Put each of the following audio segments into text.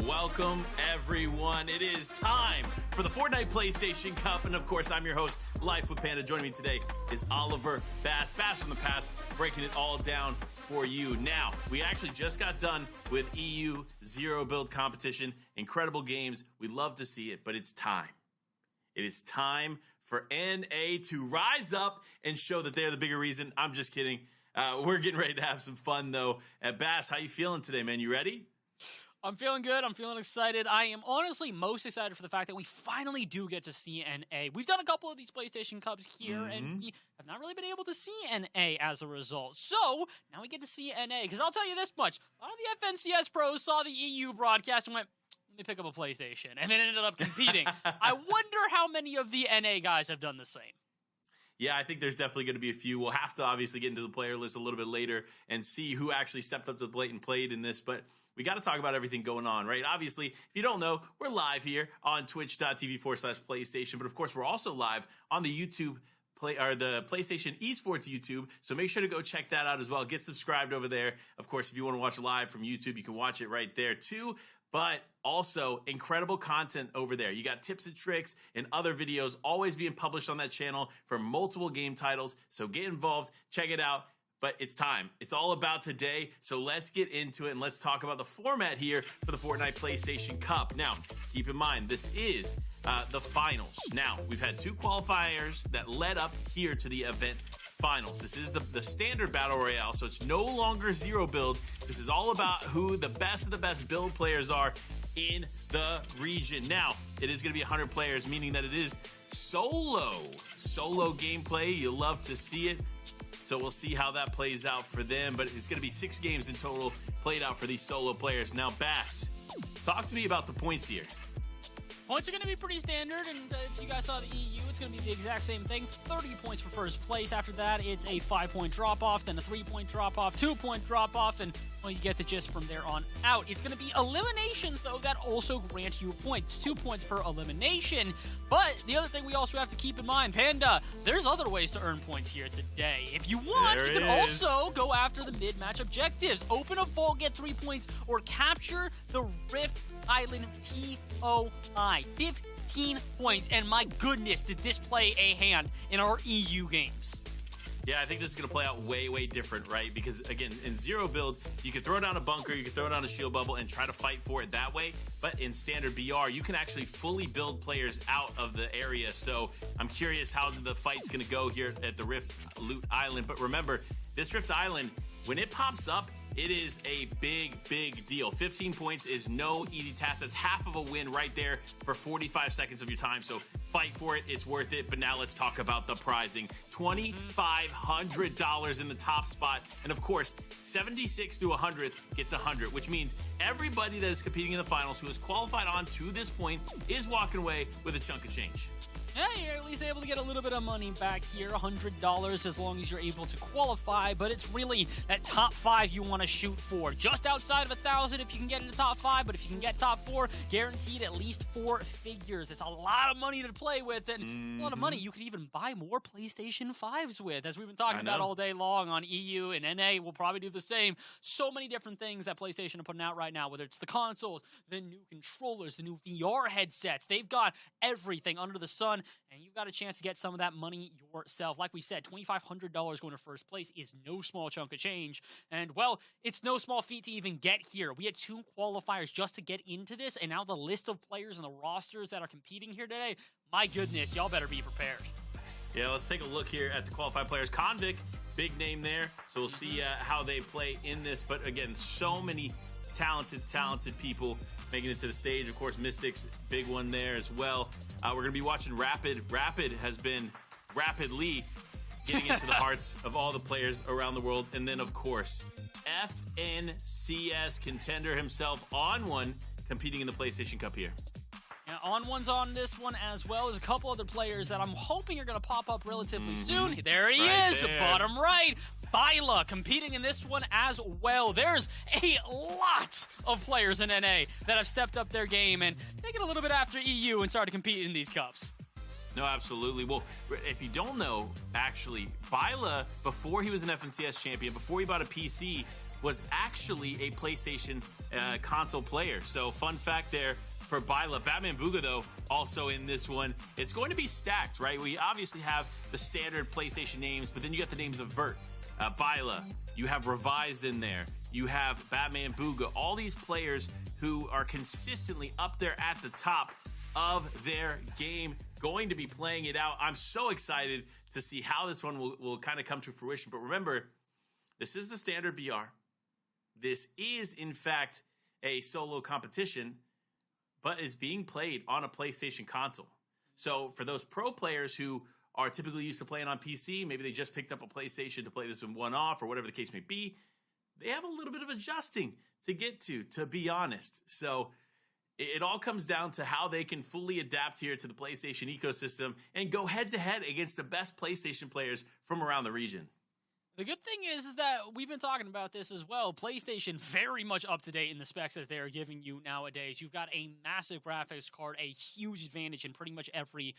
Welcome, everyone. It is time for the Fortnite PlayStation Cup. And, of course, I'm your host, Life with Panda. Joining me today is Oliver Bass. Bass from the past, breaking it all down for you. Now, we actually just got done with EU Zero Build competition. Incredible games. We love to see it, but it's time. It is time for NA to rise up and show that they're the bigger reason. I'm just kidding. We're getting ready to have some fun, though. Bass, how you feeling today, man? You ready? I'm feeling good. I'm feeling excited. I am honestly most excited for the fact that we finally do get to see NA. We've done a couple of these PlayStation Cups here, and we have not really been able to see NA as a result. So, now we get to see NA, because I'll tell you this much. A lot of the FNCS pros saw the EU broadcast and went, let me pick up a PlayStation, and then ended up competing. I wonder how many of the NA guys have done the same. Yeah, I think there's definitely going to be a few. We'll have to obviously get into the player list a little bit later and see who actually stepped up to the plate and played in this, but we got to talk about everything going on, right? Obviously, if you don't know, we're live here on twitch.tv/PlayStation, but of course, we're also live on the the PlayStation Esports YouTube, so make sure to go check that out as well. Get subscribed over there. Of course, if you want to watch live from YouTube, you can watch it right there too, but also incredible content over there. You got tips and tricks and other videos always being published on that channel for multiple game titles, so get involved, check it out. But it's time. It's all about today, so let's get into it and let's talk about the format here for the Fortnite PlayStation Cup. Now, keep in mind, this is the finals. Now, we've had two qualifiers that led up here to the event finals. This is the standard battle royale, so it's no longer zero build. This is all about who the best of the best build players are in the region. Now, it is going to be 100 players, meaning that it is solo gameplay. You'll love to see it. So we'll see how that plays out for them. But it's going to be 6 games in total played out for these solo players. Now, Bass, talk to me about the points here. Points are going to be pretty standard, and if you guys saw the EU, it's going to be the exact same thing. 30 points for first place. After that, it's a 5-point drop-off, then a 3-point drop-off, 2-point drop-off, and well, you get the gist from there on out. It's going to be eliminations, though, that also grant you points. 2 points per elimination. But the other thing we also have to keep in mind, Panda, there's other ways to earn points here today. If you want, you can also go after the mid-match objectives. Open a vault, get 3 points, or capture the Rift Island POI. 15 points, and my goodness, did this play a hand in our EU games. Yeah, I think this is going to play out way different, right? Because, again, in zero build, you can throw down a bunker, you can throw down a shield bubble and try to fight for it that way. But in standard BR, you can actually fully build players out of the area. So I'm curious how the fight's going to go here at the Rift Loot Island. But remember, this Rift Island, when it pops up, it is a big deal. 15 points is no easy task. That's half of a win right there for 45 seconds of your time. So fight for it. It's worth it. But now let's talk about the prizing. $2,500 in the top spot. And of course, 76 through 100 gets 100, which means everybody that is competing in the finals who has qualified on to this point is walking away with a chunk of change. Yeah, you're at least able to get a little bit of money back here, $100 as long as you're able to qualify, but it's really that top 5 you want to shoot for. Just outside of 1,000 if you can get into top 5, but if you can get top 4, guaranteed at least 4 figures. It's a lot of money to play with, and a lot of money you could even buy more PlayStation 5s with, as we've been talking about all day long on EU and NA. We'll probably do the same. So many different things that PlayStation are putting out right now, whether it's the consoles, the new controllers, the new VR headsets. They've got everything under the sun, and you've got a chance to get some of that money yourself. Like we said, $2,500 going to first place is no small chunk of change. And, well, it's no small feat to even get here. We had 2 qualifiers just to get into this, and now the list of players and the rosters that are competing here today, my goodness, y'all better be prepared. Yeah, let's take a look here at the qualified players. Convict, big name there, so we'll see how they play in this. But, again, so many talented people making it to the stage. Of course, Mystics, big one there as well. We're going to be watching Rapid. Rapid has been rapidly getting into the hearts of all the players around the world. And then, of course, FNCS contender himself, On One, competing in the PlayStation Cup here. Yeah, On One's on this one as well as a couple other players that I'm hoping are going to pop up relatively soon. There he is, bottom right. Thyla competing in this one as well. There's a lot of players in NA that have stepped up their game and taken a little bit after EU and started competing in these cups. No, absolutely. Well, if you don't know, actually, Thyla, before he was an FNCS champion, before he bought a PC, was actually a PlayStation console player. So fun fact there for Byla. Batman Booga, though, also in this one. It's going to be stacked, right? We obviously have the standard PlayStation names, but then you got the names of Vert, Byla, you have Revised in there, you have Batman Booga, all these players who are consistently up there at the top of their game, going to be playing it out. I'm so excited to see how this one will kind of come to fruition. But remember, this is the standard BR. This is, in fact, a solo competition, but is being played on a PlayStation console. So for those pro players who are typically used to playing on PC, maybe they just picked up a PlayStation to play this in one-off or whatever the case may be, they have a little bit of adjusting to get to be honest. So it all comes down to how they can fully adapt here to the PlayStation ecosystem and go head-to-head against the best PlayStation players from around the region. The good thing is that we've been talking about this as well. PlayStation very much up to date in the specs that they're giving you nowadays. You've got a massive graphics card, a huge advantage in pretty much every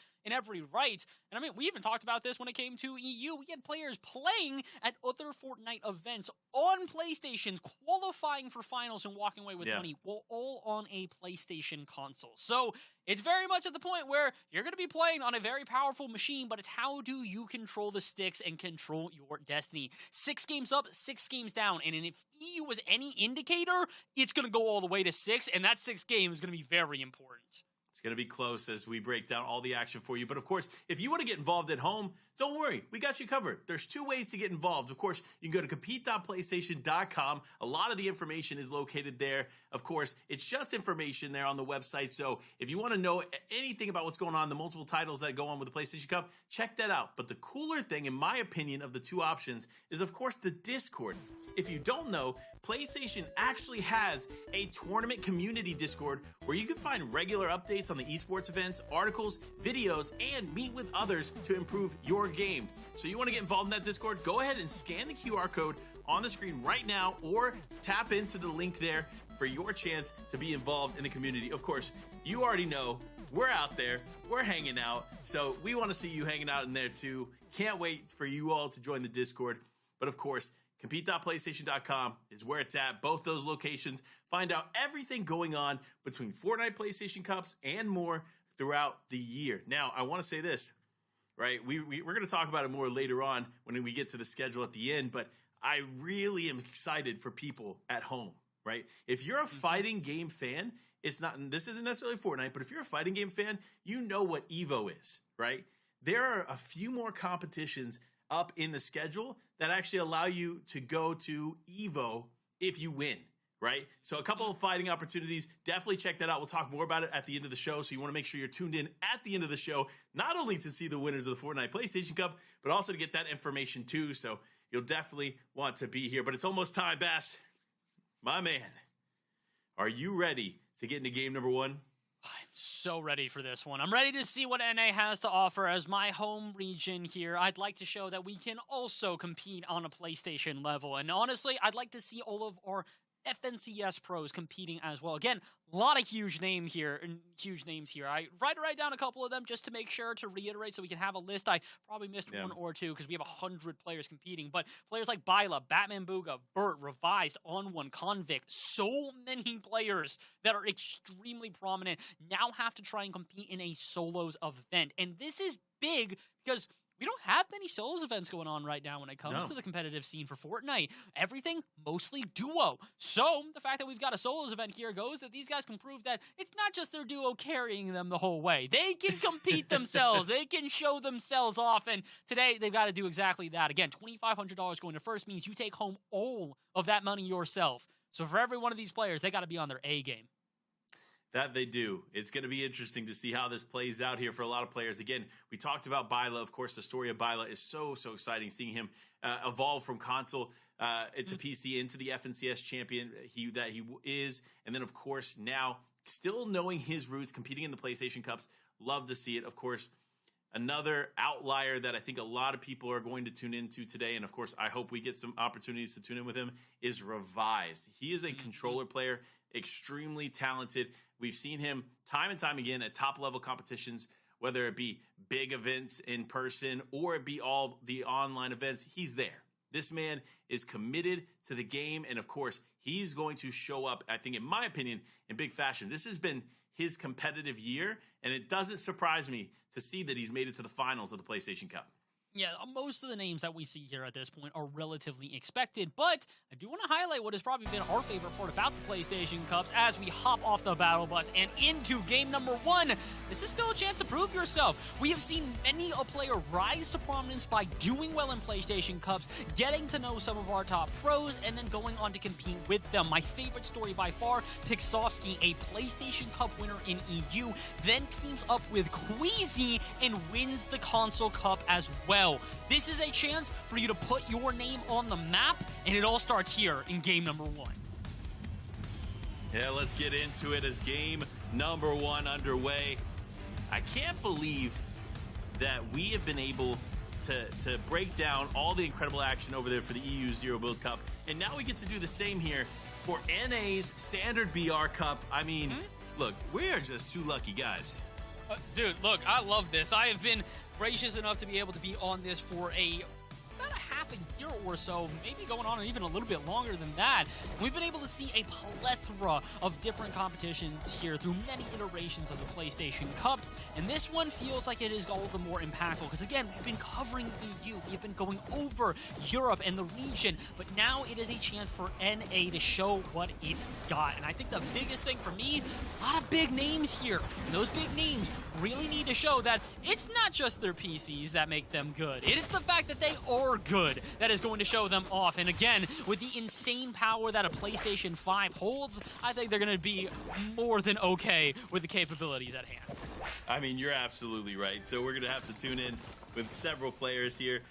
right. And I mean, we even talked about this when it came to EU. We had players playing at other Fortnite events on PlayStations, qualifying for finals and walking away with money, all on a PlayStation console. So it's very much at the point where you're going to be playing on a very powerful machine, but it's how do you control the sticks and control your destiny. 6 games up, 6 games down, and if EU was any indicator, it's going to go all the way to 6, and that 6th game is going to be very important. It's going to be close as we break down all the action for you. But of course, if you want to get involved at home, don't worry. We got you covered. There's 2 ways to get involved. Of course, you can go to compete.playstation.com. A lot of the information is located there. Of course, it's just information there on the website. So if you want to know anything about what's going on, the multiple titles that go on with the PlayStation Cup, check that out. But the cooler thing, in my opinion, of the 2 options is, of course, the Discord. If you don't know, PlayStation actually has a tournament community Discord where you can find regular updates on the esports events, articles, videos, and meet with others to improve your game. So you want to get involved in that Discord? Go ahead and scan the QR code on the screen right now or tap into the link there for your chance to be involved in the community. Of course, you already know we're out there, we're hanging out, so we want to see you hanging out in there too. Can't wait for you all to join the Discord. But of course, compete.playstation.com is where it's at. Both those locations. Find out everything going on between Fortnite, PlayStation Cups, and more throughout the year. Now, I want to say this, right? We're going to talk about it more later on when we get to the schedule at the end, but I really am excited for people at home, right? If you're a fighting game fan, this isn't necessarily Fortnite, but if you're a fighting game fan, you know what EVO is, right? There are a few more competitions up in the schedule that actually allow you to go to EVO if you win, right? So a couple of fighting opportunities. Definitely check that out. We'll talk more about it at the end of the show. So you want to make sure you're tuned in at the end of the show, not only to see the winners of the Fortnite PlayStation Cup, but also to get that information too. So you'll definitely want to be here. But it's almost time, Bass. My man, are you ready to get into game number 1? I'm so ready for this one. I'm ready to see what NA has to offer as my home region here. I'd like to show that we can also compete on a PlayStation level. And honestly, I'd like to see all of our FNCS pros competing as well. Again, a lot of huge names here. I write down a couple of them just to make sure to reiterate so we can have a list. I probably missed 1 or 2 because we have 100 players competing. But players like Byla, Batman Booga, Burt, Revised, On1, Convict, so many players that are extremely prominent now have to try and compete in a solos event. And this is big because we don't have many solos events going on right now when it comes to the competitive scene for Fortnite. Everything mostly duo. So the fact that we've got a solos event here goes that these guys can prove that it's not just their duo carrying them the whole way. They can compete themselves. They can show themselves off. And today they've got to do exactly that. Again, $2,500 going to first means you take home all of that money yourself. So for every one of these players, they got to be on their A game. That they do. It's going to be interesting to see how this plays out here for a lot of players. Again, we talked about Byla. Of course, the story of Byla is so exciting, seeing him evolve from console to PC into the FNCS champion that he is. And then, of course, now still knowing his roots, competing in the PlayStation Cups. Love to see it. Of course, another outlier that I think a lot of people are going to tune into today, and of course, I hope we get some opportunities to tune in with him, is Revised. He is a controller player, extremely talented. We've seen him time and time again at top-level competitions, whether it be big events in person or it be all the online events. He's there, This man is committed to the game, and of course, he's going to show up, I think, in my opinion, in big fashion. This has been his competitive year, and it doesn't surprise me to see that he's made it to the finals of the PlayStation Cup. Yeah, most of the names that we see here at this point are relatively expected, but I do want to highlight what has probably been our favorite part about the PlayStation Cups as we hop off the battle bus and into game number 1. This is still a chance to prove yourself. We have seen many a player rise to prominence by doing well in PlayStation Cups, getting to know some of our top pros, and then going on to compete with them. My favorite story by far, Pixovsky, a PlayStation Cup winner in EU, then teams up with Queasy and wins the Console Cup as well. This is a chance for you to put your name on the map, and it all starts here in game number 1. Yeah, let's get into it as game number 1 underway. I can't believe that we have been able to break down all the incredible action over there for the EU Zero Build Cup, and now we get to do the same here for NA's Standard BR Cup. I mean, look, we are just too lucky, guys. Dude, look, I love this. I have been gracious enough to be able to be on this for about a half a year or so, maybe going on even a little bit longer than that. And we've been able to see a plethora of different competitions here through many iterations of the PlayStation Cup, and this one feels like it is all the more impactful because, again, we've been covering EU, we've been going over Europe and the region, but now it is a chance for NA to show what it's got. And I think the biggest thing for me, a lot of big names here, and those big names really need to show that it's not just their PCs that make them good. It is the fact that they are good that is going to show them off. And again, with the insane power that a PlayStation 5 holds, I think they're going to be more than okay with the capabilities at hand. I mean, you're absolutely right. So we're going to have to tune in with several players here.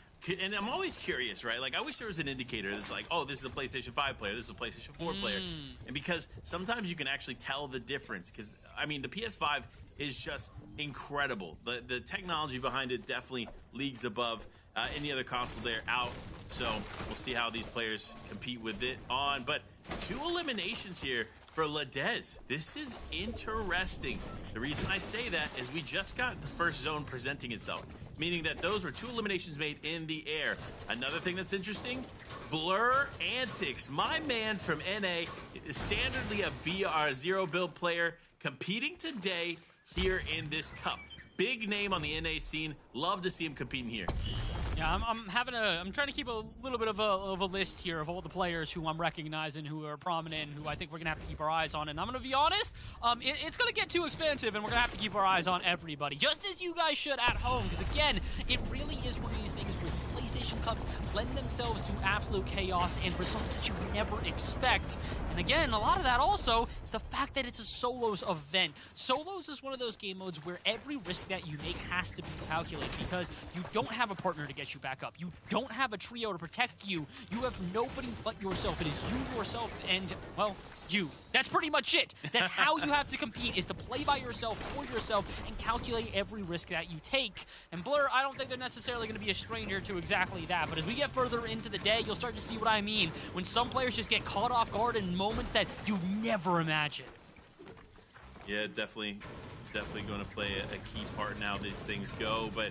And I'm always curious, right? Like, I wish there was an indicator that's like, oh, this is a PlayStation 5 player, this is a PlayStation 4 player. And because sometimes you can actually tell the difference. Because, I mean, the PS5 is just incredible. The technology behind it definitely leagues above any other console there out. So we'll see how these players compete with it on. But 2 eliminations here for Ladez. This is interesting. The reason I say that is we just got the first zone presenting itself, meaning that those were 2 eliminations made in the air. Another thing that's interesting, Blur Antics, my man from NA, is standardly a BR Zero Build player competing today here in this cup. Big name on the NA scene. Love to see him competing here. Yeah, I'm trying to keep a little bit of a list here of all the players who I'm recognizing, who are prominent, who I think we're gonna have to keep our eyes on. And I'm gonna be honest, it's gonna get too expensive, and we're gonna have to keep our eyes on everybody, just as you guys should at home. Because again, it really is one of these things where these PlayStation Cups lend themselves to absolute chaos and results that you never expect. And again, a lot of that also is the fact that it's a solos event. Solos is one of those game modes where every risk that you make has to be calculated, because you don't have a partner to get you back up. You don't have a trio to protect you. You have nobody but yourself. It is you, yourself, and, well, you. That's pretty much it. That's how you have to compete, is to play by yourself, for yourself, and calculate every risk that you take. And Blur, I don't think they're necessarily going to be a stranger to exactly that, but as we get further into the day, you'll start to see what I mean when some players just get caught off guard in moments that you never imagined. Yeah, definitely going to play a key part now these things go, but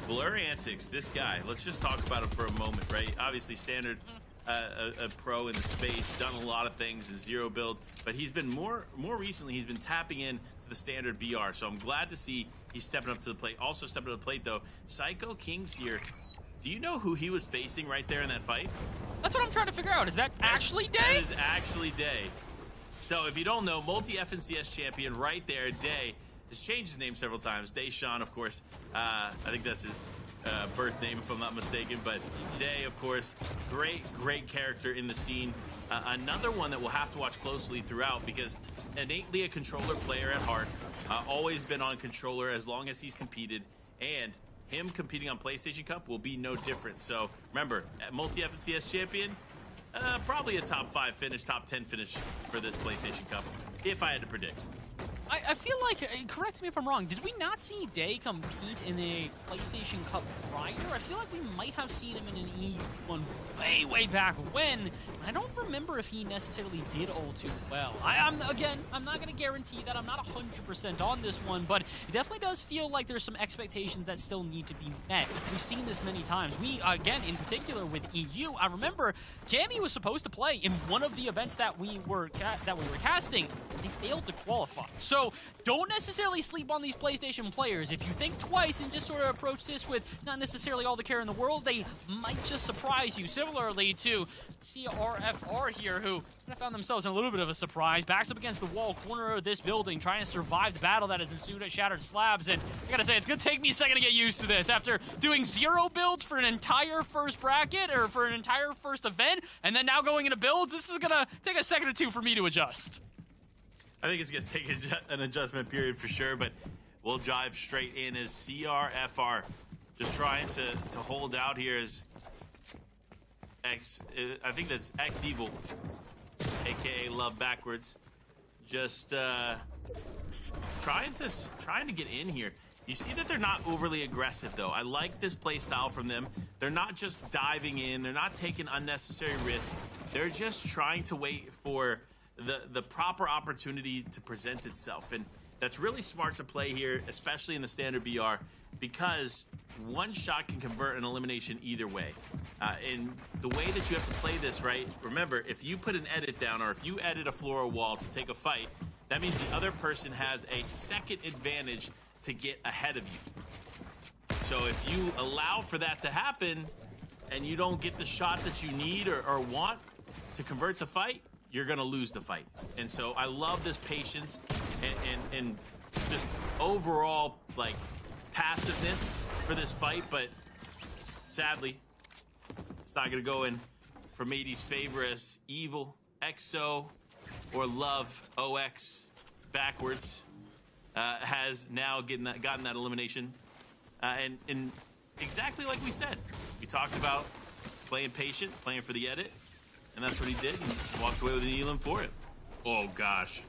Blur Antics, this guy, let's just talk about him for a moment, right? Obviously, standard a pro in the space, done a lot of things in Zero Build, but he's been more recently, he's been tapping in to the standard BR, so I'm glad to see he's stepping up to the plate. Also stepping up to the plate, though, Psycho King's here. Do you know who he was facing right there in that fight? That's what I'm trying to figure out. Is that actually Day? That is actually Day. So if you don't know, multi-FNCS champion right there, Day, has changed his name several times. Deshaun, of course, I think that's his birth name, if I'm not mistaken. But Day, of course, great character in the scene. Another one that we'll have to watch closely throughout, because innately a controller player at heart, always been on controller as long as he's competed, and him competing on PlayStation Cup will be no different. So remember, multi-FNCS champion, probably a top 5 finish, top 10 finish for this PlayStation Cup, if I had to predict. I feel like, correct me if I'm wrong, did we not see Day compete in a PlayStation Cup prior? I feel like we might have seen him in an E1 way back when. I don't remember if he necessarily did all too well. I'm not going to guarantee that. I'm not 100% on this one, but it definitely does feel like there's some expectations that still need to be met. We've seen this many times. We, again, in particular with EU, I remember Cammy was supposed to play in one of the events that we were casting. They failed to qualify. So don't necessarily sleep on these PlayStation players. If you think twice and just sort of approach this with not necessarily all the care in the world, they might just surprise you. Similarly to CRFR here, who found themselves in a little bit of a surprise. Backs up against the wall, corner of this building, trying to survive the battle that has ensued at Shattered Slabs. And I gotta say, it's gonna take me a second to get used to this. After doing 0 builds for an entire first bracket, or for an entire first event, and then now going into builds, this is gonna take a second or two for me to adjust. I think it's going to take an adjustment period for sure, but we'll dive straight in as CRFR just trying to hold out here as I think that's X Evil, aka Love Backwards, just trying to get in here. You see that they're not overly aggressive though. I like this play style from them. They're not just diving in, they're not taking unnecessary risks. They're just trying to wait for the proper opportunity to present itself, and that's really smart to play here, especially in the standard BR, because one shot can convert an elimination either way. And the way that you have to play this, right? Remember, if you put an edit down, or if you edit a floor or wall to take a fight, that means the other person has a second advantage to get ahead of you. So if you allow for that to happen, and you don't get the shot that you need or want to convert the fight, you're gonna lose the fight. And so I love this patience and just overall like passiveness for this fight, but sadly it's not gonna go in for Matey's favor, as Evil, XO, or Love OX Backwards has now gotten that elimination. And exactly like we said, we talked about playing patient, playing for the edit, and that's what he did, and walked away with an elim for it. Oh, gosh.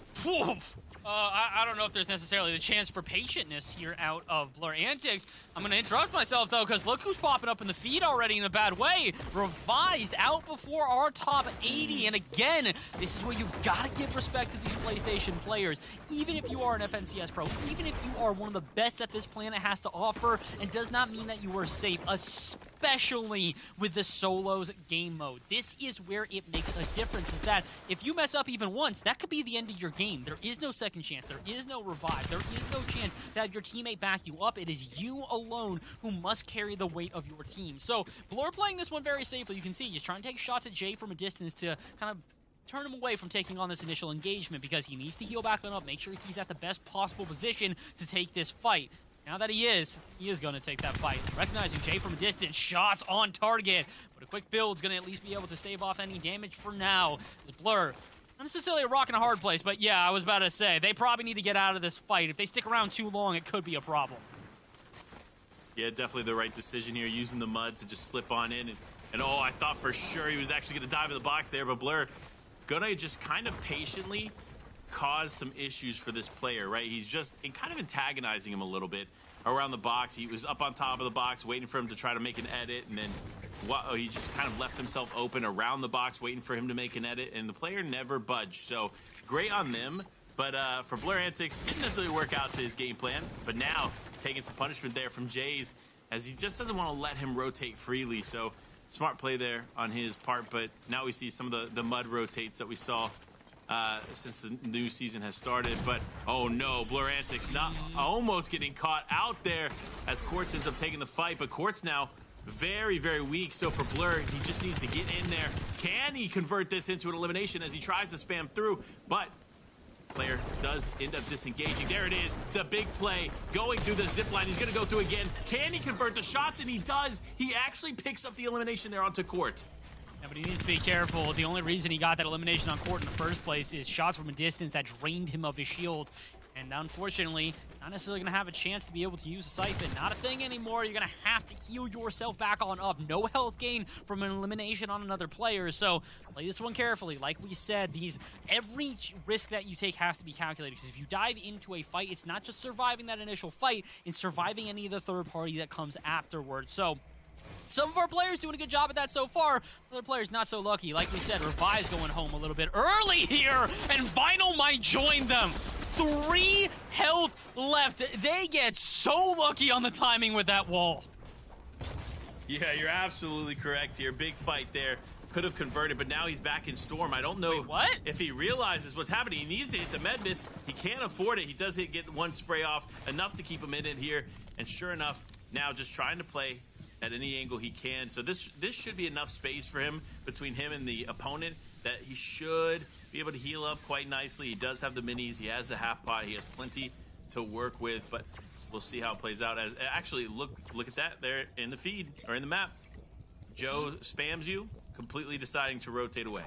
I don't know if there's necessarily the chance for patientness here out of Blur Antics. I'm going to interrupt myself, though, because look who's popping up in the feed already in a bad way. Revised out before our top 80. And again, this is where you've got to give respect to these PlayStation players. Even if you are an FNCS Pro, even if you are one of the best that this planet has to offer, it does not mean that you are safe, especially with the solos game mode. This is where it makes a difference, is that if you mess up even once, that could be the end of your game. There is no second chance. There is no revive. There is no chance to have your teammate back you up. It is you alone who must carry the weight of your team. So Blur playing this one very safely. You can see he's trying to take shots at Jay from a distance to kind of turn him away from taking on this initial engagement, because he needs to heal back on up, make sure he's at the best possible position to take this fight. Now that he is going to take that fight. Recognizing Jay from a distance, shots on target, but a quick build's going to at least be able to stave off any damage for now. As Blur, not necessarily a rock and a hard place, but yeah, I was about to say, they probably need to get out of this fight. If they stick around too long, it could be a problem. Yeah, definitely the right decision here, using the mud to just slip on in. And oh, I thought for sure he was actually going to dive in the box there, but Blur gonna just kind of patiently cause some issues for this player, right? He's just kind of antagonizing him a little bit around the box. He was up on top of the box waiting for him to try to make an edit, and then he just kind of left himself open around the box waiting for him to make an edit, and the player never budged. So great on them, but for Blur Antics, didn't necessarily work out to his game plan. But now taking some punishment there from Jays, as he just doesn't want to let him rotate freely. So smart play there on his part, but now we see some of the mud rotates that we saw since the new season has started. But oh no, Blur Antics not almost getting caught out there as Quartz ends up taking the fight, but Quartz now very, very weak. So for Blur, he just needs to get in there. Can he convert this into an elimination as he tries to spam through? But player does end up disengaging. There it is, the big play going through the zip line. He's going to go through again. Can he convert the shots? And he does. He actually picks up the elimination there onto Court. Yeah, but he needs to be careful. The only reason he got that elimination on Court in the first place is shots from a distance that drained him of his shield. And unfortunately, not necessarily going to have a chance to be able to use a Siphon. Not a thing anymore. You're going to have to heal yourself back on up. No health gain from an elimination on another player. So play this one carefully. Like we said, every risk that you take has to be calculated. Because if you dive into a fight, it's not just surviving that initial fight, it's surviving any of the third party that comes afterwards. So some of our players doing a good job at that so far. Other players not so lucky. Like we said, Revive's going home a little bit early here, and Vinyl might join them. 3 health left. They get so lucky on the timing with that wall. Yeah, you're absolutely correct here. Big fight there. Could have converted, but now he's back in Storm. I don't know if he realizes what's happening. He needs to hit the med miss. He can't afford it. He does get one spray off, enough to keep him in it here. And sure enough, now just trying to play at any angle he can. So this should be enough space for him between him and the opponent that he should be able to heal up quite nicely. He does have the minis. He has the half pot. He has plenty to work with, but we'll see how it plays out. As actually, look at that there in the feed or in the map. Joe spams you, completely deciding to rotate away.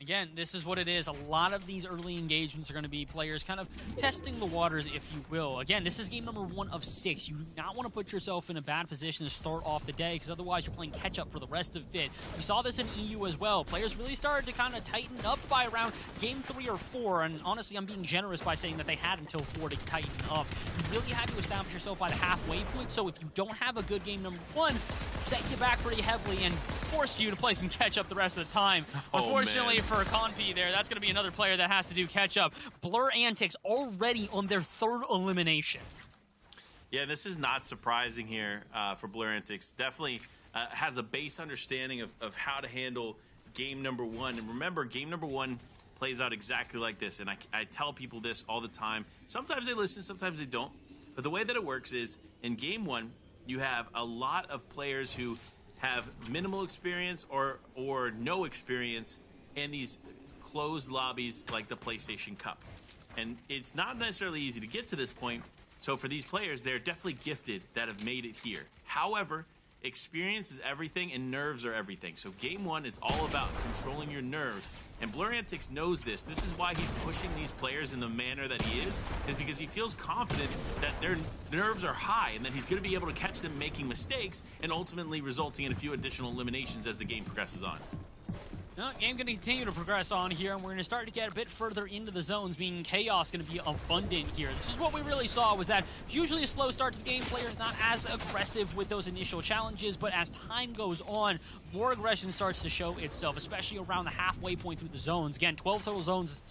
Again, this is what it is. A lot of these early engagements are going to be players kind of testing the waters, if you will. Again, this is game number 1 of 6. You do not want to put yourself in a bad position to start off the day, because otherwise you're playing catch-up for the rest of it. We saw this in EU as well. Players really started to kind of tighten up by around game 3 or 4, and honestly, I'm being generous by saying that they had until 4 to tighten up. You really had to establish yourself by the halfway point, so if you don't have a good game number 1, set you back pretty heavily and force you to play some catch-up the rest of the time. Unfortunately, for Confi there, that's going to be another player that has to do catch-up. Blur Antics already on their 3rd elimination. Yeah, this is not surprising here for Blur Antics. Definitely has a base understanding of how to handle game number 1. And remember, game number 1 plays out exactly like this. And I tell people this all the time. Sometimes they listen, sometimes they don't. But the way that it works is, in game 1, you have a lot of players who have minimal experience or no experience in these closed lobbies like the PlayStation Cup. And it's not necessarily easy to get to this point. So for these players, they're definitely gifted that have made it here. However, experience is everything and nerves are everything. So game 1 is all about controlling your nerves. And Blur Antics knows this. This is why he's pushing these players in the manner that he is because he feels confident that their nerves are high and that he's going to be able to catch them making mistakes and ultimately resulting in a few additional eliminations as the game progresses on. No, game going to continue to progress on here, and we're going to start to get a bit further into the zones, meaning chaos going to be abundant here. This is what we really saw, was that usually a slow start to the game, players not as aggressive with those initial challenges, but as time goes on, more aggression starts to show itself, especially around the halfway point through the zones. Again, 12 total zones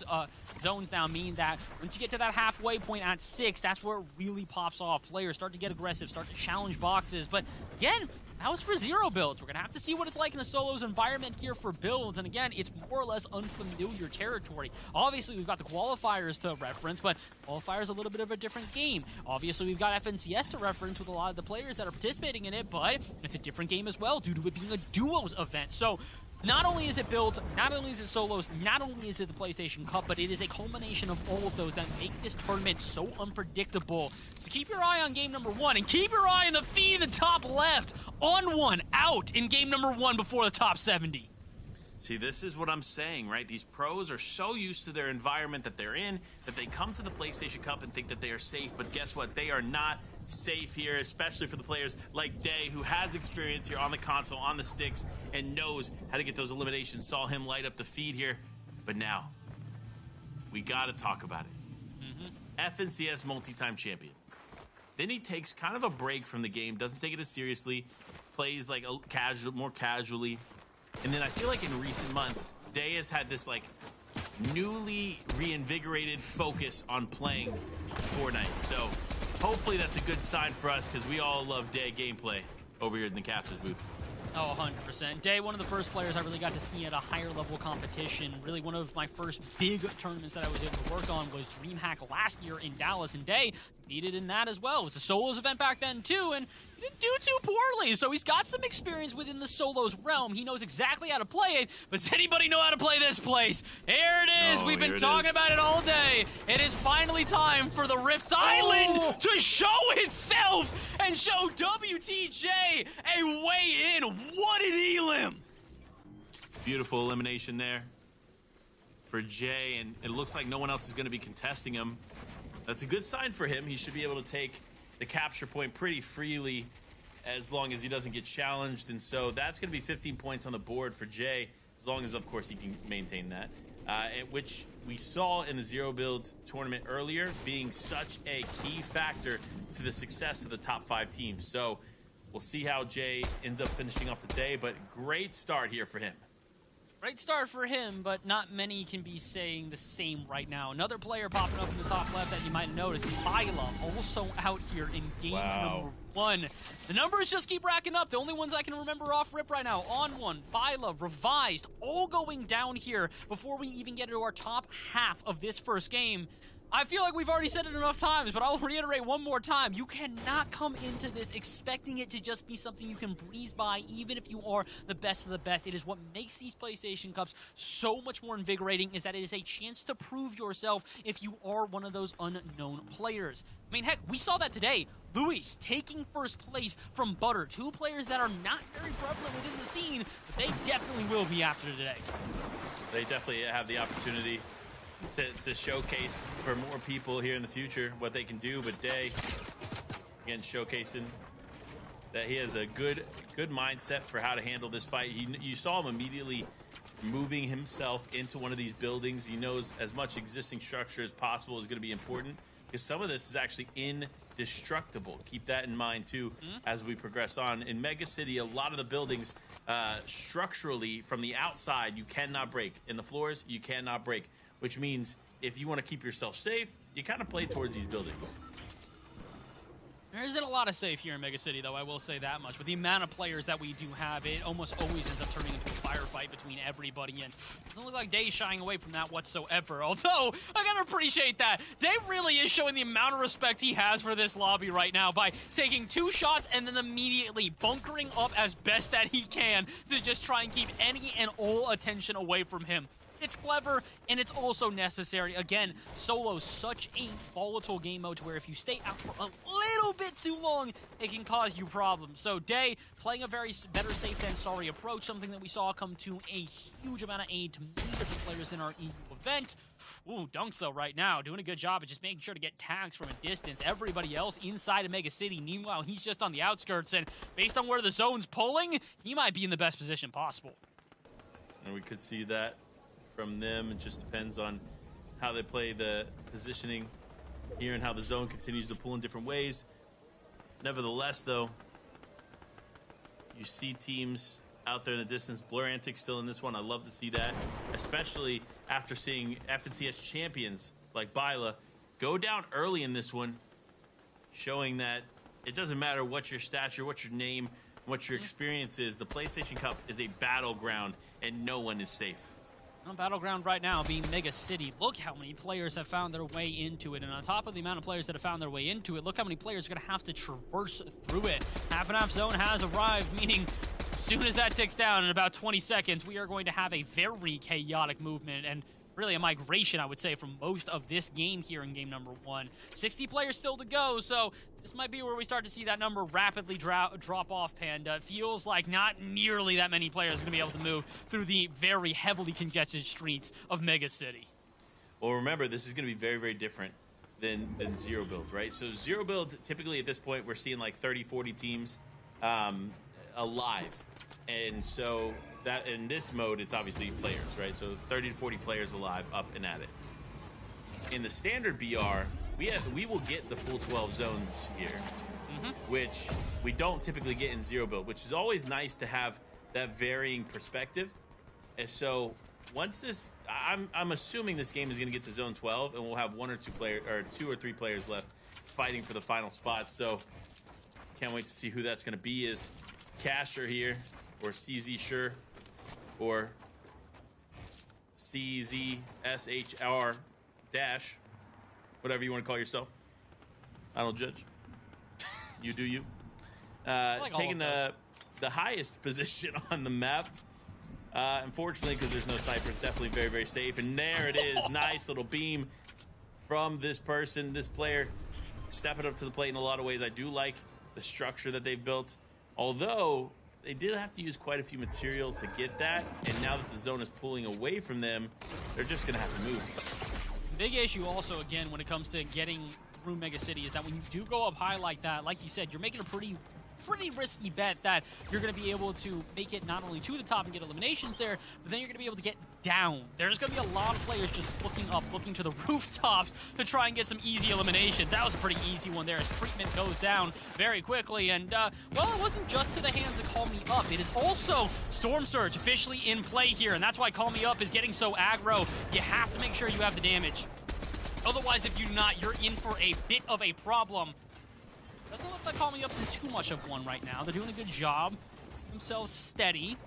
now mean that once you get to that halfway point at 6, that's where it really pops off. Players start to get aggressive, start to challenge boxes, but again, that was for 0 builds. We're going to have to see what it's like in a solos environment here for builds. And again, it's more or less unfamiliar territory. Obviously, we've got the qualifiers to reference, but qualifiers a little bit of a different game. Obviously, we've got FNCS to reference with a lot of the players that are participating in it, but it's a different game as well due to it being a duos event. So not only is it builds, not only is it solos, not only is it the PlayStation Cup, but it is a culmination of all of those that make this tournament so unpredictable. So keep your eye on game number 1, and keep your eye on the feed in the top left. On 1, out in game number 1 before the top 70. See, this is what I'm saying, right? These pros are so used to their environment that they're in that they come to the PlayStation Cup and think that they are safe, but guess what? They are not safe here, especially for the players like Day, who has experience here on the console, on the sticks, and knows how to get those eliminations. Saw him light up the feed here, but now we got to talk about it. FNCS multi-time champion. Then he takes kind of a break from the game, doesn't take it as seriously, plays like more casually. And then I feel like in recent months, Day has had this like newly reinvigorated focus on playing Fortnite. So hopefully that's a good sign for us because we all love Day gameplay over here in the caster's booth. Oh, 100%. Day, one of the first players I really got to see at a higher level competition. Really one of my first big tournaments that I was able to work on was DreamHack last year in Dallas, and Day competed in that as well. It was a solos event back then too, and he didn't do too poorly, so he's got some experience within the solos realm. He knows exactly how to play it, but does anybody know how to play this place? Here it is. We've been talking about it all day. It is finally time for the Rift Island to show itself and show WTJ a way in. What an elim! Beautiful elimination there for Jay, and it looks like no one else is going to be contesting him. That's a good sign for him. He should be able to take the capture point pretty freely as long as he doesn't get challenged. And so that's going to be 15 points on the board for Jay, as long as, of course, he can maintain that. Which we saw in the Zero Builds tournament earlier being such a key factor to the success of the top 5 teams. So we'll see how Jay ends up finishing off the day, but great start here for him. Great start for him, but not many can be saying the same right now. Another player popping up in the top left that you might notice, Byla, also out here in game number 1. The numbers just keep racking up. The only ones I can remember off rip right now, On One, Byla, Revised, all going down here before we even get into our top half of this first game. I feel like we've already said it enough times, but I'll reiterate one more time. You cannot come into this expecting it to just be something you can breeze by, even if you are the best of the best. It is what makes these PlayStation Cups so much more invigorating, is that it is a chance to prove yourself if you are one of those unknown players. I mean, heck, we saw that today. Luis taking first place from Butter, 2 players that are not very prevalent within the scene, but they definitely will be after today. They definitely have the opportunity to showcase for more people here in the future what they can do. But Day, again, showcasing that he has a good mindset for how to handle this fight. You saw him immediately moving himself into one of these buildings. He knows as much existing structure as possible is going to be important, because some of this is actually indestructible. Keep that in mind too as we progress on. In Mega City, a lot of the buildings structurally from the outside you cannot break. In the floors you cannot break, which means if you want to keep yourself safe, you kind of play towards these buildings. There isn't a lot of safe here in Mega City, though, I will say that much. With the amount of players that we do have, it almost always ends up turning into a firefight between everybody, and it doesn't look like Day's shying away from that whatsoever. Although, I gotta appreciate that. Day really is showing the amount of respect he has for this lobby right now by taking 2 shots and then immediately bunkering up as best that he can to just try and keep any and all attention away from him. It's clever, and it's also necessary. Again, solo's such a volatile game mode to where if you stay out for a little bit too long, it can cause you problems. So Day playing a very better safe than sorry approach, something that we saw come to a huge amount of aid to many different players in our EU event. Ooh, Dunks, though, right now, doing a good job of just making sure to get tags from a distance. Everybody else inside of Mega City, meanwhile, he's just on the outskirts, and based on where the zone's pulling, he might be in the best position possible. And we could see that from them. It just depends on how they play the positioning here and how the zone continues to pull in different ways. Nevertheless, though, you see teams out there in the distance. Blur Antics still in this one. I love to see that, especially after seeing FNCS champions like Byla go down early in this one, showing that it doesn't matter what your stature, what your name, what your experience is. The PlayStation Cup is a battleground, and no one is safe. On Battleground right now being Mega City. Look how many players have found their way into it. And on top of the amount of players that have found their way into it, look how many players are going to have to traverse through it. Half and half zone has arrived, meaning as soon as that ticks down in about 20 seconds, we are going to have a very chaotic movement and really a migration, I would say, from most of this game here in game number 1. 60 players still to go, so this might be where we start to see that number rapidly drop off, Panda. It feels like not nearly that many players are going to be able to move through the very heavily congested streets of Mega City. Well, remember, this is going to be very, very different than Zero Build, right? So Zero Build, typically at this point, we're seeing like 30, 40 teams alive. And so that in this mode, it's obviously players, right? So 30 to 40 players alive, up and at it. In the standard BR, we will get the full 12 zones here, which we don't typically get in Zero Build, which is always nice to have that varying perspective. And so once this, I'm assuming this game is going to get to zone 12, and we'll have 1 or 2 players, or 2 or 3 players left fighting for the final spot. So can't wait to see who that's going to be. Is Casher here, or CZ Sure, or CZSHR dash, whatever you want to call yourself. I don't judge. You do you. Like taking the highest position on the map. Unfortunately, because there's no snipers, definitely very, very safe. And there it is. Nice little beam from this person, this player, stepping up to the plate in a lot of ways. I do like the structure that they've built, although they did have to use quite a few material to get that. And now that the zone is pulling away from them, they're just going to have to move. big issue also, again, when it comes to getting through Mega City is that when you do go up high like that, like you said, you're making a pretty risky bet that you're going to be able to make it not only to the top and get eliminations there, but then you're going to be able to get down. There's going to be a lot of players just looking up, looking to the rooftops to try and get some easy eliminations. That was a pretty easy one there as treatment goes down very quickly. And, well, it wasn't just to the hands of Call Me Up. It is also Storm Surge officially in play here, and that's why Call Me Up is getting so aggro. You have to make sure you have the damage. Otherwise, if you do not, you're in for a bit of a problem. Doesn't look like Call Me Up's in too much of one right now. They're doing a good job. Themselves steady.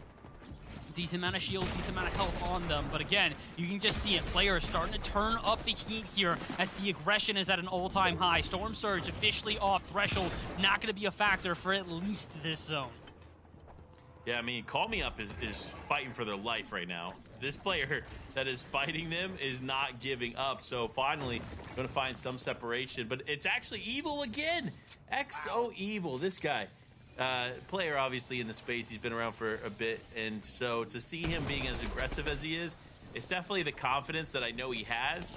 Decent amount of shield, decent amount of health on them. But again, you can just see it. Players starting to turn up the heat here as the aggression is at an all-time high. Storm Surge officially off threshold. Not going to be a factor for at least this zone. Yeah, I mean, Call Me Up is fighting for their life right now. This player that is fighting them is not giving up. So finally, going to find some separation. But it's actually Evil again. XO Evil, this guy. Player obviously in the space. He's been around for a bit. And so to see him being as aggressive as he is, it's definitely the confidence that I know he has.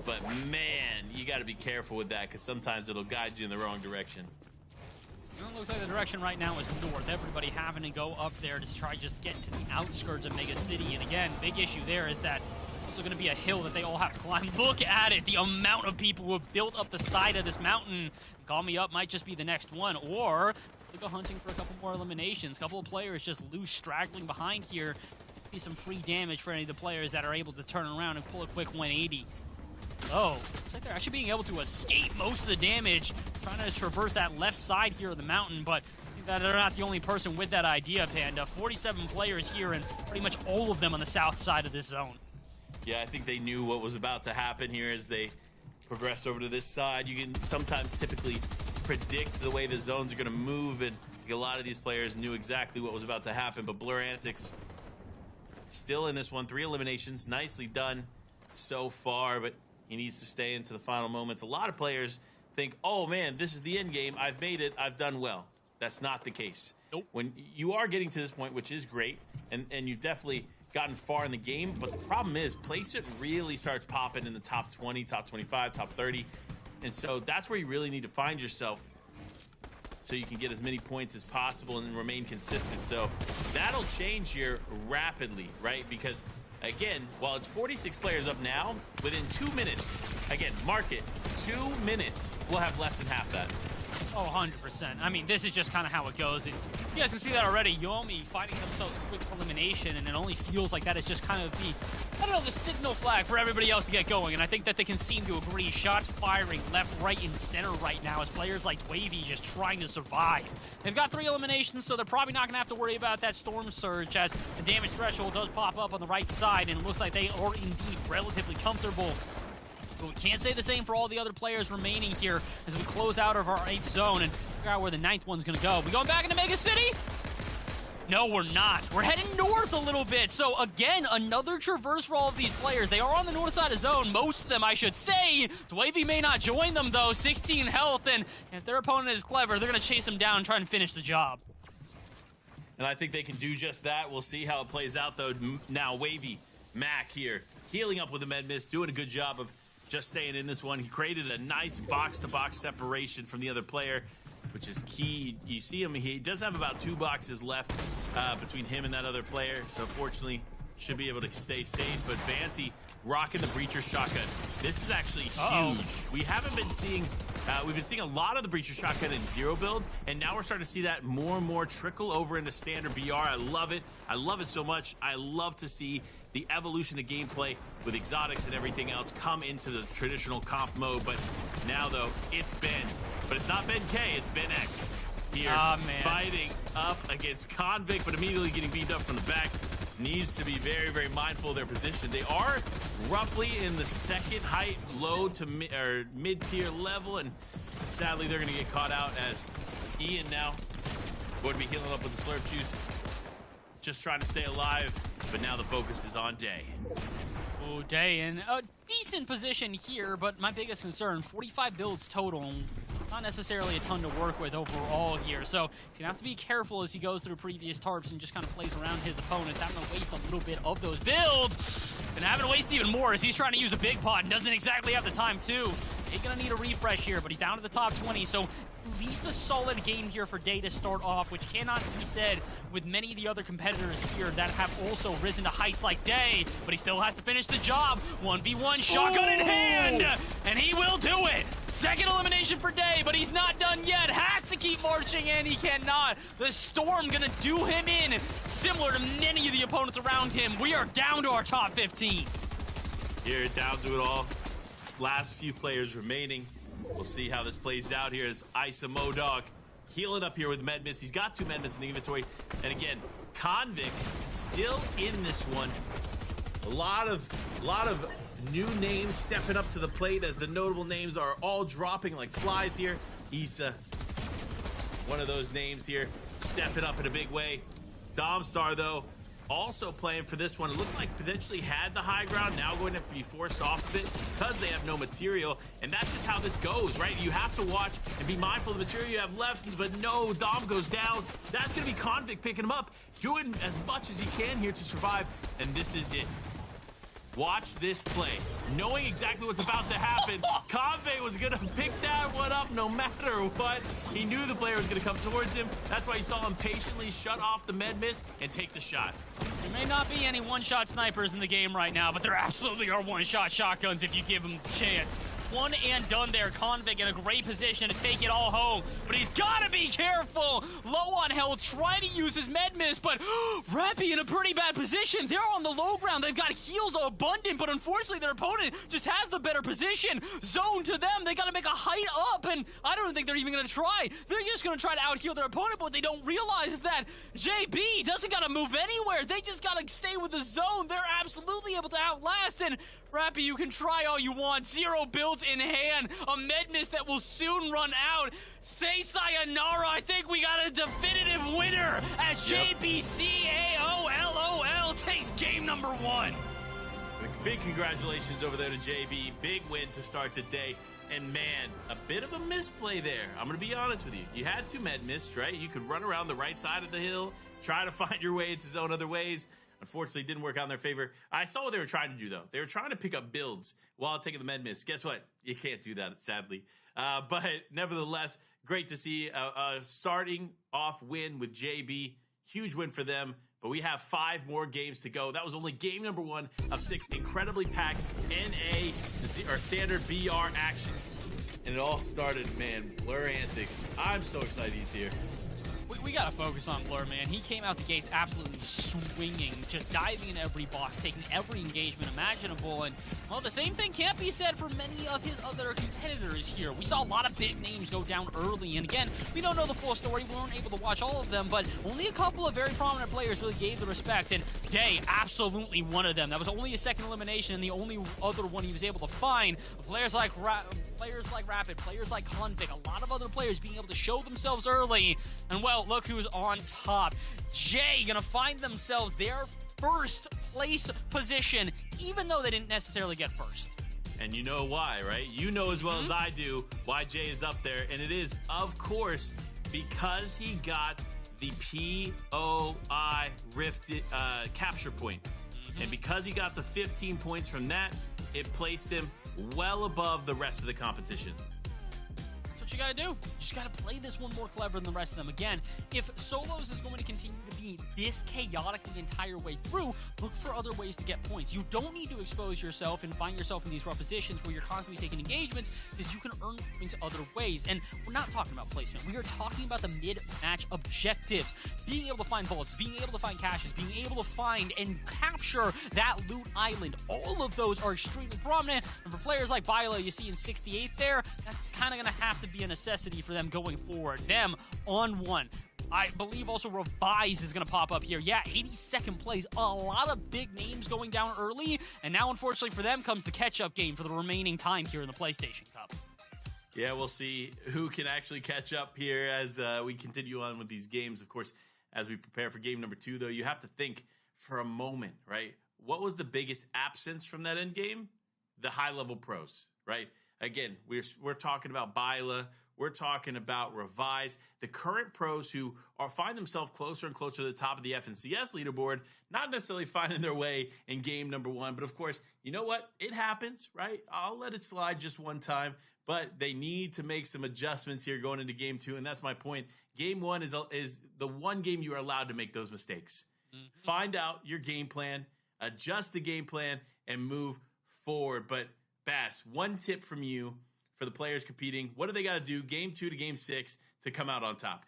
But man, you got to be careful with that because sometimes it'll guide you in the wrong direction. Well, it looks like the direction right now is north. Everybody having to go up there to try just get to the outskirts of Mega City. And again, big issue there is that also going to be a hill that they all have to climb. Look at it, the amount of people who have built up the side of this mountain. Call Me Up might just be the next one, or they go hunting for a couple more eliminations. A couple of players just loose, straggling behind here. Be some free damage for any of the players that are able to turn around and pull a quick 180. Oh, looks like they're actually being able to escape most of the damage, trying to traverse that left side here of the mountain, but I think that they're not the only person with that idea, Panda. 47 players here, and pretty much all of them on the south side of this zone. Yeah, I think they knew what was about to happen here as they progress over to this side. You can sometimes typically predict the way the zones are going to move, and a lot of these players knew exactly what was about to happen, but Blur Antics still in this one. 3 eliminations, nicely done so far, but he needs to stay into the final moments. A lot of players think, oh man, this is the end game. I've made it. I've done well. That's not the case. Nope. When you are getting to this point, which is great, and you've definitely gotten far in the game, but the problem is placement really starts popping in the top 20, top 25, top 30. And so that's where you really need to find yourself so you can get as many points as possible and remain consistent. So that'll change here rapidly, right? Because again, while it's 46 players up now, within 2 minutes, again, mark it, 2 minutes, we'll have less than half that. Oh, 100%. I mean, this is just kind of how it goes. And you guys can see that already. Yomi fighting themselves quick elimination, and it only feels like that is just kind of the, I don't know, the signal flag for everybody else to get going. And I think that they can seem to agree. Shots firing left, right, and center right now as players like Wavy just trying to survive. They've got 3 eliminations, so they're probably not going to have to worry about that Storm Surge as the damage threshold does pop up on the right side, and it looks like they are indeed relatively comfortable. But we can't say the same for all the other players remaining here as we close out of our 8th zone and figure out where the 9th one's going to go. We going back into Mega City? No, we're not. We're heading north a little bit. So again, another traverse for all of these players. They are on the north side of zone, most of them, I should say. Wavy may not join them, though. 16 health, and if their opponent is clever, they're going to chase them down and try and finish the job. And I think they can do just that. We'll see how it plays out, though. Now, Wavy, Mac here, healing up with the med miss, doing a good job of just staying in this one. He created a nice box-to-box separation from the other player, which is key. You see him, he does have about 2 boxes left between him and that other player, so fortunately should be able to stay safe. But Vanti rocking the breacher shotgun. This is actually huge. We haven't been seeing, we've been seeing a lot of the breacher shotgun in 0 build, and now we're starting to see that more and more trickle over into standard BR. I love it. I love it so much. I love to see the evolution of gameplay with exotics and everything else come into the traditional comp mode. But now, though, it's Ben. But it's not Ben K, it's Ben X here, fighting up against Convict, but immediately getting beamed up from the back. Needs to be very, very mindful of their position. They are roughly in the 2nd height, low to mid-tier level, and sadly, they're going to get caught out as Ian now would be healing up with the slurp juice, just trying to stay alive, but now the focus is on Day. So Day in a decent position here, but my biggest concern, 45 builds total. Not necessarily a ton to work with overall here, so he's gonna have to be careful as he goes through previous tarps and just kind of plays around his opponents, having to waste a little bit of those builds, and having to waste even more as he's trying to use a big pot and doesn't exactly have the time to. He's gonna need a refresh here, but he's down to the top 20, so at least a solid game here for Day to start off, which cannot be said with many of the other competitors here that have also risen to heights like Day, but he still has to finish the job. 1v1, shotgun in hand, and he will do it. Second elimination for Day, but he's not done yet. Has to keep marching, and he cannot. The Storm gonna do him in, similar to many of the opponents around him. We are down to our top 15. Here, down to it all. Last few players remaining. We'll see how this plays out here as Isa Modog healing up here with med miss. He's got 2 med miss in the inventory. And again, Convict still in this one. A lot of new names stepping up to the plate as the notable names are all dropping like flies here. Isa, one of those names here, stepping up in a big way. Domstar, though, also playing for this one. It looks like potentially had the high ground, now going to have to be forced off of it because they have no material, and that's just how this goes, right? You have to watch and be mindful of the material you have left, but no, Dom goes down. That's going to be Convict picking him up, doing as much as he can here to survive, and this is it. Watch this play. Knowing exactly what's about to happen, Convey was going to pick that one up no matter what. He knew the player was going to come towards him. That's why you saw him patiently shut off the med miss and take the shot. There may not be any one-shot snipers in the game right now, but there absolutely are one-shot shotguns if you give them the chance. One and done there. Convict in a great position to take it all home, but he's got to be careful. Low on health, trying to use his med miss, but Rappy in a pretty bad position. They're on the low ground. They've got heals abundant, but unfortunately their opponent just has the better position. Zone to them. They got to make a height up, and I don't think they're even going to try. They're just going to try to out-heal their opponent, but what they don't realize is that JB doesn't got to move anywhere. They just got to stay with the zone. They're absolutely able to outlast, and Rappy, you can try all you want. 0 builds in hand. A med miss that will soon run out. Say sayonara. I think we got a definitive winner as JBCAOLOL takes game number 1. Big congratulations over there to JB. Big win to start the day. And man, a bit of a misplay there. I'm going to be honest with you. You had 2 med miss, right? You could run around the right side of the hill, try to find your way into zone other ways. Unfortunately, it didn't work out in their favor. I saw what they were trying to do, though. They were trying to pick up builds while taking the med miss. Guess what? You can't do that, sadly. But nevertheless, great to see a starting off win with JB. Huge win for them. But we have 5 more games to go. That was only game number 1 of 6 incredibly packed NA or standard BR action. And it all started, man, Blur Antics. I'm so excited he's here. We got to focus on Blur, man. He came out the gates absolutely swinging, just diving in every box, taking every engagement imaginable. And, well, the same thing can't be said for many of his other competitors here. We saw a lot of big names go down early. And, again, we don't know the full story. We weren't able to watch all of them, but only a couple of very prominent players really gave the respect. And Day, absolutely one of them. That was only his second elimination, and the only other one he was able to find. Players like Rapid, players like Convict, a lot of other players being able to show themselves early. And, well, look who's on top. Jay gonna find themselves their first place position, even though they didn't necessarily get first. And you know why, right? You know as well as I do why Jay is up there. And it is, of course, because he got the POI Rift capture point. And because he got the 15 points from that, it placed him well above the rest of the competition. That's what you gotta do. You just gotta play this one more clever than the rest of them. Again, if Solos is going to continue to be this chaotic the entire way through, look for other ways to get points. You don't need to expose yourself and find yourself in these rough positions where you're constantly taking engagements, because you can earn points other ways. And we're not talking about placement. We are talking about the mid-match objectives. Being able to find bullets, being able to find caches, being able to find and capture that loot island. All of those are extremely prominent. And for players like Bilo, you see in 68th there, that's kind of going to have to be a necessity for them going forward. Them on 1. I believe also Revised is going to pop up here. Yeah, 82nd place. A lot of big names going down early. And now, unfortunately for them, comes the catch-up game for the remaining time here in the PlayStation Cup. Yeah, we'll see who can actually catch up here as we continue on with these games. Of course, as we prepare for game number 2, though, you have to think for a moment, right? what was the biggest absence from that end game? The high-level pros, right? Again, we're talking about Byla. We're talking about Revise, the current pros who find themselves closer and closer to the top of the FNCS leaderboard, not necessarily finding their way in game number 1. But of course, you know what? It happens, right? I'll let it slide just one time, but they need to make some adjustments here going into game 2. And that's my point. Game 1 is the one game you are allowed to make those mistakes. Find out your game plan, adjust the game plan, and move forward. But Bass, one tip from you for the players competing. What do they got to do game 2 to game 6 to come out on top?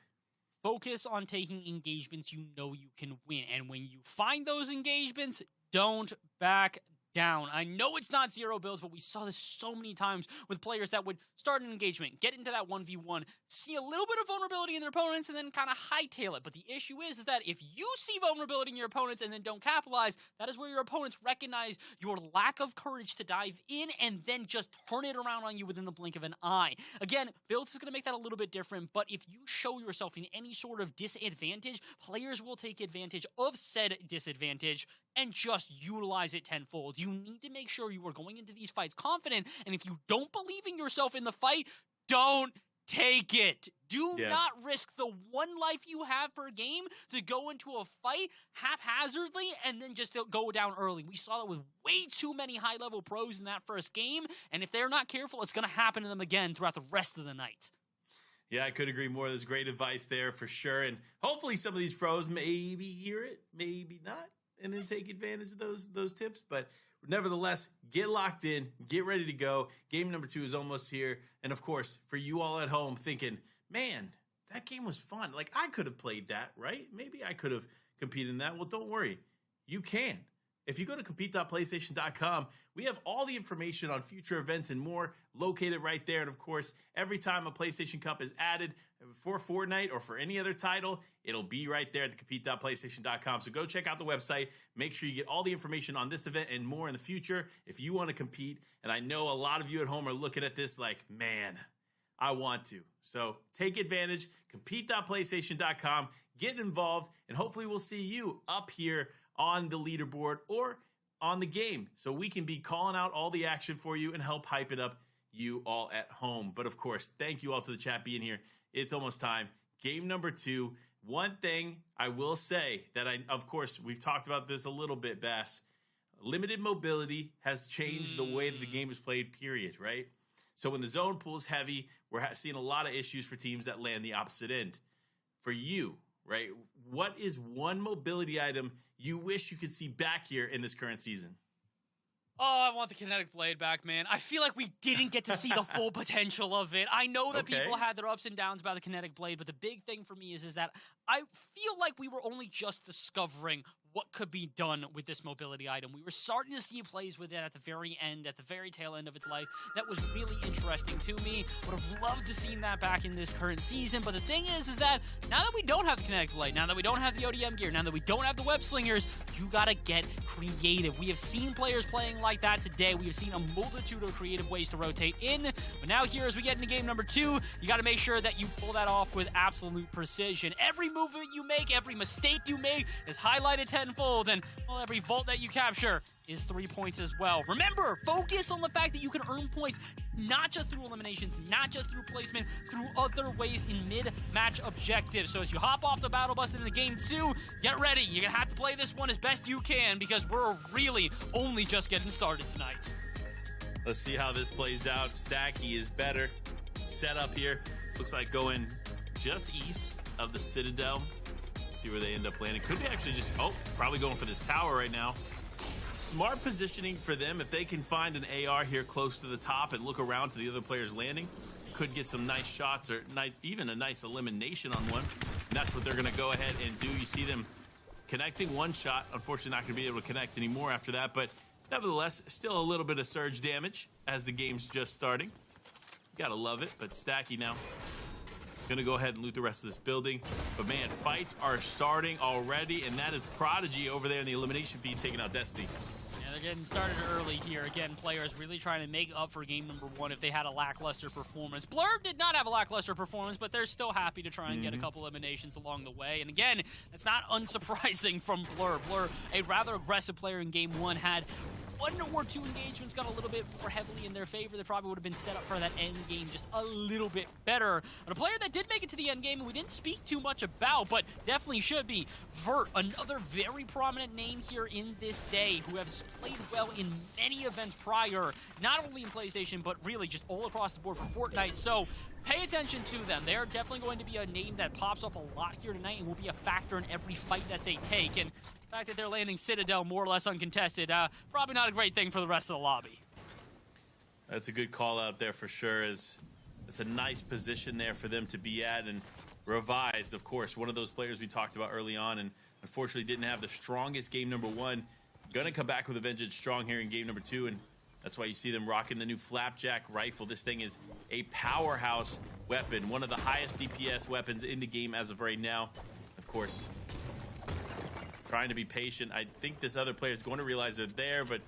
Focus on taking engagements you know you can win. And when you find those engagements, don't back down. I know it's not zero builds, but we saw this so many times with players that would start an engagement, get into that 1v1, see a little bit of vulnerability in their opponents, and then kind of hightail it. But the issue is that if you see vulnerability in your opponents and then don't capitalize, that is where your opponents recognize your lack of courage to dive in and then just turn it around on you within the blink of an eye. Again, builds is going to make that a little bit different, but if you show yourself in any sort of disadvantage, players will take advantage of said disadvantage and just utilize it tenfold. You need to make sure you are going into these fights confident, and if you don't believe in yourself in the fight, don't take it. Do not risk the one life you have per game to go into a fight haphazardly and then just go down early. We saw that with way too many high-level pros in that first game, and if they're not careful, it's going to happen to them again throughout the rest of the night. Yeah, I could agree more. There's great advice there for sure, and hopefully some of these pros maybe hear it, maybe not, and then take advantage of those tips. But nevertheless, get locked in, get ready to go. Game number 2 is almost here. And of course, for you all at home thinking, man, that game was fun. Like, I could have played that, right? Maybe I could have competed in that. Well, don't worry. You can. If you go to compete.playstation.com, we have all the information on future events and more located right there. And of course, every time a PlayStation Cup is added for Fortnite or for any other title, it'll be right there at the compete.playstation.com. So go check out the website. Make sure you get all the information on this event and more in the future if you want to compete. And I know a lot of you at home are looking at this like, man, I want to. So take advantage, compete.playstation.com, get involved, and hopefully we'll see you up here on the leaderboard or on the game so we can be calling out all the action for you and help hype it up you all at home. But of course, thank you all to the chat being here. It's almost time. Game number 2. One thing I will say that of course, we've talked about this a little bit, Bass. Limited mobility has changed the way that the game is played, period, right? So when the zone pool is heavy, we're seeing a lot of issues for teams that land the opposite end. For you, right, what is one mobility item you wish you could see back here in this current season? Oh, I want the kinetic blade back, man. I feel like we didn't get to see the full potential of it. I know that people had their ups and downs about the kinetic blade, but the big thing for me is that I feel like we were only just discovering what could be done with this mobility item. We were starting to see plays with it at the very end, at the very tail end of its life. That was really interesting to me. Would have loved to seen that back in this current season. But the thing is that now that we don't have the kinetic blade, now that we don't have the ODM gear, now that we don't have the web slingers, you gotta get creative. We have seen players playing like that today. We have seen a multitude of creative ways to rotate in. But now here, as we get into game number 2, you gotta make sure that you pull that off with absolute precision. Every movement you make, every mistake you make is highlighted tenfold, and well, every vault that you capture is 3 points as well. Remember, focus on the fact that you can earn points not just through eliminations, not just through placement, through other ways in mid-match objectives. So as you hop off the battle bus into game 2, get ready. You're gonna have to play this one as best you can because we're really only just getting started tonight. Let's see how this plays out. Stacky is better. Set up here. Looks like going just east of the Citadel. See where they end up landing. Could be actually just, probably going for this tower right now. Smart positioning for them. If they can find an AR here close to the top and look around to the other players landing, could get some nice shots or even a nice elimination on one. And that's what they're going to go ahead and do. You see them connecting one shot. Unfortunately, not going to be able to connect anymore after that. But nevertheless, still a little bit of surge damage as the game's just starting. Gotta love it. But Stacky now gonna go ahead and loot the rest of this building. But man, fights are starting already, and that is Prodigy over there in the elimination feed taking out Destiny. Yeah, they're getting started early here. Again, players really trying to make up for game number 1 if they had a lackluster performance. Blur did not have a lackluster performance, but they're still happy to try and get a couple eliminations along the way. And again, it's not unsurprising from Blur. Blur, a rather aggressive player in game 1, had 1 or 2 engagements got a little bit more heavily in their favor. They probably would have been set up for that end game just a little bit better. But a player that did make it to the end game and we didn't speak too much about, but definitely should be, Vert, another very prominent name here in this day, who has played well in many events prior, not only in PlayStation, but really just all across the board for Fortnite. So pay attention to them. They're definitely going to be a name that pops up a lot here tonight and will be a factor in every fight that they take. And the fact that they're landing Citadel more or less uncontested, probably not a great thing for the rest of the lobby. That's a good call out there for sure. It's a nice position there for them to be at. And Revised, of course, one of those players we talked about early on, and unfortunately didn't have the strongest game number 1. Gonna come back with a vengeance strong here in game number 2, and that's why you see them rocking the new Flapjack rifle. This thing is a powerhouse weapon, one of the highest DPS weapons in the game as of right now. Of course, trying to be patient. I think this other player is going to realize they're there, but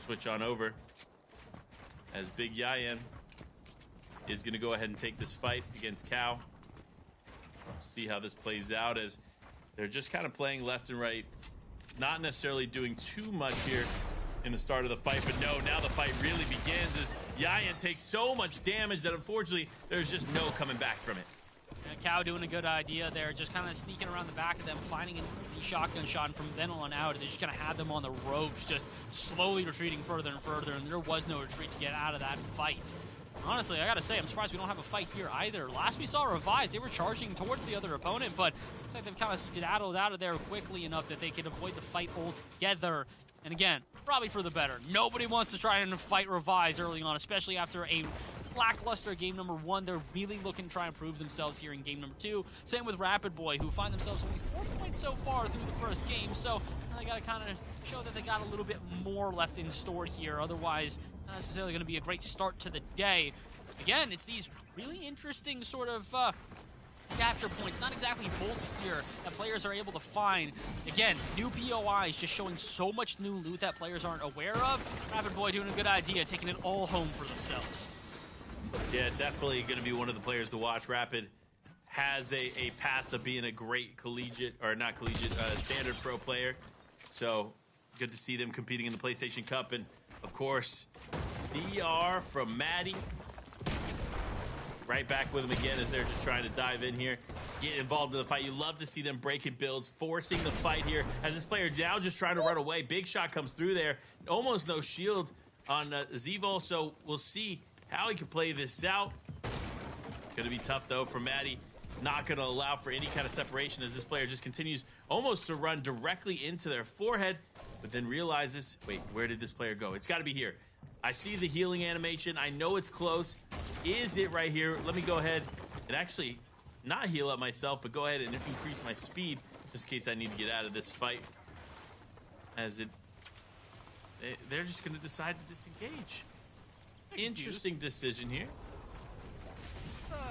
switch on over as Big Yayan is going to go ahead and take this fight against Cow. See how this plays out, as they're just kind of playing left and right, not necessarily doing too much here in the start of the fight. But no, now the fight really begins as Yayan takes so much damage that unfortunately there's just no coming back from it. Cow doing a good idea there, just kind of sneaking around the back of them, finding an easy shotgun shot, and from then on out, they just kind of had them on the ropes, just slowly retreating further and further, and there was no retreat to get out of that fight. Honestly, I gotta say, I'm surprised we don't have a fight here either. Last we saw Revised, they were charging towards the other opponent, but looks like they've kind of skedaddled out of there quickly enough that they could avoid the fight altogether. And again, probably for the better. Nobody wants to try and fight Revised early on, especially after a lackluster game number 1. They're really looking to try and prove themselves here in game number 2. Same with Rapid Boy, who find themselves only 4 points so far through the first game, so they got to kind of show that they got a little bit more left in store here. Otherwise, not necessarily going to be a great start to the day. Again, it's these really interesting sort of capture points, not exactly bolts here, that players are able to find. Again, new POIs just showing so much new loot that players aren't aware of. Rapid Boy doing a good idea, taking it all home for themselves. Yeah, definitely going to be one of the players to watch. Rapid has a past of being a great collegiate, or not collegiate, standard pro player. So good to see them competing in the PlayStation Cup. And of course, CR from Maddie. Right back with them again as they're just trying to dive in here, get involved in the fight. You love to see them breaking builds, forcing the fight here as this player now just trying to run away. Big shot comes through there. Almost no shield on Zevo, so we'll see how he can play this out. Gonna be tough though for Maddie. Not gonna allow for any kind of separation as this player just continues almost to run directly into their forehead, but then realizes, wait, where did this player go? It's gotta be here. I see the healing animation. I know it's close. Is it right here? Let me go ahead and actually not heal up myself, but go ahead and increase my speed just in case I need to get out of this fight. As they're just gonna decide to disengage. Interesting decision here.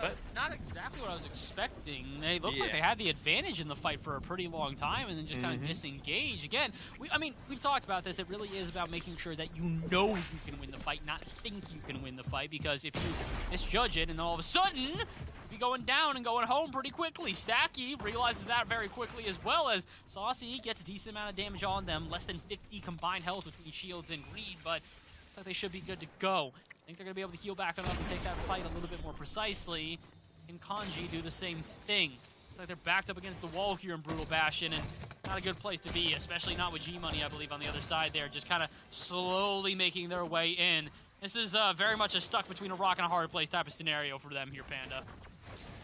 But not exactly what I was expecting. They looked like they had the advantage in the fight for a pretty long time and then just kind of disengage. Again, we've talked about this. It really is about making sure that you know you can win the fight, not think you can win the fight, because if you misjudge it and all of a sudden you'll be going down and going home pretty quickly. Stacky realizes that very quickly, as well as Saucy gets a decent amount of damage on them, less than 50 combined health between Shields and Greed, but looks like they should be good to go. I think they're going to be able to heal back enough and take that fight a little bit more precisely. And Kanji do the same thing. Looks like they're backed up against the wall here in Brutal Bastion, and not a good place to be, especially not with G-Money, I believe, on the other side there, just kind of slowly making their way in. This is very much a stuck between a rock and a hard place type of scenario for them here, Panda.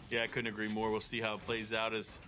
yeah, I couldn't agree more. We'll see how it plays out as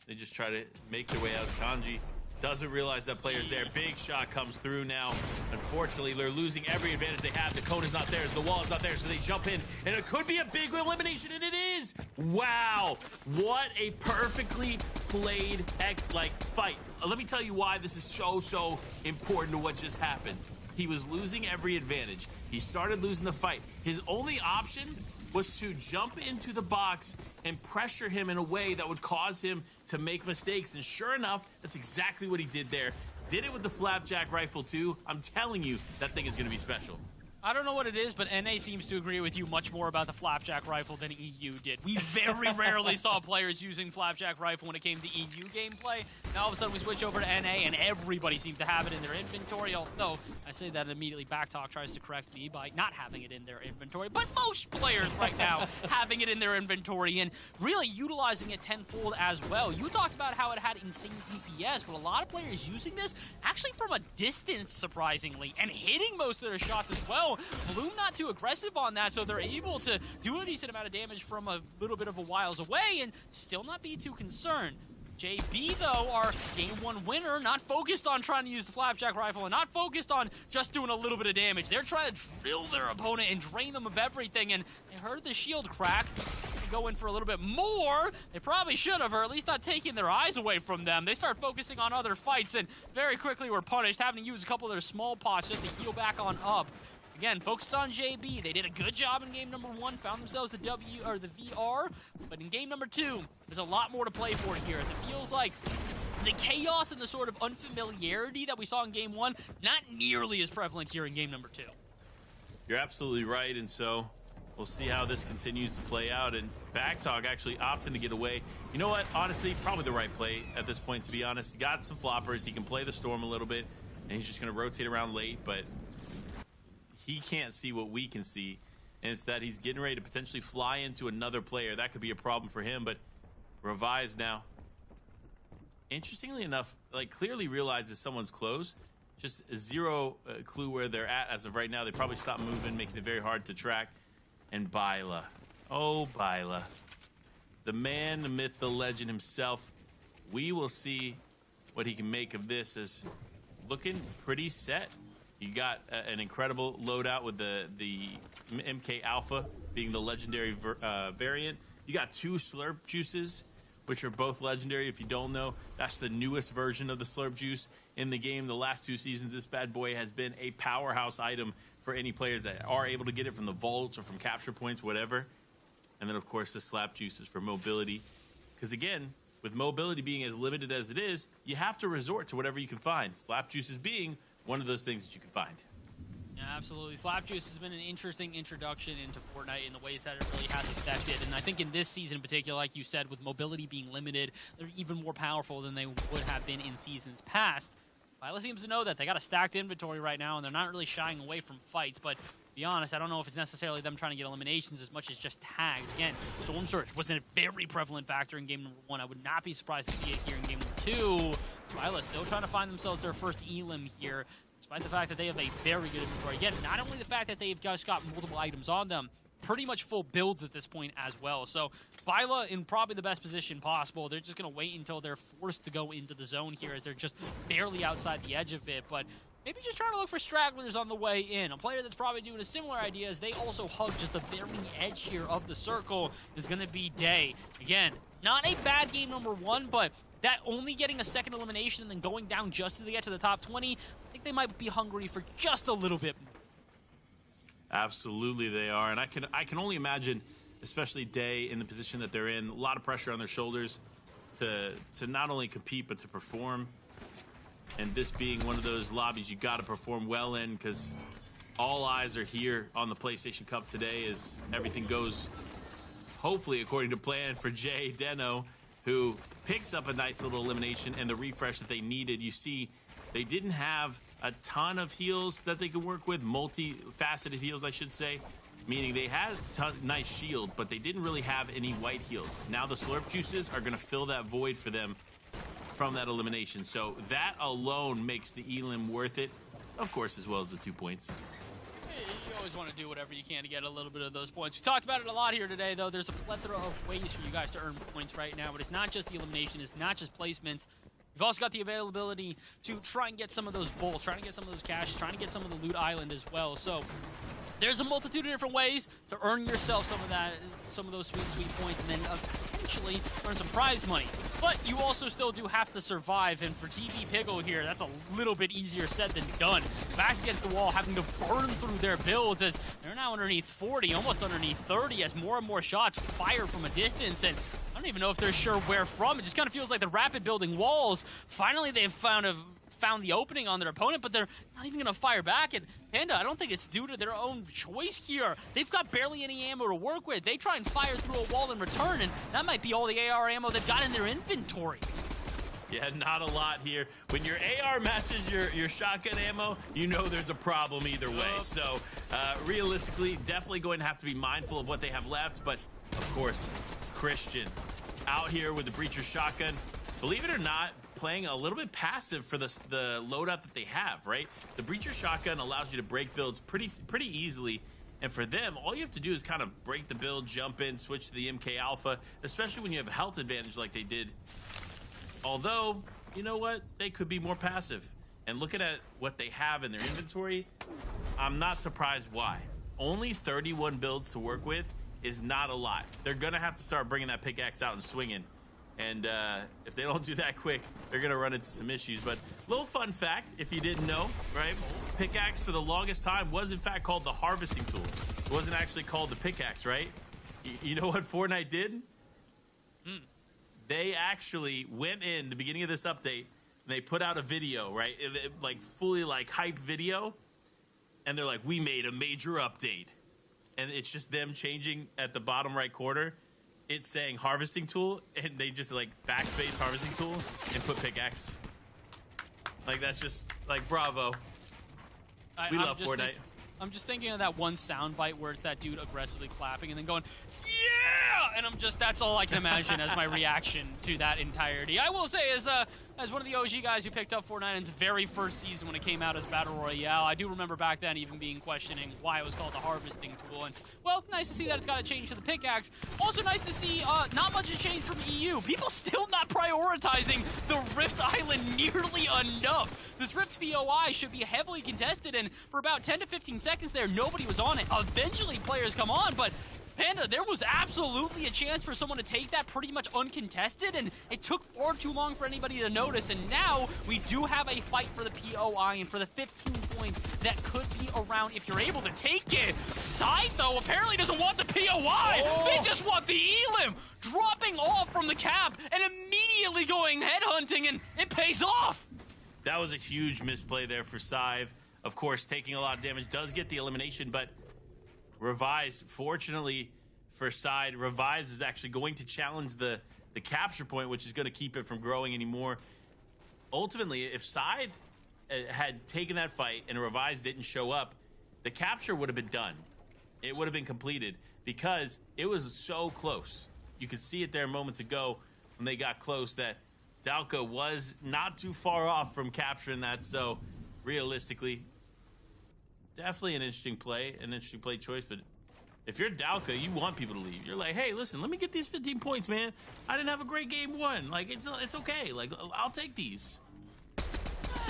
they just try to make their way out. As Kanji doesn't realize that player's there. Big shot comes through now. Unfortunately, they're losing every advantage they have. The cone is not there, the wall is not there, so they jump in, and it could be a big elimination, and it is! Wow! What a perfectly played, fight. Let me tell you why this is so important to what just happened. He was losing every advantage. He started losing the fight. His only option was to jump into the box and pressure him in a way that would cause him to make mistakes. And sure enough, that's exactly what he did there. did it with the flapjack rifle too. I'm telling you, that thing is going to be special. I don't know what it is, but NA seems to agree with you much more about the flapjack rifle than EU did. We very rarely saw players using flapjack rifle when it came to EU gameplay. Now all of a sudden we switch over to NA and everybody seems to have it in their inventory, although I say that immediately Backtalk tries to correct me by not having it in their inventory, but most players right now having it in their inventory and really utilizing it tenfold as well. You talked about how it had insane DPS, but a lot of players using this actually from a distance, surprisingly, and hitting most of their shots as well. Bloom not too aggressive on that, so they're able to do a decent amount of damage from a little bit of a whiles away and still not be too concerned. JB, though, our Game 1 winner, not focused on trying to use the flapjack rifle and not focused on just doing a little bit of damage. They're trying to drill their opponent and drain them of everything, and they heard the shield crack. They go in for a little bit more. They probably should have, or at least not taking their eyes away from them. They start focusing on other fights and very quickly were punished, having to use a couple of their small pots just to heal back on up. Again, focused on JB. They did a good job in game number 1, found themselves the W or the VR, but in game number 2, there's a lot more to play for here, as it feels like the chaos and the sort of unfamiliarity that we saw in game 1, not nearly as prevalent here in game number 2. You're absolutely right, and so we'll see how this continues to play out, and Backtalk actually opting to get away. You know what? Honestly, probably the right play at this point, to be honest. He got some floppers. He can play the storm a little bit, and he's just going to rotate around late, but he can't see what we can see, and it's that he's getting ready to potentially fly into another player. That could be a problem for him, but Revise now, interestingly enough, like clearly realizes someone's close. Just zero clue where they're at as of right now. They probably stopped moving, making it very hard to track. And Byla. Oh, Byla. The man, the myth, the legend himself. We will see what he can make of this, as looking pretty set. You got an incredible loadout with the MK Alpha being the legendary variant. You got 2 Slurp Juices, which are both legendary. If you don't know, that's the newest version of the Slurp Juice in the game. The last 2 seasons, this bad boy has been a powerhouse item for any players that are able to get it from the vaults or from capture points, whatever. And then, of course, the Slap Juice is for mobility. Because, again, with mobility being as limited as it is, you have to resort to whatever you can find. Slap Juices being one of those things that you can find. Yeah, absolutely. Slap Juice has been an interesting introduction into Fortnite in the ways that it really has affected. And I think in this season in particular, like you said, with mobility being limited, they're even more powerful than they would have been in seasons past. Byla seems to know that. They got a stacked inventory right now, and they're not really shying away from fights. But to be honest, I don't know if it's necessarily them trying to get eliminations as much as just tags. Again, Storm Surge wasn't a very prevalent factor in game number 1. I would not be surprised to see it here in game number 2. Byla still trying to find themselves their first elim here, despite the fact that they have a very good inventory. Again, not only the fact that they've just got multiple items on them, pretty much full builds at this point as well. So Byla in probably the best position possible. They're just going to wait until they're forced to go into the zone here, as they're just barely outside the edge of it. But maybe just trying to look for stragglers on the way in. A player that's probably doing a similar idea, as they also hug just the very edge here of the circle, is going to be Day. Again, not a bad game number 1, but that only getting a second elimination and then going down just to get to the top 20, I think they might be hungry for just a little bit more. Absolutely they are, and I can only imagine, especially Day in the position that they're in, a lot of pressure on their shoulders to not only compete but to perform. And this being one of those lobbies you got to perform well in, because all eyes are here on the PlayStation Cup today as everything goes hopefully according to plan for Jay Deno, who picks up a nice little elimination and the refresh that they needed. You see, they didn't have a ton of heals that they could work with, multi-faceted heals, I should say, meaning they had a nice shield, but they didn't really have any white heals. Now the Slurp Juices are going to fill that void for them from that elimination. So that alone makes the elim worth it, of course, as well as the 2 points. You always want to do whatever you can to get a little bit of those points. We talked about it a lot here today, though. There's a plethora of ways for you guys to earn points right now, but it's not just the elimination, it's not just placements. You've also got the availability to try and get some of those vaults, trying to get some of those cash, trying to get some of the loot island as well. So there's a multitude of different ways to earn yourself some of those sweet points, and then eventually earn some prize money. But you also still do have to survive, and for TV Pickle here, that's a little bit easier said than done. Backs against the wall, having to burn through their builds, as they're now underneath 40, almost underneath 30, as more and more shots fire from a distance, and I don't even know if they're sure where from. It just kind of feels like the rapid building walls. Finally, they've found found the opening on their opponent, but they're not even going to fire back. And Panda, I don't think it's due to their own choice here. They've got barely any ammo to work with. They try and fire through a wall in return, and that might be all the AR ammo they've got in their inventory. Yeah, not a lot here. When your AR matches your shotgun ammo, you know there's a problem either way. So realistically, definitely going to have to be mindful of what they have left. But of course, Christian out here with the Breacher shotgun. Believe it or not, playing a little bit passive for the loadout that they have, right? The Breacher shotgun allows you to break builds pretty easily. And for them, all you have to do is kind of break the build, jump in, switch to the MK Alpha, especially when you have a health advantage like they did. Although, you know what? They could be more passive. And looking at what they have in their inventory, I'm not surprised why. Only 31 builds to work with is not a lot. They're going to have to start bringing that pickaxe out and swinging. And if they don't do that quick, they're going to run into some issues. But little fun fact, if you didn't know, right? Pickaxe for the longest time was in fact called the harvesting tool. It wasn't actually called the pickaxe, right? You know what Fortnite did? They actually went in the beginning of this update and they put out a video, right? Like fully like hype video. And they're like, we made a major update. And it's just them changing at the bottom right corner. It's saying harvesting tool, and they just like backspace harvesting tool and put pickaxe. Like that's just like bravo. We love Fortnite. I'm just thinking of that one soundbite where it's that dude aggressively clapping and then going, yeah! And that's all I can imagine as my reaction to that entirety. I will say, as one of the OG guys who picked up Fortnite in its very first season when it came out as Battle Royale, I do remember back then even being questioning why it was called the harvesting tool. And, well, nice to see that it's got to change to the pickaxe. Also nice to see not much has changed from EU. People still not prioritizing the Rift Island nearly enough. This Rift POI should be heavily contested, and for about 10 to 15 seconds there, nobody was on it. Eventually, players come on, but Panda, there was absolutely a chance for someone to take that pretty much uncontested, and it took far too long for anybody to notice, and now we do have a fight for the POI and for the 15 points that could be around if you're able to take it. Side, though, apparently doesn't want the POI. They just want the Elim, dropping off from the cap and immediately going headhunting, and it pays off. That was a huge misplay there for Scythe. Of course, taking a lot of damage, does get the elimination, but Revise, fortunately for Side, Revise is actually going to challenge the capture point, which is going to keep it from growing anymore. Ultimately, if Side had taken that fight and Revise didn't show up, the capture would have been done. It would have been completed because it was so close. You could see it there moments ago when they got close that Dalka was not too far off from capturing that. So realistically, definitely an interesting play choice. But if you're Dalka, you want people to leave. You're like, hey, listen, let me get these 15 points, man. I didn't have a great game one. Like, it's okay. Like, I'll take these.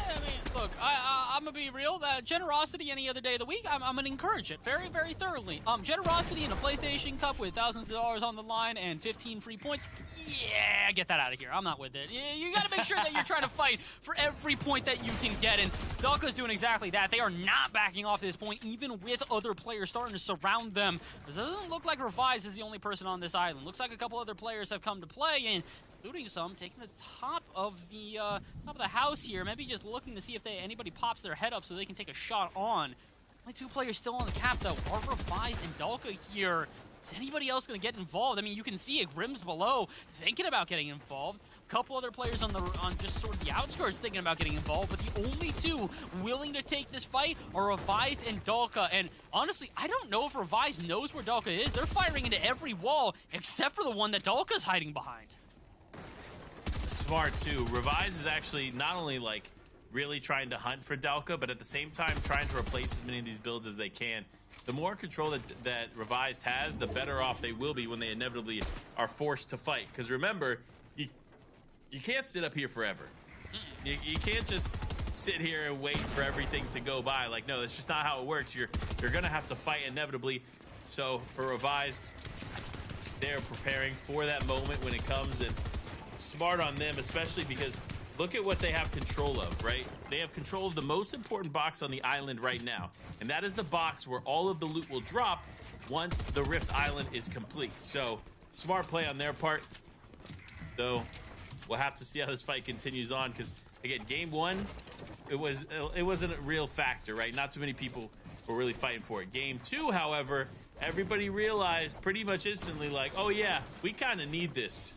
I mean, look, I'm gonna be real. Generosity any other day of the week, I'm gonna encourage it very, very thoroughly. Generosity in a PlayStation Cup with thousands of dollars on the line and 15 free points. Yeah, get that out of here. I'm not with it. You gotta make sure that you're trying to fight for every point that you can get, and Dalka's doing exactly that. They are not backing off this point, even with other players starting to surround them. It doesn't look like Revise is the only person on this island. Looks like a couple other players have come to play, and including some taking the top of the house here, maybe just looking to see if anybody pops their head up so they can take a shot on. Only two players still on the cap, though. Are Revise and Dalka here? Is anybody else going to get involved? I mean, you can see it. Grimm's below thinking about getting involved. A couple other players on just sort of the outskirts thinking about getting involved, but the only two willing to take this fight are Revise and Dalka. And honestly, I don't know if Revise knows where Dalka is. They're firing into every wall except for the one that Dalka's hiding behind. Smart too. Revise is actually not only like really trying to hunt for Dalka, but at the same time trying to replace as many of these builds as they can. The more control that Revise has, the better off they will be when they inevitably are forced to fight. Because remember, you can't sit up here forever. You can't just sit here and wait for everything to go by. Like, no, that's just not how it works. You're gonna have to fight inevitably. So for Revise, they're preparing for that moment when it comes, and smart on them, especially because look at what they have control of, right? They have control of the most important box on the island right now, and that is the box where all of the loot will drop once the Rift Island is complete. So smart play on their part, though we'll have to see how this fight continues on, because again, game one, it wasn't a real factor, right? Not too many people were really fighting for it. Game two, however, everybody realized pretty much instantly, like, oh yeah, we kind of need this.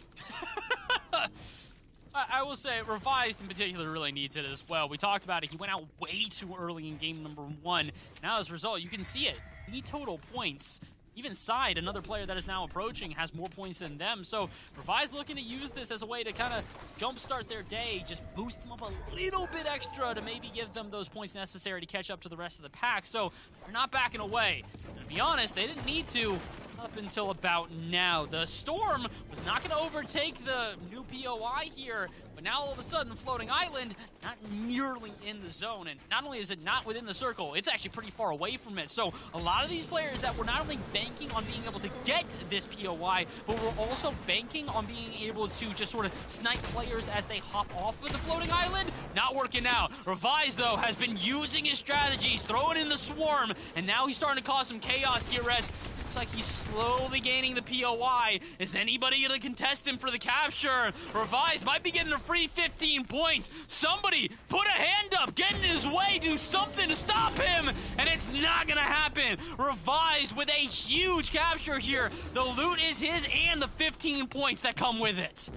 I will say, Revised in particular really needs it as well. We talked about it. He went out way too early in game number one. Now, as a result, you can see it. The total points. Even Side, another player that is now approaching, has more points than them. So Revised looking to use this as a way to kind of jumpstart their day, just boost them up a little bit extra to maybe give them those points necessary to catch up to the rest of the pack. So they're not backing away. And to be honest, they didn't need to up until about now. The Storm was not going to overtake the new POI here, but now all of a sudden Floating Island not nearly in the zone, and not only is it not within the circle, it's actually pretty far away from it. So a lot of these players that were not only banking on being able to get this POI, but were also banking on being able to just sort of snipe players as they hop off of the Floating Island, not working out. Revise, though, has been using his strategies, throwing in the swarm, and now he's starting to cause some chaos here as looks like he's slowly gaining the POI. Is anybody going to contest him for the capture? Revise might be getting a free 15 points. Somebody put a hand up, get in his way, do something to stop him, and it's not going to happen. Revise with a huge capture here. The loot is his and the 15 points that come with it.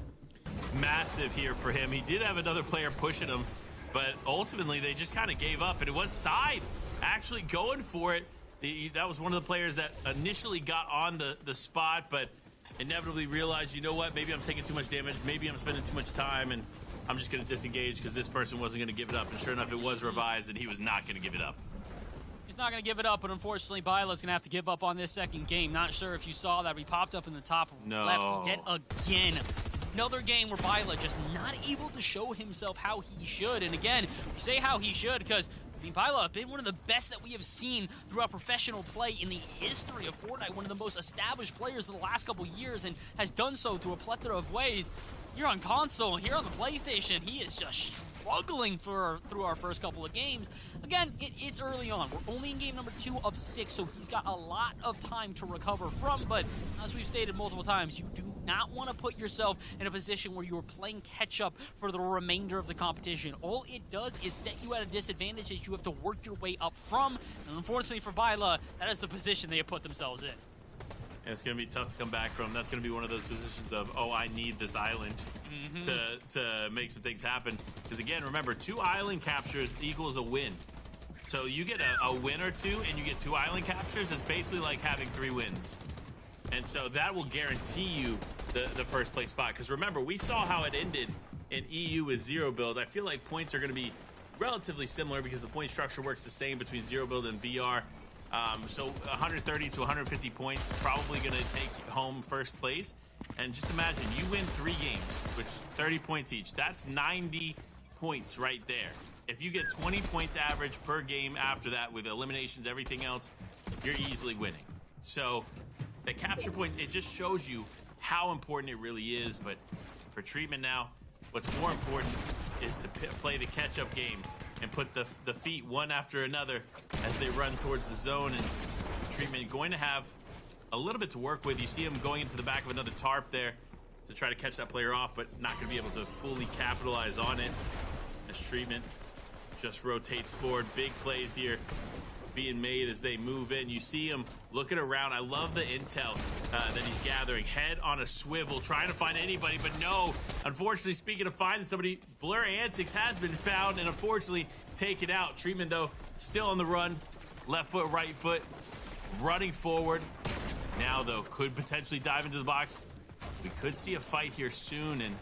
Massive here for him. He did have another player pushing him, but ultimately they just kind of gave up, and it was Side actually going for it. That was one of the players that initially got on the spot, but inevitably realized, you know what, maybe I'm taking too much damage, maybe I'm spending too much time, and I'm just going to disengage because this person wasn't going to give it up. And sure enough, it was Revised, and he was not going to give it up. He's not going to give it up, but unfortunately, Byla's going to have to give up on this second game. Not sure if you saw that. We popped up in the top left yet again. Another game where Byla just not able to show himself how he should. And again, we say how he should because Byla has been one of the best that we have seen throughout professional play in the history of Fortnite, one of the most established players of the last couple years, and has done so through a plethora of ways. Here on console, here on the PlayStation, he is just struggling through our first couple of games. Again, it's early on. We're only in game number 2 of 6, so he's got a lot of time to recover from, but as we've stated multiple times, you do not want to put yourself in a position where you're playing catch-up for the remainder of the competition. All it does is set you at a disadvantage that you have to work your way up from, and unfortunately for Byla, that is the position they have put themselves in. And it's going to be tough to come back from. That's going to be one of those positions of, oh, I need this island to make some things happen. Because, again, remember, 2 island captures equals a win. So you get a win or 2 and you get 2 island captures, it's basically like having 3 wins. And so that will guarantee you the first place spot. Because remember, we saw how it ended in EU with 0 build. I feel like points are going to be relatively similar because the point structure works the same between 0 build and BR. So 130 to 150 points, probably going to take home first place. And just imagine, you win 3 games, which 30 points each. That's 90 points right there. If you get 20 points average per game after that with eliminations, everything else, you're easily winning. So the capture point, it just shows you how important it really is. But for Treatment now, what's more important is to play the catch-up game and put the feet one after another as they run towards the zone. And Treatment going to have a little bit to work with. You see him going into the back of another tarp there to try to catch that player off, but not going to be able to fully capitalize on it as Treatment just rotates forward. Big plays here being made as they move in. You see him looking around. I love the intel that he's gathering. Head on a swivel, trying to find anybody, but no. Unfortunately, speaking of finding somebody, Blur Antics has been found and unfortunately taken out. Treatment, though, still on the run. Left foot, right foot, running forward. Now, though, could potentially dive into the box. We could see a fight here soon, and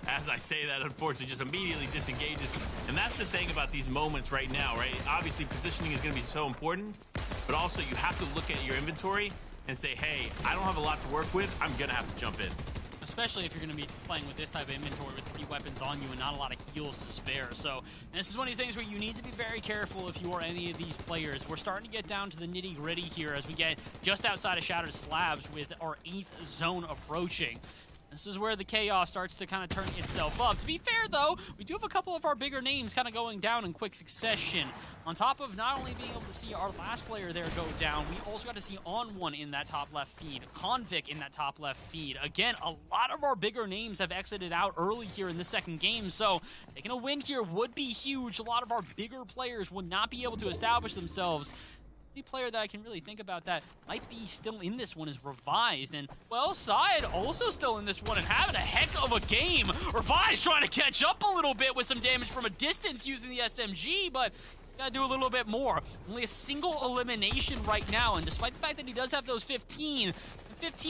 as I say that, unfortunately, just immediately disengages. And that's the thing about these moments right now, right? Obviously, positioning is going to be so important, but also you have to look at your inventory and say, hey, I don't have a lot to work with. I'm going to have to jump in. Especially if you're going to be playing with this type of inventory with 3 weapons on you and not a lot of heals to spare. So this is one of these things where you need to be very careful if you are any of these players. We're starting to get down to the nitty-gritty here as we get just outside of Shattered Slabs with our 8th zone approaching. This is where the chaos starts to kind of turn itself up. To be fair, though, we do have a couple of our bigger names kind of going down in quick succession. On top of not only being able to see our last player there go down, we also got to see On1 in that top left feed, Convic in that top left feed. Again, a lot of our bigger names have exited out early here in the second game, so taking a win here would be huge. A lot of our bigger players would not be able to establish themselves. The player that I can really think about that might be still in this one is Revised, and well, Syed also still in this one and having a heck of a game. Revised trying to catch up a little bit with some damage from a distance using the SMG, but gotta do a little bit more. Only a single elimination right now, and despite the fact that he does have those 15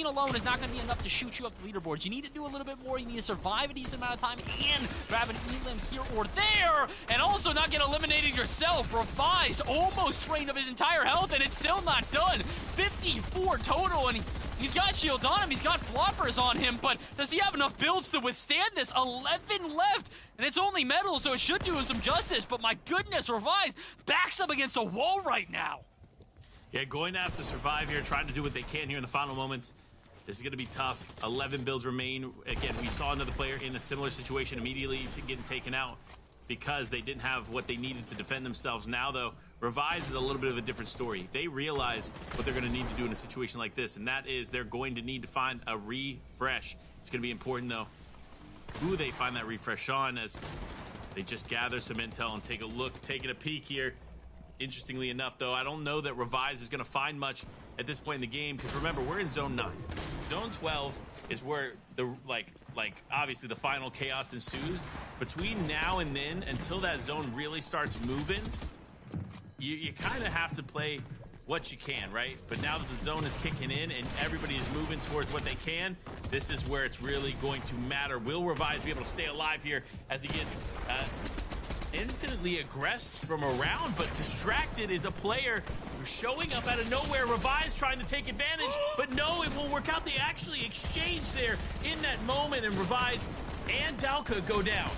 alone is not going to be enough to shoot you up the leaderboards. You need to do a little bit more. You need to survive a decent amount of time and grab an elim here or there, and also not get eliminated yourself. Revised almost drained of his entire health, and it's still not done. 54 total, and he's got shields on him. He's got floppers on him, but does he have enough builds to withstand this? 11 left, and it's only metal, so it should do him some justice, but my goodness, Revised backs up against a wall right now. Yeah, going to have to survive here, trying to do what they can here in the final moments. This is going to be tough. 11 builds remain. Again, we saw another player in a similar situation immediately getting taken out because they didn't have what they needed to defend themselves. Now, though, Revise is a little bit of a different story. They realize what they're going to need to do in a situation like this, and that is they're going to need to find a refresh. It's going to be important, though, who they find that refresh on, as they just gather some intel and take a look, taking a peek here. Interestingly enough, though, I don't know that Revise is going to find much at this point in the game, because remember, we're in Zone 9. Zone 12 is where the obviously the final chaos ensues. Between now and then, until that zone really starts moving, you kind of have to play what you can, right? But now that the zone is kicking in and everybody is moving towards what they can, this is where it's really going to matter. Will Revise be able to stay alive here as he gets infinitely aggressed from around, but distracted is a player showing up out of nowhere. Revise trying to take advantage, but no, it won't work out. They actually exchange there in that moment, and Revise and Dalka go down.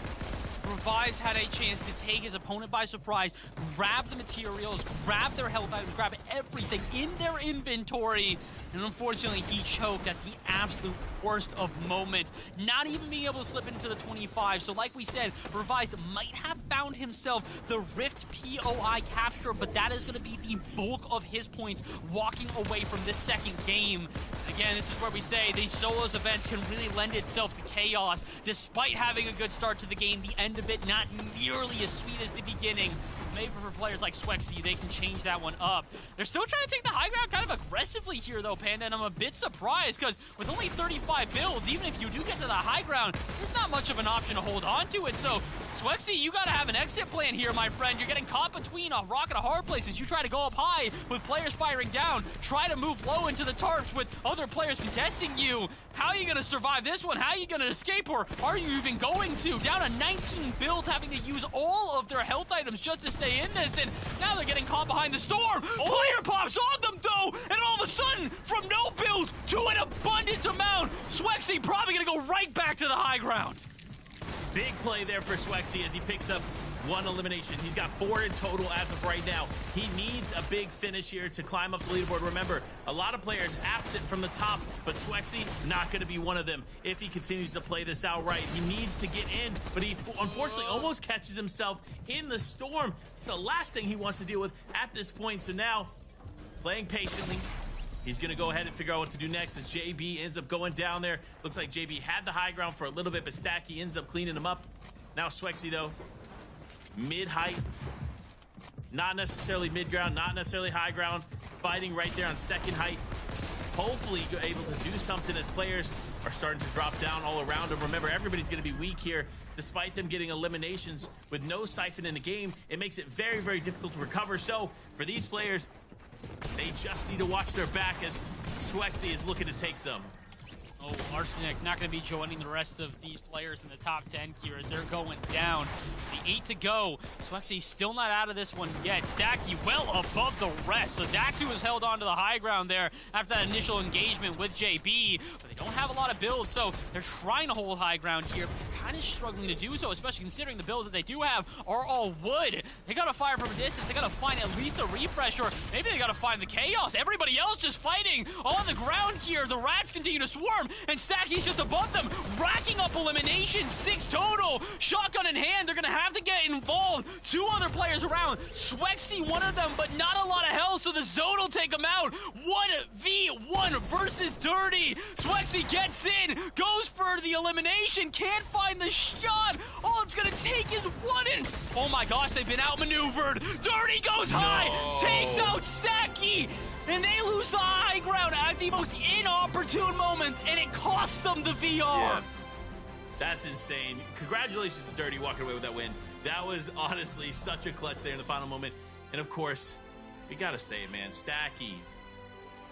Revise had a chance to take his opponent by surprise, grab the materials, grab their health items, grab everything in their inventory, and unfortunately he choked at the absolute worst of moments, not even being able to slip into the 25. So like we said, Revised might have found himself the Rift POI capture, but that is going to be the bulk of his points walking away from this second game. Again, this is where we say these solos events can really lend itself to chaos. Despite having a good start to the game, the end of it not nearly as sweet as the beginning. Maybe for players like Swexy, they can change that one up. They're still trying to take the high ground kind of aggressively here, though, Panda, and I'm a bit surprised, because with only 35 builds, even if you do get to the high ground, there's not much of an option to hold on to it. So, Swexy, you got to have an exit plan here, my friend. You're getting caught between a rock and a hard place as you try to go up high with players firing down. Try to move low into the tarps with other players contesting you. How are you going to survive this one? How are you going to escape, or are you even going to? Down to 19 builds, having to use all of their health items just to stay in this, and now they're getting caught behind the storm. Player pops on them, though, and all of a sudden, from no build to an abundant amount, Swexy probably going to go right back to the high ground. Big play there for Swexy as he picks up one elimination. He's got 4 in total as of right now. He needs a big finish here to climb up the leaderboard. Remember, a lot of players absent from the top, but Swexy not going to be one of them if he continues to play this out right. He needs to get in, but he unfortunately almost catches himself in the storm. It's the last thing he wants to deal with at this point. So now, playing patiently, he's going to go ahead and figure out what to do next as JB ends up going down there. Looks like JB had the high ground for a little bit, but Stacky ends up cleaning him up. Now Swexy, though, mid-height, not necessarily mid-ground, not necessarily high ground, fighting right there on second height. Hopefully able to do something as players are starting to drop down all around him. Remember, everybody's going to be weak here. Despite them getting eliminations with no Siphon in the game, it makes it very, very difficult to recover. So for these players, they just need to watch their back as Swexy is looking to take some. Oh, Arsenic not going to be joining the rest of these players in the top 10 here as they're going down. The 8 to go. Swexy still not out of this one yet. Stacky well above the rest. So that's who was held onto the high ground there after that initial engagement with JB. But they don't have a lot of builds, so they're trying to hold high ground here. But they're kind of struggling to do so, especially considering the builds that they do have are all wood. They got to fire from a distance. They got to find at least a refresh, or maybe they got to find the chaos. Everybody else just fighting on the ground here. The rats continue to swarm. and Stacky's just above them, racking up eliminations, 6 total. Shotgun in hand, they're gonna have to get involved. 2 other players around. Swexy, one of them, but not a lot of health, so the zone will take him out. 1v1 versus Dirty. Swexy gets in, goes for the elimination, can't find the shot. All it's gonna take is 1 in. Oh my gosh, they've been outmaneuvered. Dirty goes high, takes out Stacky, and they lose the high ground at the most inopportune moments, and it costs them the VR. Yeah. That's insane. Congratulations to Dirty walking away with that win. That was honestly such a clutch there in the final moment. And of course, we gotta say it, man, Stacky,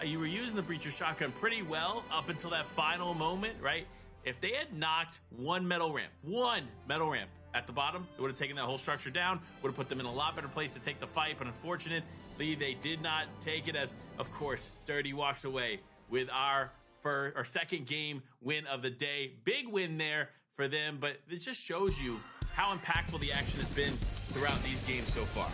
you were using the Breacher shotgun pretty well up until that final moment, right? If they had knocked one metal ramp at the bottom, it would have taken that whole structure down, would have put them in a lot better place to take the fight, but unfortunately, they did not take it, as, of course, Dirty walks away with our second game win of the day. Big win there for them, but it just shows you how impactful the action has been throughout these games so far.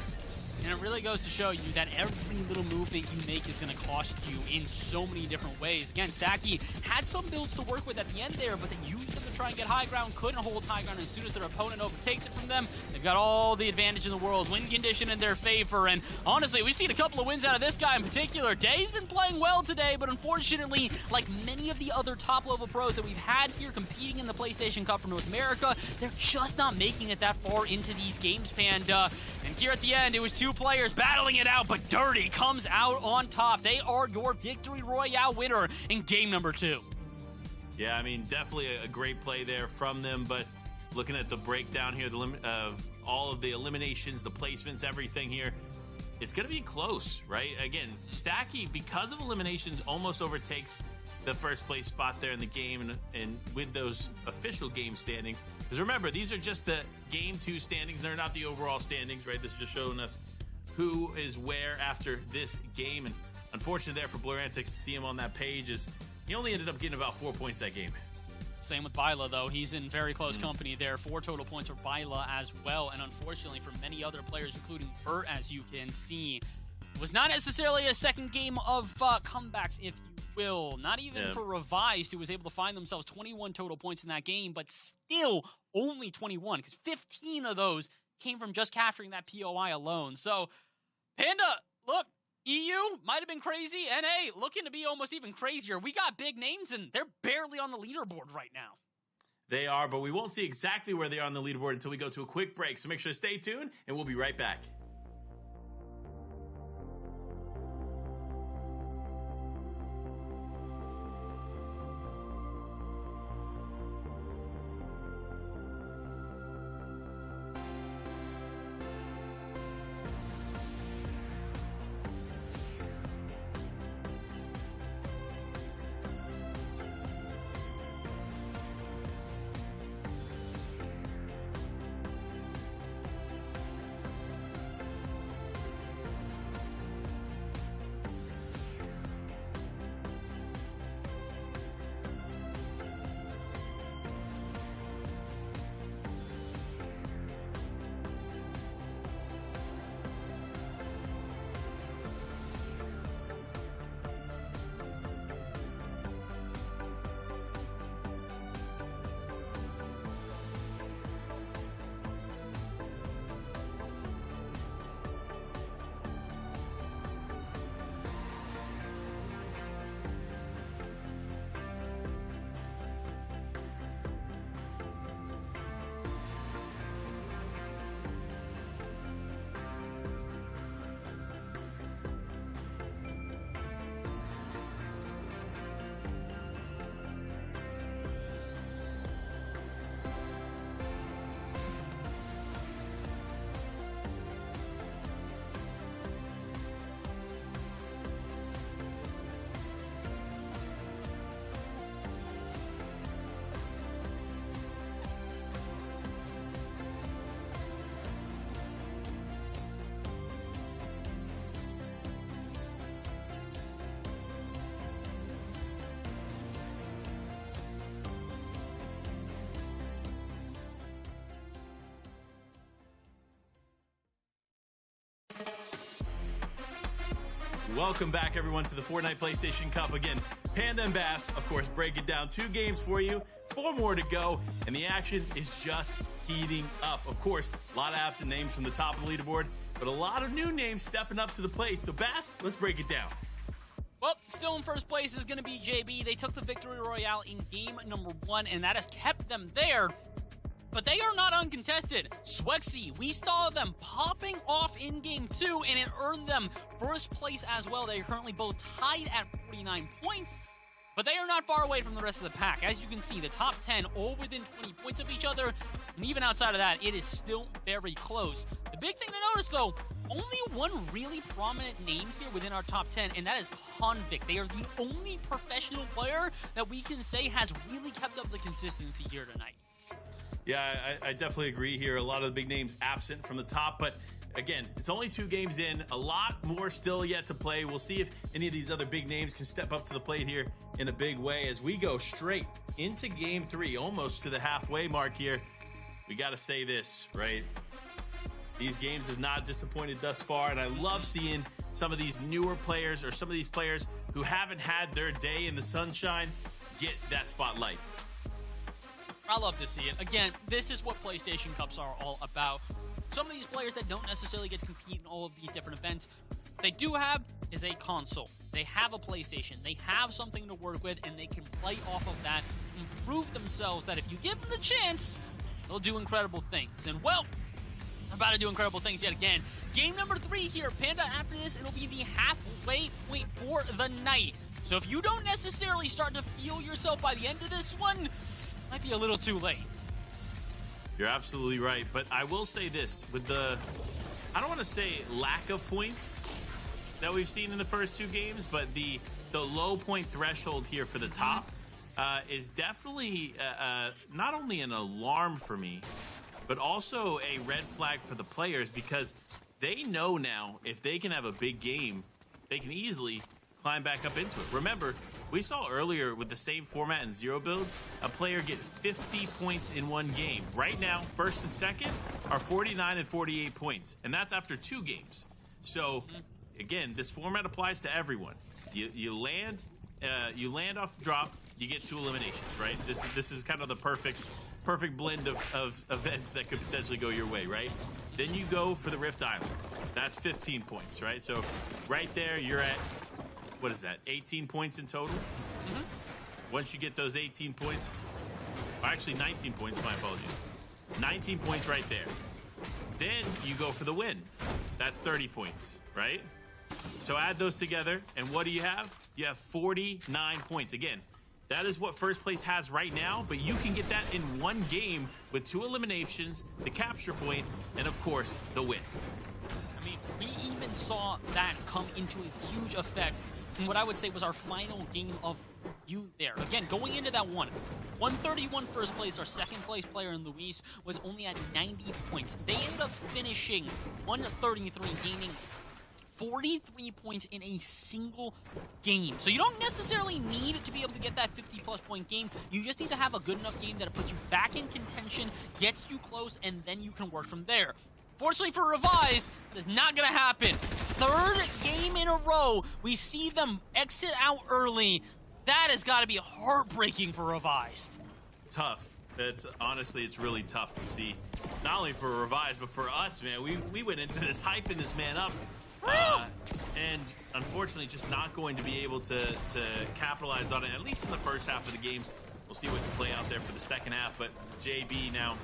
And it really goes to show you that every little move that you make is going to cost you in so many different ways. Again, Stacky had some builds to work with at the end there, but they used them to try and get high ground, couldn't hold high ground. As soon as their opponent overtakes it from them, they've got all the advantage in the world, win condition in their favor. And honestly, we've seen a couple of wins out of this guy in particular. Day's been playing well today, but unfortunately, like many of the other top-level pros that we've had here competing in the PlayStation Cup for North America, they're just not making it that far into these games, Panda. And here at the end, it was 2 players battling it out, but Dirty comes out on top. They are your Victory Royale winner in game number 2. Yeah, I mean, definitely a great play there from them, but looking at the breakdown here of all of the eliminations, the placements, everything here, it's going to be close, right? Again, Stacky, because of eliminations, almost overtakes the first place spot there in the game, and with those official game standings. Because remember, these are just the game 2 standings. They're not the overall standings, right? This is just showing us who is where after this game. And unfortunately there for Blur Antics to see him on that page is he only ended up getting about 4 points that game. Same with Byla, though. He's in very close company there. 4 total points for Byla as well. And unfortunately for many other players, including Burt, as you can see, it was not necessarily a second game of comebacks, if you will. Not even for Revised, who was able to find themselves 21 total points in that game, but still only 21, because 15 of those came from just capturing that POI alone. So, Panda, look, EU might have been crazy. NA looking to be almost even crazier. We got big names, and they're barely on the leaderboard right now. They are, but we won't see exactly where they are on the leaderboard until we go to a quick break. So make sure to stay tuned, and we'll be right back. Welcome back, everyone, to the Fortnite PlayStation Cup. Again, Panda and Bass, of course, breaking down 2 games for you, 4 more to go, and the action is just heating up. Of course, a lot of absent names from the top of the leaderboard, but a lot of new names stepping up to the plate. So Bass, let's break it down. Well, still in first place is going to be JB. They took the victory royale in game number 1, and that has kept them there. But they are not uncontested. Swexy, we saw them popping off in game 2, and it earned them first place as well. They are currently both tied at 49 points, but they are not far away from the rest of the pack. As you can see, the top 10 all within 20 points of each other, and even outside of that, it is still very close. The big thing to notice, though, only one really prominent name here within our top 10, and that is Convict. They are the only professional player that we can say has really kept up the consistency here tonight. Yeah, I definitely agree here. A lot of the big names absent from the top, but again, it's only 2 games in. A lot more still yet to play. We'll see if any of these other big names can step up to the plate here in a big way as we go straight into game 3, almost to the halfway mark here. We got to say this, right? These games have not disappointed thus far, and I love seeing some of these newer players or some of these players who haven't had their day in the sunshine get that spotlight. I love to see it. Again, this is what PlayStation Cups are all about. Some of these players that don't necessarily get to compete in all of these different events, what they do have is a console. They have a PlayStation. They have something to work with, and they can play off of that and prove themselves that if you give them the chance, they'll do incredible things. And, well, about to do incredible things yet again. Game number 3 here. Panda, after this, it'll be the halfway point for the night. So if you don't necessarily start to feel yourself by the end of this one, might be a little too late. You're absolutely right, but I will say this, with the, I don't want to say lack of points that we've seen in the first 2 games, but the low point threshold here for the top is definitely not only an alarm for me, but also a red flag for the players, because they know now if they can have a big game, they can easily climb back up into it. Remember, we saw earlier with the same format in 0 builds, a player get 50 points in one game. Right now, first and second are 49 and 48 points, and that's after 2 games. So, again, this format applies to everyone. You land off the drop, you get 2 eliminations, right? This is kind of the perfect blend of events that could potentially go your way, right? Then you go for the Rift Island. That's 15 points, right? So, right there, you're at, what is that, 18 points in total? Once you get those 18 points, or actually 19 points, my apologies. 19 points right there. Then you go for the win. That's 30 points, right? So add those together, and what do you have? You have 49 points. Again, that is what first place has right now, but you can get that in one game with 2 eliminations, the capture point, and of course, the win. I mean, we even saw that come into a huge effect in what I would say was our final game of you there. Again, going into that 131 first place, our second place player in Luis was only at 90 points. They ended up finishing 133, gaining 43 points in a single game. So you don't necessarily need to be able to get that 50-plus point game. You just need to have a good enough game that it puts you back in contention, gets you close, and then you can work from there. Fortunately for Revised, that is not going to happen. 3rd game in a row, we see them exit out early. That has got to be heartbreaking for Revised. Tough. Honestly, it's really tough to see. Not only for Revised, but for us, man. We went into this hyping this man up. And unfortunately, just not going to be able to capitalize on it, at least in the first half of the games. We'll see what can play out there for the second half, but JB now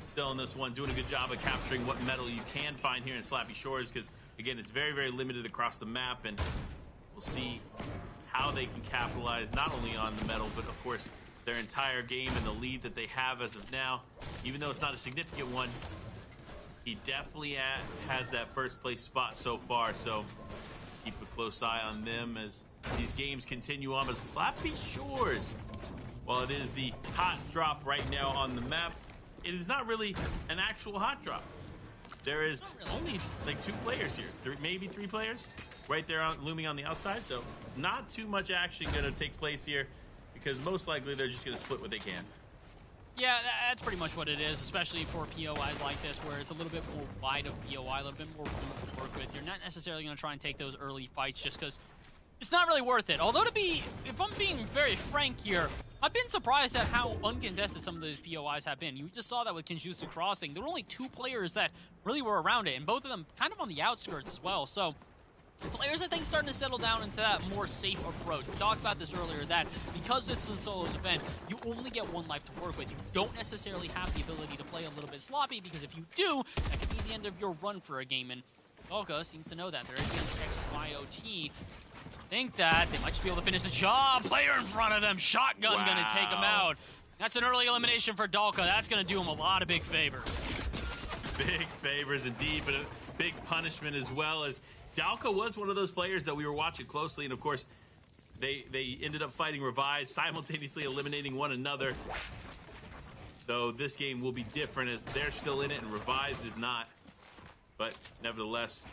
still in this one, doing a good job of capturing what metal you can find here in Slappy Shores, because, again, it's very, very limited across the map, and we'll see how they can capitalize not only on the metal, but, of course, their entire game and the lead that they have as of now. Even though it's not a significant one, he definitely has that first place spot so far, so keep a close eye on them as these games continue on. But Slappy Shores, while it is the hot drop right now on the map, it is not really an actual hot drop. There is only like 2 players here, maybe 3 players right there looming on the outside, so not too much action going to take place here, because most likely they're just going to split what they can. Yeah, that's pretty much what it is, especially for POIs like this, where it's a little bit more wide of POI, a little bit more room to work with. You're not necessarily going to try and take those early fights just because it's not really worth it. Although if I'm being very frank here, I've been surprised at how uncontested some of those POIs have been. You just saw that with Kinjutsu Crossing. There were only 2 players that really were around it, and both of them kind of on the outskirts as well. So players, I think, starting to settle down into that more safe approach. We talked about this earlier, that because this is a solos event, you only get 1 life to work with. You don't necessarily have the ability to play a little bit sloppy, because if you do, that could be the end of your run for a game. And Dolka seems to know that. They're against XYOT. Think that they might just be able to finish the job. Player in front of them, shotgun gonna take him out. That's an early elimination for Dolka. That's gonna do him a lot of big favors. Big favors indeed, but a big punishment as well, as Dalka was one of those players that we were watching closely, and of course, they ended up fighting Revive, simultaneously eliminating one another. Though this game will be different, as they're still in it and Revive is not. But nevertheless,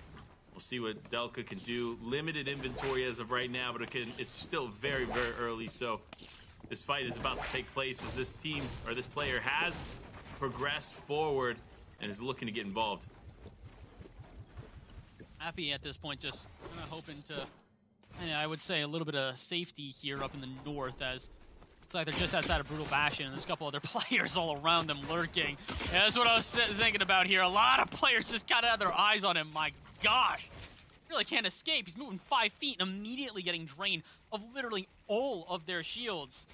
we'll see what Delka can do. Limited inventory as of right now, but it's still very, very early. So this fight is about to take place as this team, or this player, has progressed forward and is looking to get involved. Happy at this point, just kind of hoping to, I would say, a little bit of safety here up in the north, as it's like they're just outside of Brutal Bastion, and there's a couple other players all around them lurking. Yeah, that's what I was thinking about here. A lot of players just kind of had their eyes on him. My gosh. Really can't escape. He's moving 5 feet and immediately getting drained of literally all of their shields.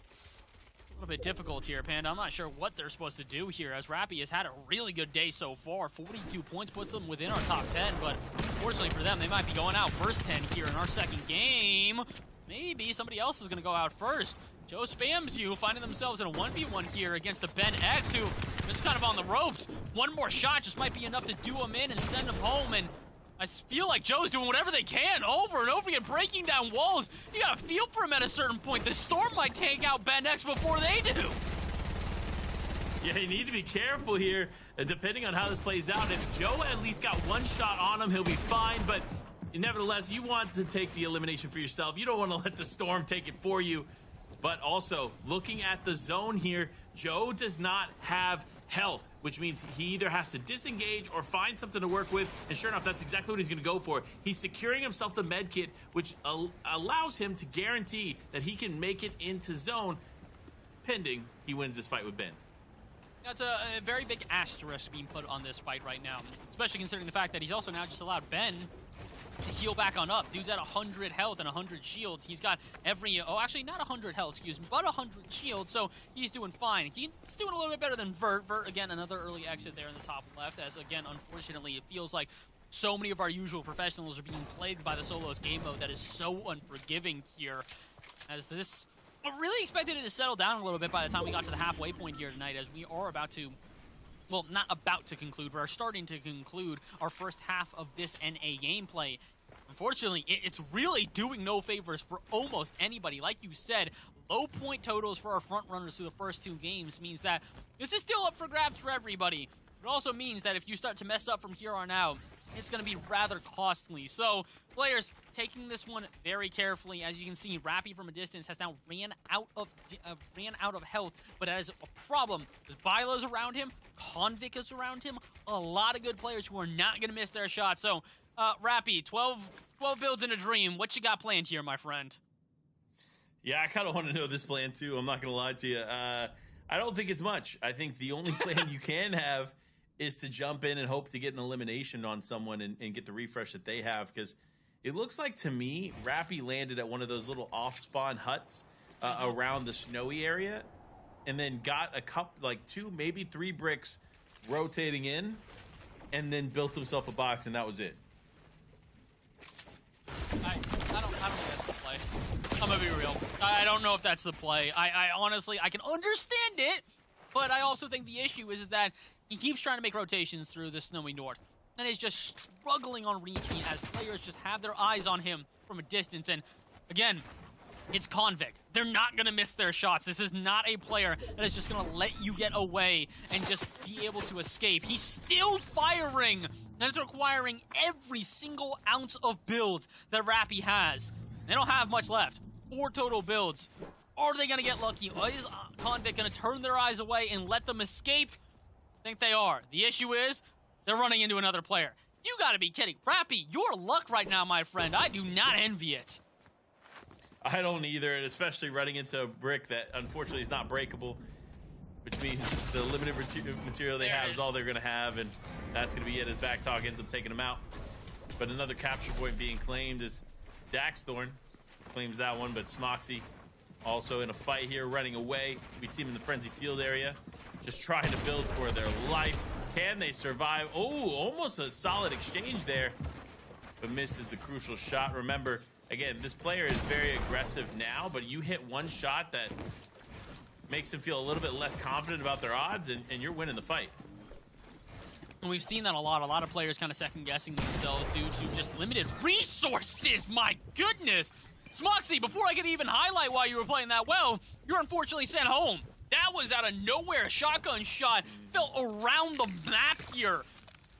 It's a little bit difficult here, Panda. I'm not sure what they're supposed to do here, as Rappy has had a really good day so far. 42 points puts them within our top 10, but unfortunately for them, they might be going out first 10 here in our second game. Maybe somebody else is going to go out first. Joe spams you, finding themselves in a 1v1 here against the Ben X, who is kind of on the ropes. One more shot just might be enough to do him in and send him home, and I feel like Joe's doing whatever they can over and over again, breaking down walls. You gotta feel for him at a certain point. The Storm might take out Ben X before they do. Yeah, you need to be careful here, depending on how this plays out. If Joe at least got 1 shot on him, he'll be fine, but nevertheless, you want to take the elimination for yourself. You don't want to let the Storm take it for you. But also, looking at the zone here, Joe does not have health, which means he either has to disengage or find something to work with, and sure enough, that's exactly what he's going to go for. He's securing himself the med kit, which allows him to guarantee that he can make it into zone, pending he wins this fight with Ben. That's a very big asterisk being put on this fight right now, especially considering the fact that he's also now just allowed Ben to heal back on up. Dude's at 100 health and 100 shields. He's got actually not 100 health, excuse me, but 100 shields, so he's doing fine. He's doing a little bit better than Vert. Vert, again, another early exit there in the top left, as, again, unfortunately, it feels like so many of our usual professionals are being plagued by the solos game mode that is so unforgiving here, as this... I really expected it to settle down a little bit by the time we got to the halfway point here tonight, as we are about to... Well, not about to conclude, we are starting to conclude our first half of this NA gameplay. Unfortunately, it's really doing no favors for almost anybody. Like you said, low point totals for our front runners through the first 2 games means that this is still up for grabs for everybody. It also means that if you start to mess up from here on out, it's going to be rather costly. So, players, taking this one very carefully. As you can see, Rappy from a distance has now ran out of health, but has a problem. There's Bilo's around him, Convic is around him, a lot of good players who are not going to miss their shot. So, Rappy, 12 builds in a dream. What you got planned here, my friend? Yeah, I kind of want to know this plan too. I'm not going to lie to you. I don't think it's much. I think the only plan you can have is to jump in and hope to get an elimination on someone and get the refresh that they have, because it looks like to me Rappy landed at one of those little off-spawn huts around the snowy area, and then got a couple, like 2, maybe 3 bricks rotating in, and then built himself a box, and that was it. I don't think that's the play. I'm gonna be real. I don't know if that's the play. I honestly, I can understand it, but I also think the issue is that he keeps trying to make rotations through the snowy north, and is just struggling on reaching as players just have their eyes on him from a distance. And again, it's Convic. They're not going to miss their shots. This is not a player that is just going to let you get away and just be able to escape. He's still firing, and it's requiring every single ounce of build that Rappy has. They don't have much left. 4 total builds. Are they going to get lucky? Or is Convic going to turn their eyes away and let them escape? I think they are. The issue is they're running into another player. You got to be kidding. Rappy, your luck right now, my friend. I do not envy it. I don't either, and especially running into a brick that unfortunately is not breakable, which means the limited material they have is all they're going to have, and that's going to be it as Backtalk ends up taking them out. But another capture point being claimed is Daxthorn claims that one, but Smoxy also in a fight here, running away. We see him in the Frenzy Field area, just trying to build for their life. Can they survive? Oh, almost a solid exchange there, but misses the crucial shot. Remember, again, this player is very aggressive now, but you hit one shot that makes them feel a little bit less confident about their odds, and you're winning the fight. And we've seen that a lot. A lot of players kind of second-guessing themselves due to just limited resources. My goodness! Smoxy, before I could even highlight why you were playing that well, you're unfortunately sent home. That was out of nowhere. A shotgun shot fell around the map here.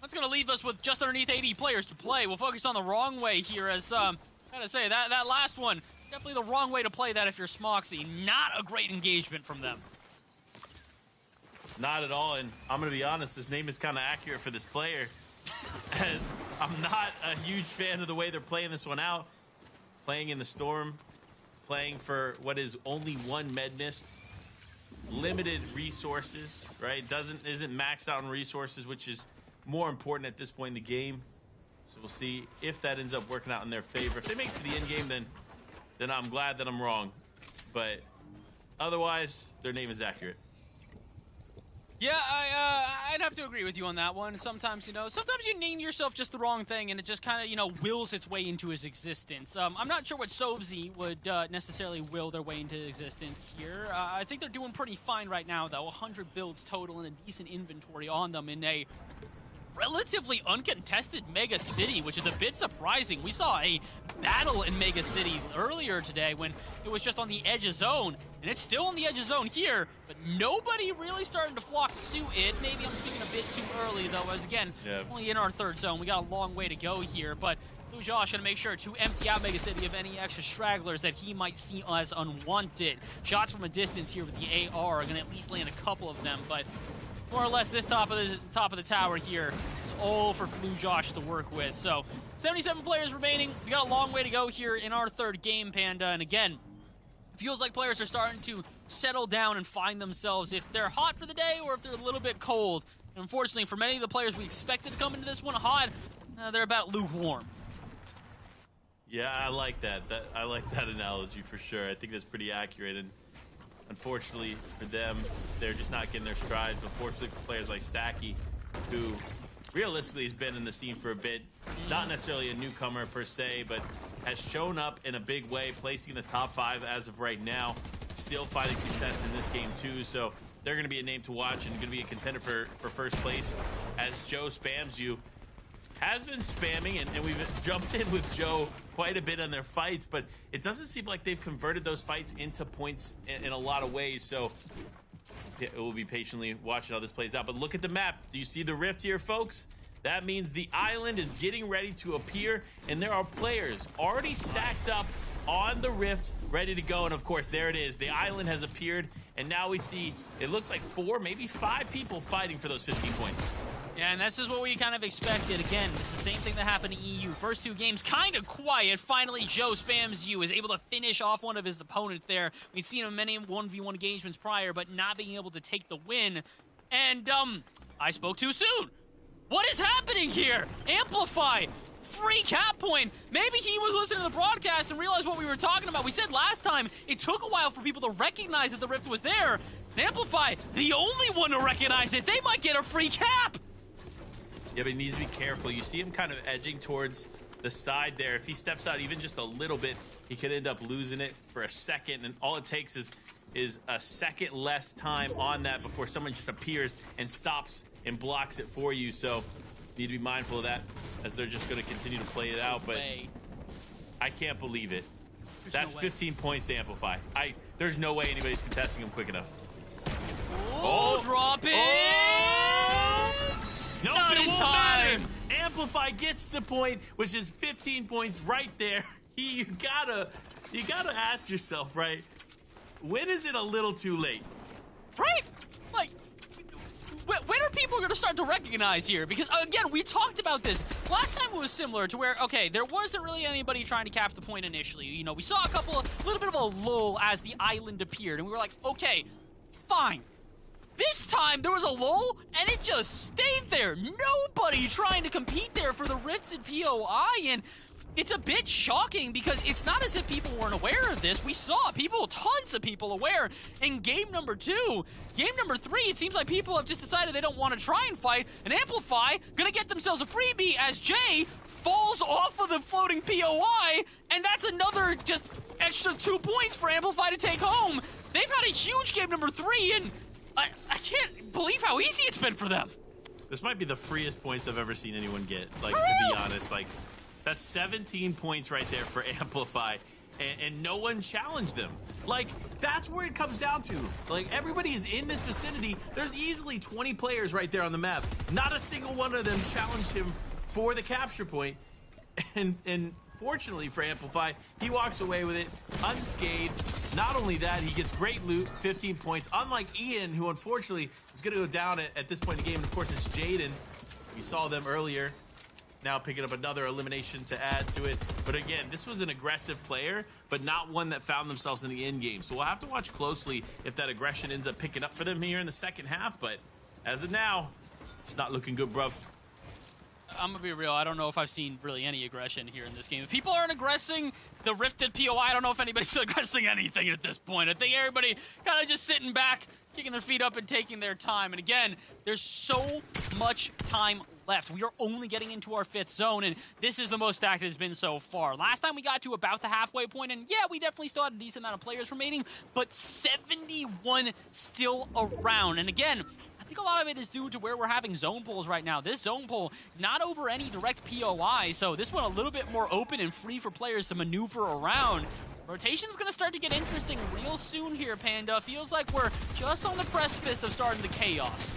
That's going to leave us with just underneath 80 players to play. We'll focus on the wrong way here as, gotta say, that last one, definitely the wrong way to play that if you're Smoxy. Not a great engagement from them. Not at all, and I'm going to be honest, this name is kind of accurate for this player, as I'm not a huge fan of the way they're playing this one out. Playing in the Storm, playing for what is only one med mist, limited resources, right? Isn't maxed out on resources, which is more important at this point in the game. So we'll see if that ends up working out in their favor. If they make it to the end game, then I'm glad that I'm wrong. But otherwise, their name is accurate. Yeah, I'd have to agree with you on that one. Sometimes, sometimes you name yourself just the wrong thing, and it just kind of, wills its way into its existence. I'm not sure what Sovzy would necessarily will their way into existence here. I think they're doing pretty fine right now, though. 100 builds total and a decent inventory on them in a relatively uncontested Mega City, which is a bit surprising. We saw a battle in Mega City earlier today when it was just on the edge of zone, and it's still on the edge of zone here, but nobody really starting to flock to it. Maybe I'm speaking a bit too early, though, as again, only in our third zone. We got a long way to go here, but Blue Josh going to make sure to empty out Mega City of any extra stragglers that he might see as unwanted. Shots from a distance here with the AR are going to at least land a couple of them, but more or less this top of the tower here is all for Blue Josh to work with. So 77 players remaining. We got a long way to go here in our third game, Panda. And again, it feels like players are starting to settle down and find themselves if they're hot for the day or if they're a little bit cold. And unfortunately, for many of the players we expected to come into this one hot, they're about lukewarm. Yeah, I like that. I like that analogy for sure. I think that's pretty accurate. And unfortunately for them, they're just not getting their strides. But fortunately for players like Stacky, who realistically has been in the scene for a bit, not necessarily a newcomer per se, but has shown up in a big way, placing in the top 5 as of right now, still finding success in this game too. So they're going to be a name to watch and going to be a contender for first place as Joe spams you. Has been spamming, and we've jumped in with Joe quite a bit on their fights, but it doesn't seem like they've converted those fights into points in a lot of ways. So yeah, we'll be patiently watching how this plays out. But look at the map. Do you see the rift here, folks? That means the island is getting ready to appear, and there are players already stacked up on the rift, ready to go. And of course, there it is. The island has appeared, and now we see, it looks like 4, maybe 5 people fighting for those 15 points. Yeah, and this is what we kind of expected. Again, it's the same thing that happened to EU. First 2 games, kind of quiet. Finally, Joe spams you, is able to finish off one of his opponents there. We'd seen him in many 1v1 engagements prior, but not being able to take the win. And, I spoke too soon. What is happening here? Amplify. Free cap point. Maybe he was listening to the broadcast and realized what we were talking about. We said last time it took a while for people to recognize that the rift was there. And Amplify, the only one to recognize it, they might get a free cap. Yeah, but he needs to be careful. You see him kind of edging towards the side there. If he steps out even just a little bit, he could end up losing it for a second. And all it takes is a second less time on that before someone just appears and stops and blocks it for you. So need to be mindful of that as they're just going to continue to play it out. But I can't believe it. That's 15 points to Amplify. There's no way anybody's contesting him quick enough. Oh, drop it! Oh! No, Not in time. Amplify gets the point, which is 15 points right there. You gotta ask yourself, right? When is it a little too late? Right? Like, when are people going to start to recognize here? Because, again, we talked about this last time it was similar to where, okay, there wasn't really anybody trying to cap the point initially. You know, we saw a little bit of a lull as the island appeared, and we were like, okay, fine. This time, there was a lull, and it just stayed there. Nobody trying to compete there for the Rifted POI, and it's a bit shocking because it's not as if people weren't aware of this. We saw people, tons of people aware in game number 2. Game number 3, it seems like people have just decided they don't want to try and fight, and Amplify gonna get themselves a freebie as Jay falls off of the floating POI, and that's another just extra 2 points for Amplify to take home. They've had a huge game number 3, and I can't believe how easy it's been for them. This might be the freest points I've ever seen anyone get, like, to be honest. Like, that's 17 points right there for Amplify, and no one challenged them. Like, that's where it comes down to. Like, everybody is in this vicinity. There's easily 20 players right there on the map. Not a single one of them challenged him for the capture point. And fortunately for Amplify, he walks away with it unscathed. Not only that, he gets great loot, 15 points. Unlike Ian, who unfortunately is going to go down at this point in the game. And of course, it's Jaden. We saw them earlier. Now picking up another elimination to add to it. But again, this was an aggressive player, but not one that found themselves in the end game. So we'll have to watch closely if that aggression ends up picking up for them here in the second half. But as of now, it's not looking good, bruv. I'm gonna be real, I don't know if I've seen really any aggression here in this game. If people aren't aggressing the Rifted POI, I don't know if anybody's aggressing anything at this point. I think everybody kind of just sitting back, kicking their feet up and taking their time. And again, there's so much time left. We are only getting into our 5th zone, and this is the most stacked it's been so far. Last time we got to about the halfway point, and yeah, we definitely still had a decent amount of players remaining, but 71 still around. And again, I think a lot of it is due to where we're having zone pulls right now. This zone pull, not over any direct POI, so this one a little bit more open and free for players to maneuver around. Rotation's going to start to get interesting real soon here, Panda. Feels like we're just on the precipice of starting the chaos.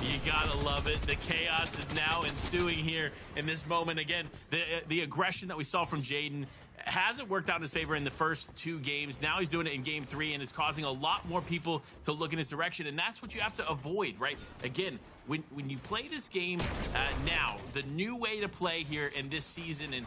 You gotta love it. The chaos is now ensuing here in this moment. Again, the aggression that we saw from Jaden hasn't worked out in his favor in the first 2 games. Now he's doing it in game 3, and it's causing a lot more people to look in his direction, and that's what you have to avoid, right? Again, when you play this game now, the new way to play here in this season, and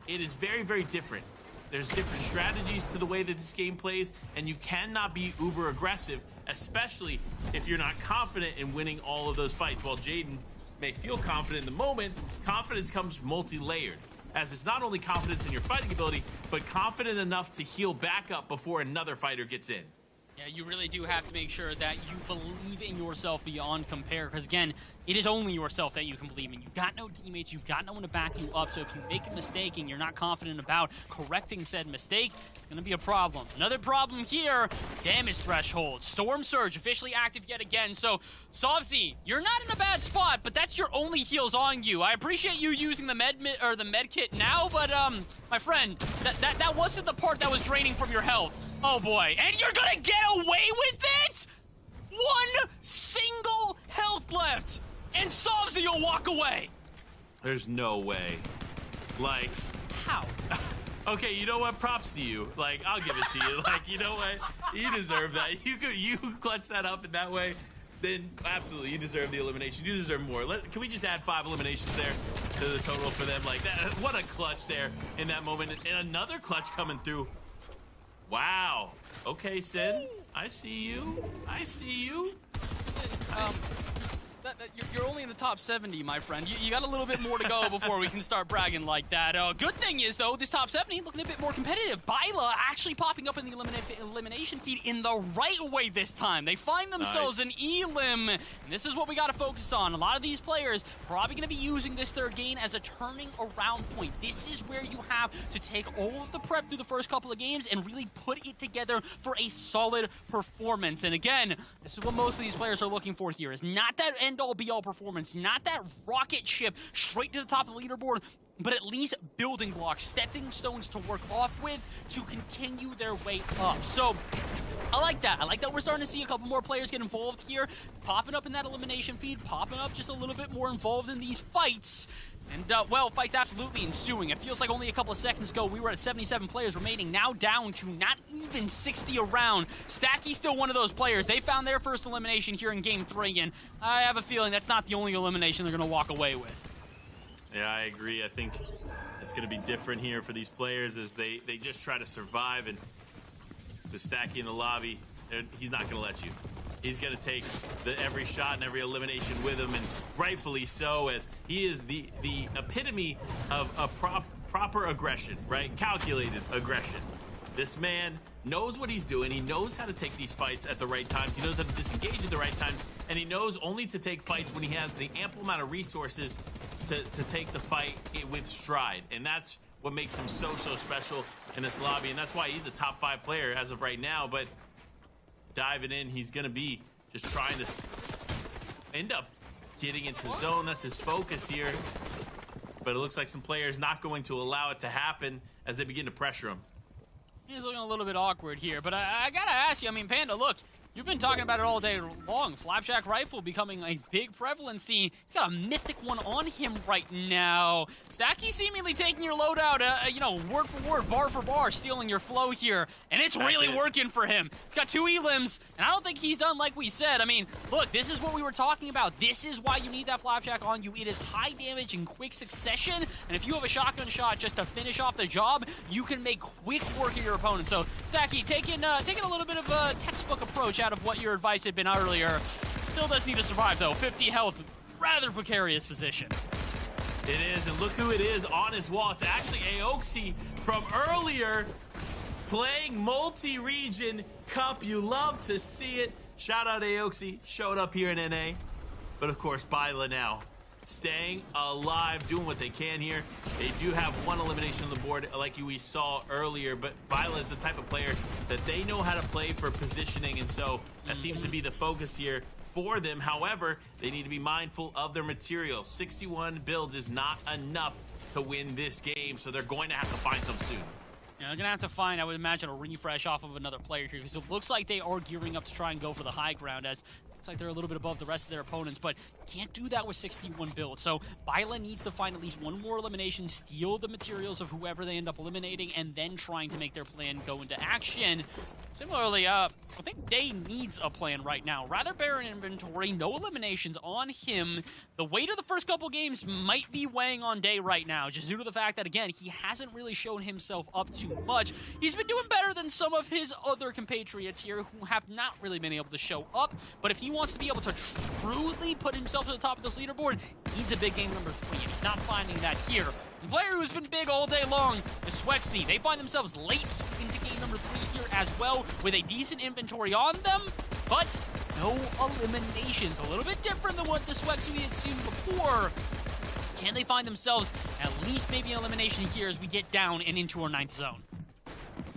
it is very, very different. There's different strategies to the way that this game plays, and you cannot be uber aggressive, especially if you're not confident in winning all of those fights. While Jaden may feel confident in the moment, confidence comes multi-layered, as it's not only confidence in your fighting ability, but confident enough to heal back up before another fighter gets in. Yeah, you really do have to make sure that you believe in yourself beyond compare, because again, it is only yourself that you can believe in. You've got no teammates, you've got no one to back you up, so if you make a mistake and you're not confident about correcting said mistake, it's going to be a problem. Another problem here, damage threshold. Storm Surge officially active yet again, so Sovzy, you're not in a bad spot, but that's your only heals on you. I appreciate you using the med kit now, but my friend, that wasn't the part that was draining from your health. Oh boy, and you're gonna get away with it? 1 single health left, and Sovzy will walk away. There's no way. Like, how? Okay, you know what? Props to you. Like, I'll give it to you. Like, you know what? You deserve that. You clutch that up in that way, then absolutely, you deserve the elimination. You deserve more. Can we just add 5 eliminations there to the total for them? Like, that, what a clutch there in that moment. And another clutch coming through. Wow. Okay, Sin. I see you. I see you. You're only in the top 70, my friend. You got a little bit more to go before we can start bragging like that. Good thing is, though, this top 70 looking a bit more competitive. Byla actually popping up in the elimination feed in the right way this time. They find themselves an elim, and this is what we got to focus on. A lot of these players probably going to be using this third game as a turning around point. This is where you have to take all of the prep through the first couple of games and really put it together for a solid performance. And again, this is what most of these players are looking for here, is not that end-all be-all performance, not that rocket ship straight to the top of the leaderboard, but at least building blocks, stepping stones to work off with to continue their way up. So I like that. I like that we're starting to see a couple more players get involved here, popping up in that elimination feed, popping up just a little bit more involved in these fights. And, well, fights absolutely ensuing. It feels like only a couple of seconds ago we were at 77 players remaining, now down to not even 60 around. Stacky's still one of those players. They found their first elimination here in Game 3, and I have a feeling that's not the only elimination they're going to walk away with. Yeah, I agree. I think it's going to be different here for these players as they just try to survive. And the Stacky in the lobby, he's not going to let you. He's going to take every shot and every elimination with him, and rightfully so, as he is the epitome of a proper aggression, right? Calculated aggression. This man knows what he's doing. He knows how to take these fights at the right times. He knows how to disengage at the right times, and he knows only to take fights when he has the ample amount of resources to take the fight with stride. And that's what makes him so special in this lobby, and that's why he's a top 5 player as of right now. But diving in, he's going to be just trying to end up getting into zone. That's his focus here. But it looks like some players not going to allow it to happen as they begin to pressure him. He's looking a little bit awkward here, but I gotta ask you, I mean, Panda, look, you've been talking about it all day long. Flapjack rifle becoming a big prevalency. He's got a mythic one on him right now. Stacky seemingly taking your loadout, you know, word for word, bar for bar, stealing your flow here, and it's really working for him. He's got 2 elims, and I don't think he's done like we said. I mean, look, this is what we were talking about. This is why you need that Flapjack on you. It is high damage in quick succession, and if you have a shotgun shot just to finish off the job, you can make quick work of your opponent. So, Stacky, taking a little bit of a textbook approach out of what your advice had been earlier. Still does need to survive, though. 50 health, rather precarious position. It is, and look who it is on his wall. It's actually Aoxy from earlier, playing multi-region cup. You love to see it. Shout out Aoxy, showed up here in NA. But of course, Byla now staying alive, doing what they can here. They do have 1 elimination on the board, like we saw earlier, but Byla is the type of player that they know how to play for positioning, and so that seems to be the focus here for them. However, they need to be mindful of their material. 61 builds is not enough to win this game, so they're going to have to find some soon. Yeah, they're going to have to find, I would imagine, a refresh off of another player here, because it looks like they are gearing up to try and go for the high ground, as looks like they're a little bit above the rest of their opponents, but can't do that with 61 build. So Byla needs to find at least 1 more elimination, steal the materials of whoever they end up eliminating, and then trying to make their plan go into action. Similarly, I think Day needs a plan right now. Rather barren inventory, no eliminations on him. The weight of the first couple games might be weighing on Day right now, just due to the fact that, again, he hasn't really shown himself up too much. He's been doing better than some of his other compatriots here who have not really been able to show up, but if he wants to be able to truly put himself to the top of this leaderboard, he needs a big game number 3, and he's not finding that here. The player who's been big all day long is Swexy. They find themselves late into game number 3 here as well, with a decent inventory on them, but no eliminations. A little bit different than what the Swexy we had seen before. Can they find themselves at least maybe an elimination here as we get down and into our 9th zone?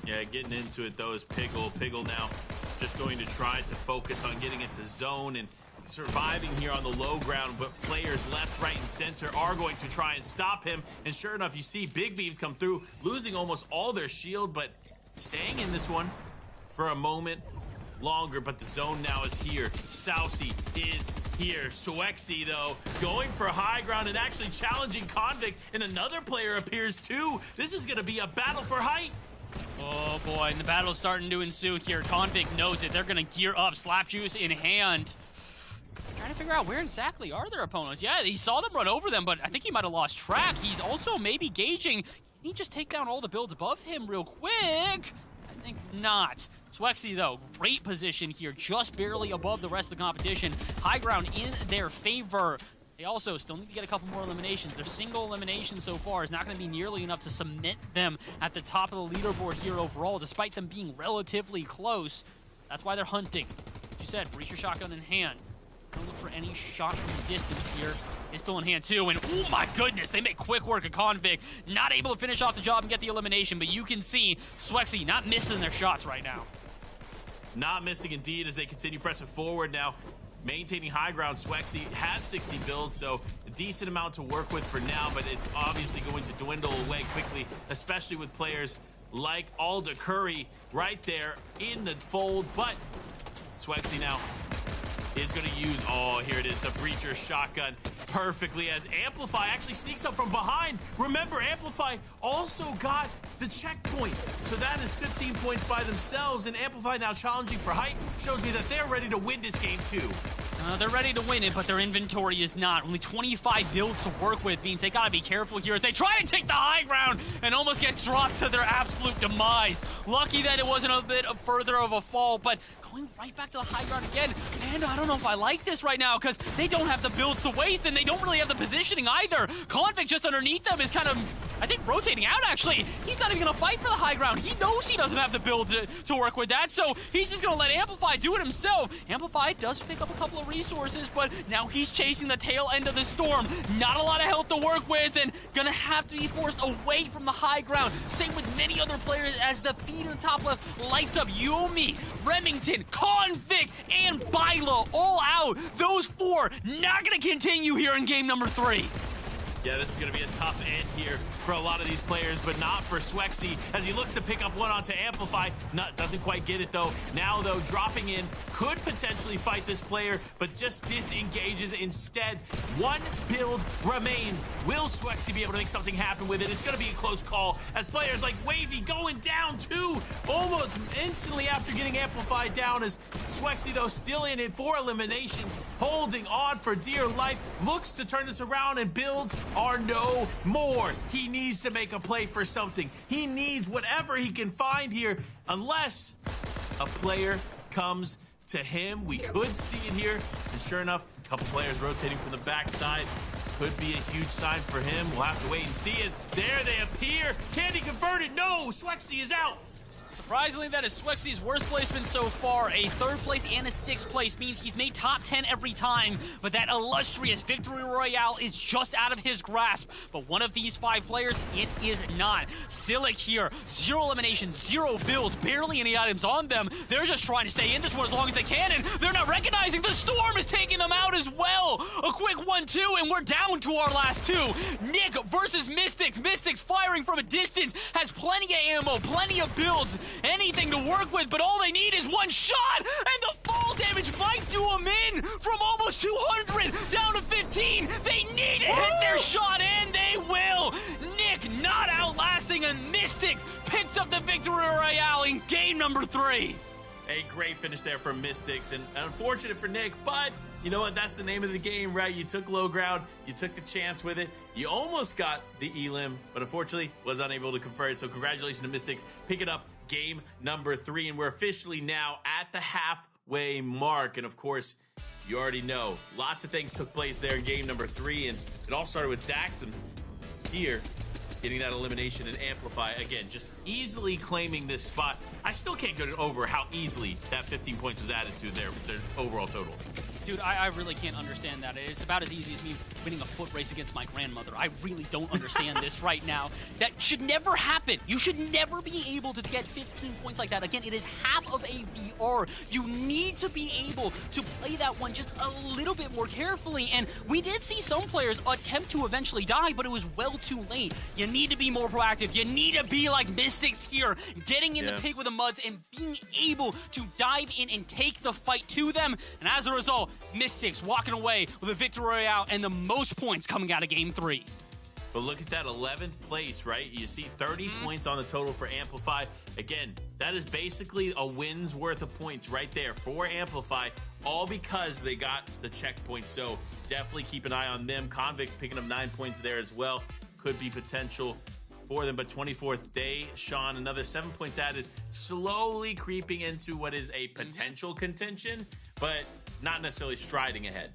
Yeah, getting into it though is Piggle. Piggle now just going to try to focus on getting into zone and surviving here on the low ground, but players left, right, and center are going to try and stop him. And sure enough, you see big beams come through, losing almost all their shield, but staying in this one for a moment longer. But the zone now is here. Sousy is here. Swexy, though, going for high ground and actually challenging Convict, and another player appears too. This is going to be a battle for height. Oh boy, and the battle's starting to ensue here. Convict knows it. They're going to gear up, slap juice in hand. Trying to figure out where exactly are their opponents. Yeah, he saw them run over them, but I think he might have lost track. He's also maybe gauging. Can he just take down all the builds above him real quick? I think not. Swexy, though, great position here, just barely above the rest of the competition. High ground in their favor. They also still need to get a couple more eliminations. Their single elimination so far is not going to be nearly enough to cement them at the top of the leaderboard here overall, despite them being relatively close. That's why they're hunting. Like you said, reach your shotgun in hand. Don't look for any shot from distance here. Pistol in hand too, and oh my goodness, they make quick work of Convict. Not able to finish off the job and get the elimination, but you can see Swexy not missing their shots right now. Not missing indeed as they continue pressing forward now. Maintaining high ground, Swexy has 60 builds, so a decent amount to work with for now, but it's obviously going to dwindle away quickly, especially with players like Alda Curry right there in the fold. But Swexy now is going to use, oh, here it is, the Breacher shotgun perfectly as Amplify actually sneaks up from behind. Remember, Amplify also got the checkpoint, so that is 15 points by themselves, and Amplify now challenging for height shows me that they're ready to win this game too. They're ready to win it, but their inventory is not. Only 25 builds to work with means they gotta be careful here as they try to take the high ground and almost get dropped to their absolute demise. Lucky that it wasn't a bit further of a fall, but going right back to the high ground again. And I don't know if I like this right now because they don't have the builds to waste and they don't really have the positioning either. Convict just underneath them is kind of, I think, rotating out actually. He's not even gonna fight for the high ground. He knows he doesn't have the build to work with that, so he's just gonna let Amplify do it himself. Amplify does pick up a couple of resources, but now he's chasing the tail end of the storm. Not a lot of health to work with and gonna have to be forced away from the high ground. Same with many other players as the feed in the top left lights up. Yomi, Remington, Convict, and Byla all out. Those four not gonna continue here in game number 3. Yeah, this is going to be a tough end here for a lot of these players, but not for Swexy as he looks to pick up one onto Amplify. Doesn't quite get it, though. Now, though, dropping in could potentially fight this player, but just disengages instead. One build remains. Will Swexy be able to make something happen with it? It's going to be a close call as players like Wavy going down, too, almost instantly after getting Amplify down as Swexy, though, still in it for elimination, holding on for dear life, looks to turn this around and builds are no more. He needs to make a play for something. He needs whatever he can find here, unless a player comes to him. We could see it here, and sure enough, a couple players rotating from the backside. Could be a huge sign for him. We'll have to wait and see as there they appear. Can he convert it? No, Swexy is out. Surprisingly, that is Swexy's worst placement so far. A 3rd place and a 6th place means he's made top 10 every time, but that illustrious victory royale is just out of his grasp. But one of these 5 players, it is not. Silic here, 0 eliminations, 0 builds, barely any items on them. They're just trying to stay in this one as long as they can, and they're not recognizing the storm is taking them out as well. A quick 1-2, and we're down to our last 2. Nick versus Mystics. Mystics firing from a distance, has plenty of ammo, plenty of builds, anything to work with, but all they need is one shot, and the fall damage might do them in from almost 200 down to 15. They need to hit their shot, and they will. Nick not outlasting, and Mystics picks up the victory royale in game number 3. A great finish there for Mystics, and unfortunate for Nick, but you know what? That's the name of the game, right? You took low ground, you took the chance with it, you almost got the elim, but unfortunately was unable to convert it. So congratulations to Mystics, picking up game number 3, and we're officially now at the halfway mark. And of course, you already know, lots of things took place there in game number 3, and it all started with Daxon here getting that elimination and Amplify again, just easily claiming this spot. I still can't get over how easily that 15 points was added to their overall total. Dude, I really can't understand that. It's about as easy as me winning a foot race against my grandmother. I really don't understand this right now. That should never happen. You should never be able to get 15 points like that. Again, it is half of a VR. You need to be able to play that one just a little bit more carefully. And we did see some players attempt to eventually die, but it was well too late. You need to be more proactive. You need to be like Mystics here, getting in the pig with the muds and being able to dive in and take the fight to them. And as a result, Mystics walking away with a victory royale and the most points coming out of game 3. But look at that 11th place, right? You see 30 points on the total for Amplify. Again, that is basically a win's worth of points right there for Amplify, all because they got the checkpoint. So definitely keep an eye on them. Convict picking up 9 points there as well. Could be potential for them, but 24th day, Sean, another 7 points added, slowly creeping into what is a potential contention, but not necessarily striding ahead.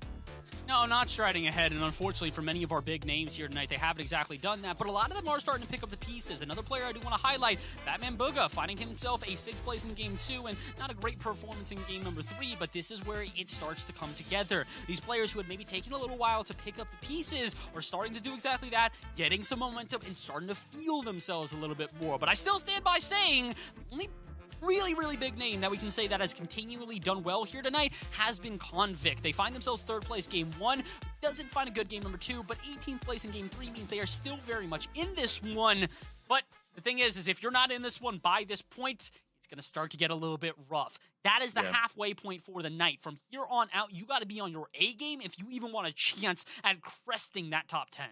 No, not striding ahead, and unfortunately for many of our big names here tonight, they haven't exactly done that, but a lot of them are starting to pick up the pieces. Another player I do want to highlight, Batman Booga, finding himself a 6th place in game 2, and not a great performance in game number 3, but this is where it starts to come together. These players who had maybe taken a little while to pick up the pieces are starting to do exactly that, getting some momentum and starting to feel themselves a little bit more. But I still stand by saying, only really big name that we can say that has continually done well here tonight has been Convict. They find themselves 3rd place game 1, doesn't find a good game number 2, but 18th place in game 3 means they are still very much in this one. But the thing is if you're not in this one by this point, it's going to start to get a little bit rough. That is the halfway point for the night. From here on out, you got to be on your A game if you even want a chance at cresting that top 10.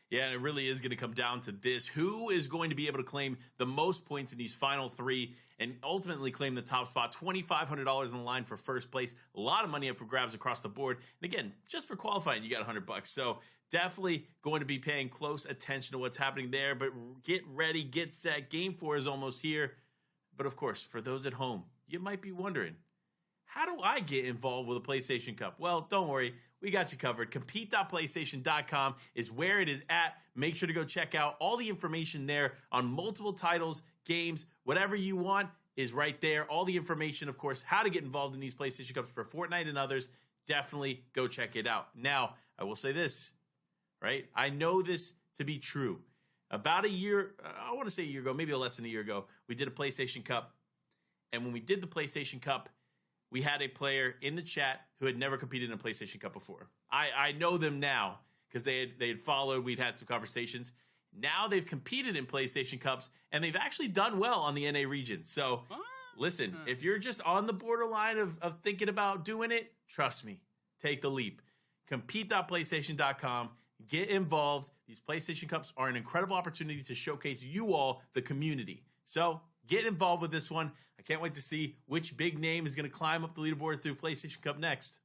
Yeah, and it really is going to come down to this. Who is going to be able to claim the most points in these final 3 and ultimately claim the top spot? $2,500 on the line for first place. A lot of money up for grabs across the board. And again, just for qualifying, you got $100. So definitely going to be paying close attention to what's happening there. But get ready, get set. Game 4 is almost here. But of course, for those at home, you might be wondering, how do I get involved with a PlayStation Cup? Well, don't worry. We got you covered. Compete.playstation.com is where it is at. Make sure to go check out all the information there on multiple titles, games, whatever you want is right there. All the information, of course, how to get involved in these PlayStation Cups for Fortnite and others. Definitely go check it out. Now, I will say this, right? I know this to be true. About a year, I want to say a year ago, maybe less than a year ago, we did a PlayStation Cup. And when we did the PlayStation Cup, we had a player in the chat who had never competed in a PlayStation Cup before. I know them now because they had followed. We'd had some conversations. Now they've competed in PlayStation Cups, and they've actually done well on the NA region. So listen, if you're just on the borderline of thinking about doing it, trust me, take the leap. Compete.playstation.com. Get involved. These PlayStation Cups are an incredible opportunity to showcase you all, the community. So get involved with this one. I can't wait to see which big name is going to climb up the leaderboard through PlayStation Cup next.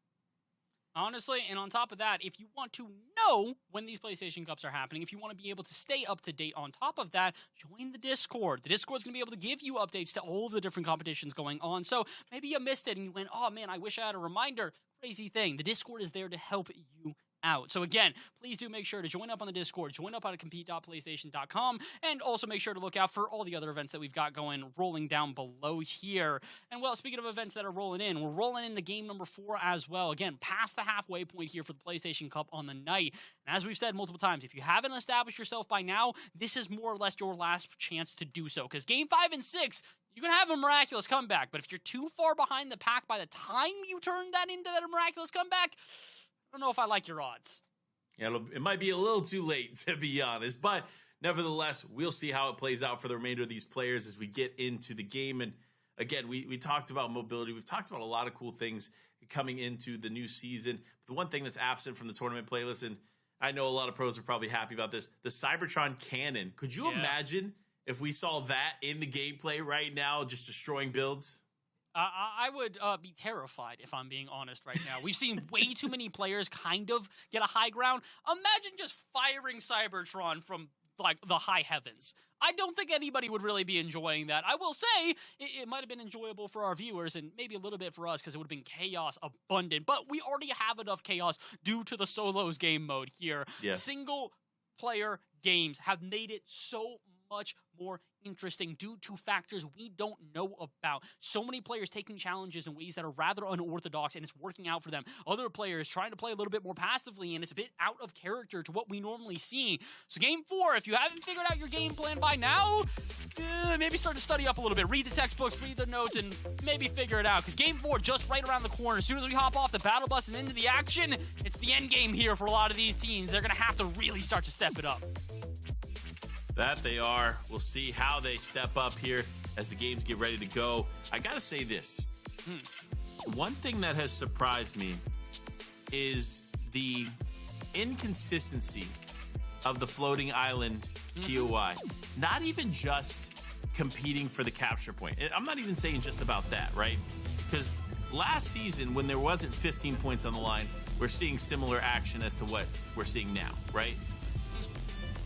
Honestly, and on top of that, if you want to know when these PlayStation Cups are happening, if you want to be able to stay up to date on top of that, join the Discord. The Discord is going to be able to give you updates to all of the different competitions going on. So maybe you missed it and you went, oh man, I wish I had a reminder. Crazy thing. The Discord is there to help you out. So again, please do make sure to join up on the Discord, join up on compete.playstation.com, and also make sure to look out for all the other events that we've got going, rolling down below here. And well, speaking of events that are rolling in, we're rolling into game number 4 as well. Again, past the halfway point here for the PlayStation Cup on the night. And as we've said multiple times, if you haven't established yourself by now, this is more or less your last chance to do so. Because game 5 and 6, you can have a miraculous comeback, but if you're too far behind the pack by the time you turn that into that miraculous comeback, I don't know if I like your odds. Yeah, it might be a little too late, to be honest. But nevertheless, we'll see how it plays out for the remainder of these players as we get into the game. And again, we talked about mobility. We've talked about a lot of cool things coming into the new season. The one thing that's absent from the tournament playlist, and I know a lot of pros are probably happy about this, the Cybertron cannon. Could you imagine if we saw that in the gameplay right now, just destroying builds? I would be terrified, if I'm being honest right now. We've seen way too many players kind of get a high ground. Imagine just firing Cybertron from, like, the high heavens. I don't think anybody would really be enjoying that. I will say it might have been enjoyable for our viewers and maybe a little bit for us because it would have been chaos abundant. But we already have enough chaos due to the solos game mode here. Yeah. Single-player games have made it so much more interesting due to factors we don't know about. So many players taking challenges in ways that are rather unorthodox, and it's working out for them. Other players trying to play a little bit more passively, and it's a bit out of character to what we normally see. So game 4, if you haven't figured out your game plan by now, maybe start to study up a little bit. Read the textbooks, read the notes, and maybe figure it out. Because game 4, just right around the corner. As soon as we hop off the battle bus and into the action, it's the end game here for a lot of these teams. They're going to have to really start to step it up. That they are. We'll see how they step up here as the games get ready to go. I gotta say this. One thing that has surprised me is the inconsistency of the floating island POI. Not even just competing for the capture point. I'm not even saying just about that, right? Because last season, when there wasn't 15 points on the line, we're seeing similar action as to what we're seeing now, right?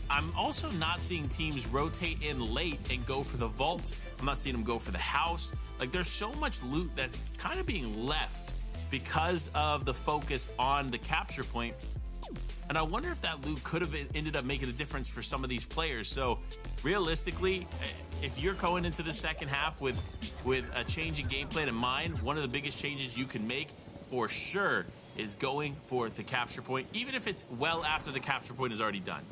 I'm also not seeing teams rotate in late and go for the vault. I'm not seeing them go for the house. Like, there's so much loot that's kind of being left because of the focus on the capture point. And I wonder if that loot could have ended up making a difference for some of these players. So realistically, if you're going into the second half with a change in game plan in mind, one of the biggest changes you can make for sure is going for the capture point, even if it's well after the capture point is already done.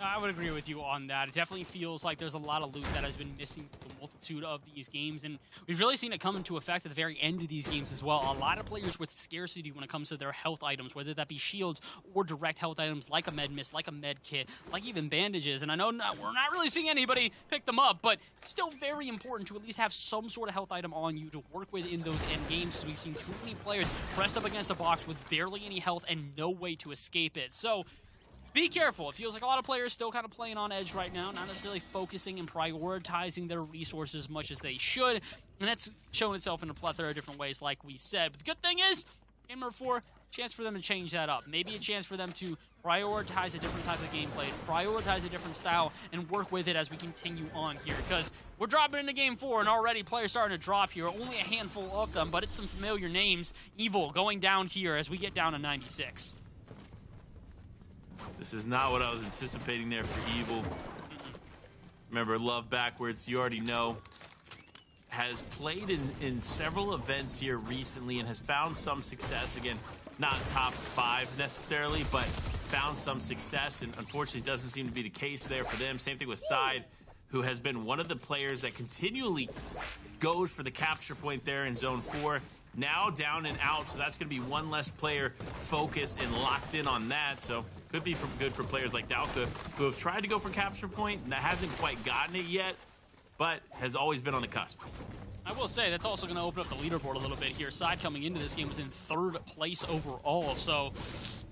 I would agree with you on that. It definitely feels like there's a lot of loot that has been missing from the multitude of these games, and we've really seen it come into effect at the very end of these games as well. A lot of players with scarcity when it comes to their health items, whether that be shields or direct health items like a med mist, like a med kit, like even bandages. And I know we're not really seeing anybody pick them up, but still very important to at least have some sort of health item on you to work with in those end games, because we've seen too many players pressed up against a box with barely any health and no way to escape it. So be careful. It feels like a lot of players still kind of playing on edge right now, not necessarily focusing and prioritizing their resources as much as they should, and that's showing itself in a plethora of different ways, like we said. But the good thing is, game number 4, chance for them to change that up. Maybe a chance for them to prioritize a different type of gameplay, prioritize a different style, and work with it as we continue on here. Because we're dropping into game 4, and already players starting to drop here. Only a handful of them, but it's some familiar names. Evil going down here as we get down to 96. This is not what I was anticipating there for Evil. Remember, Love Backwards, you already know, has played in several events here recently and has found some success. Again, not top 5 necessarily, but found some success, and unfortunately doesn't seem to be the case there for them. Same thing with Side, who has been one of the players that continually goes for the capture point there in Zone 4. Now down and out, so that's going to be one less player focused and locked in on that. So could be good for players like Dalka, who have tried to go for capture point and that hasn't quite gotten it yet, but has always been on the cusp. I will say, that's also going to open up the leaderboard a little bit here. Side coming into this game was in 3rd place overall, so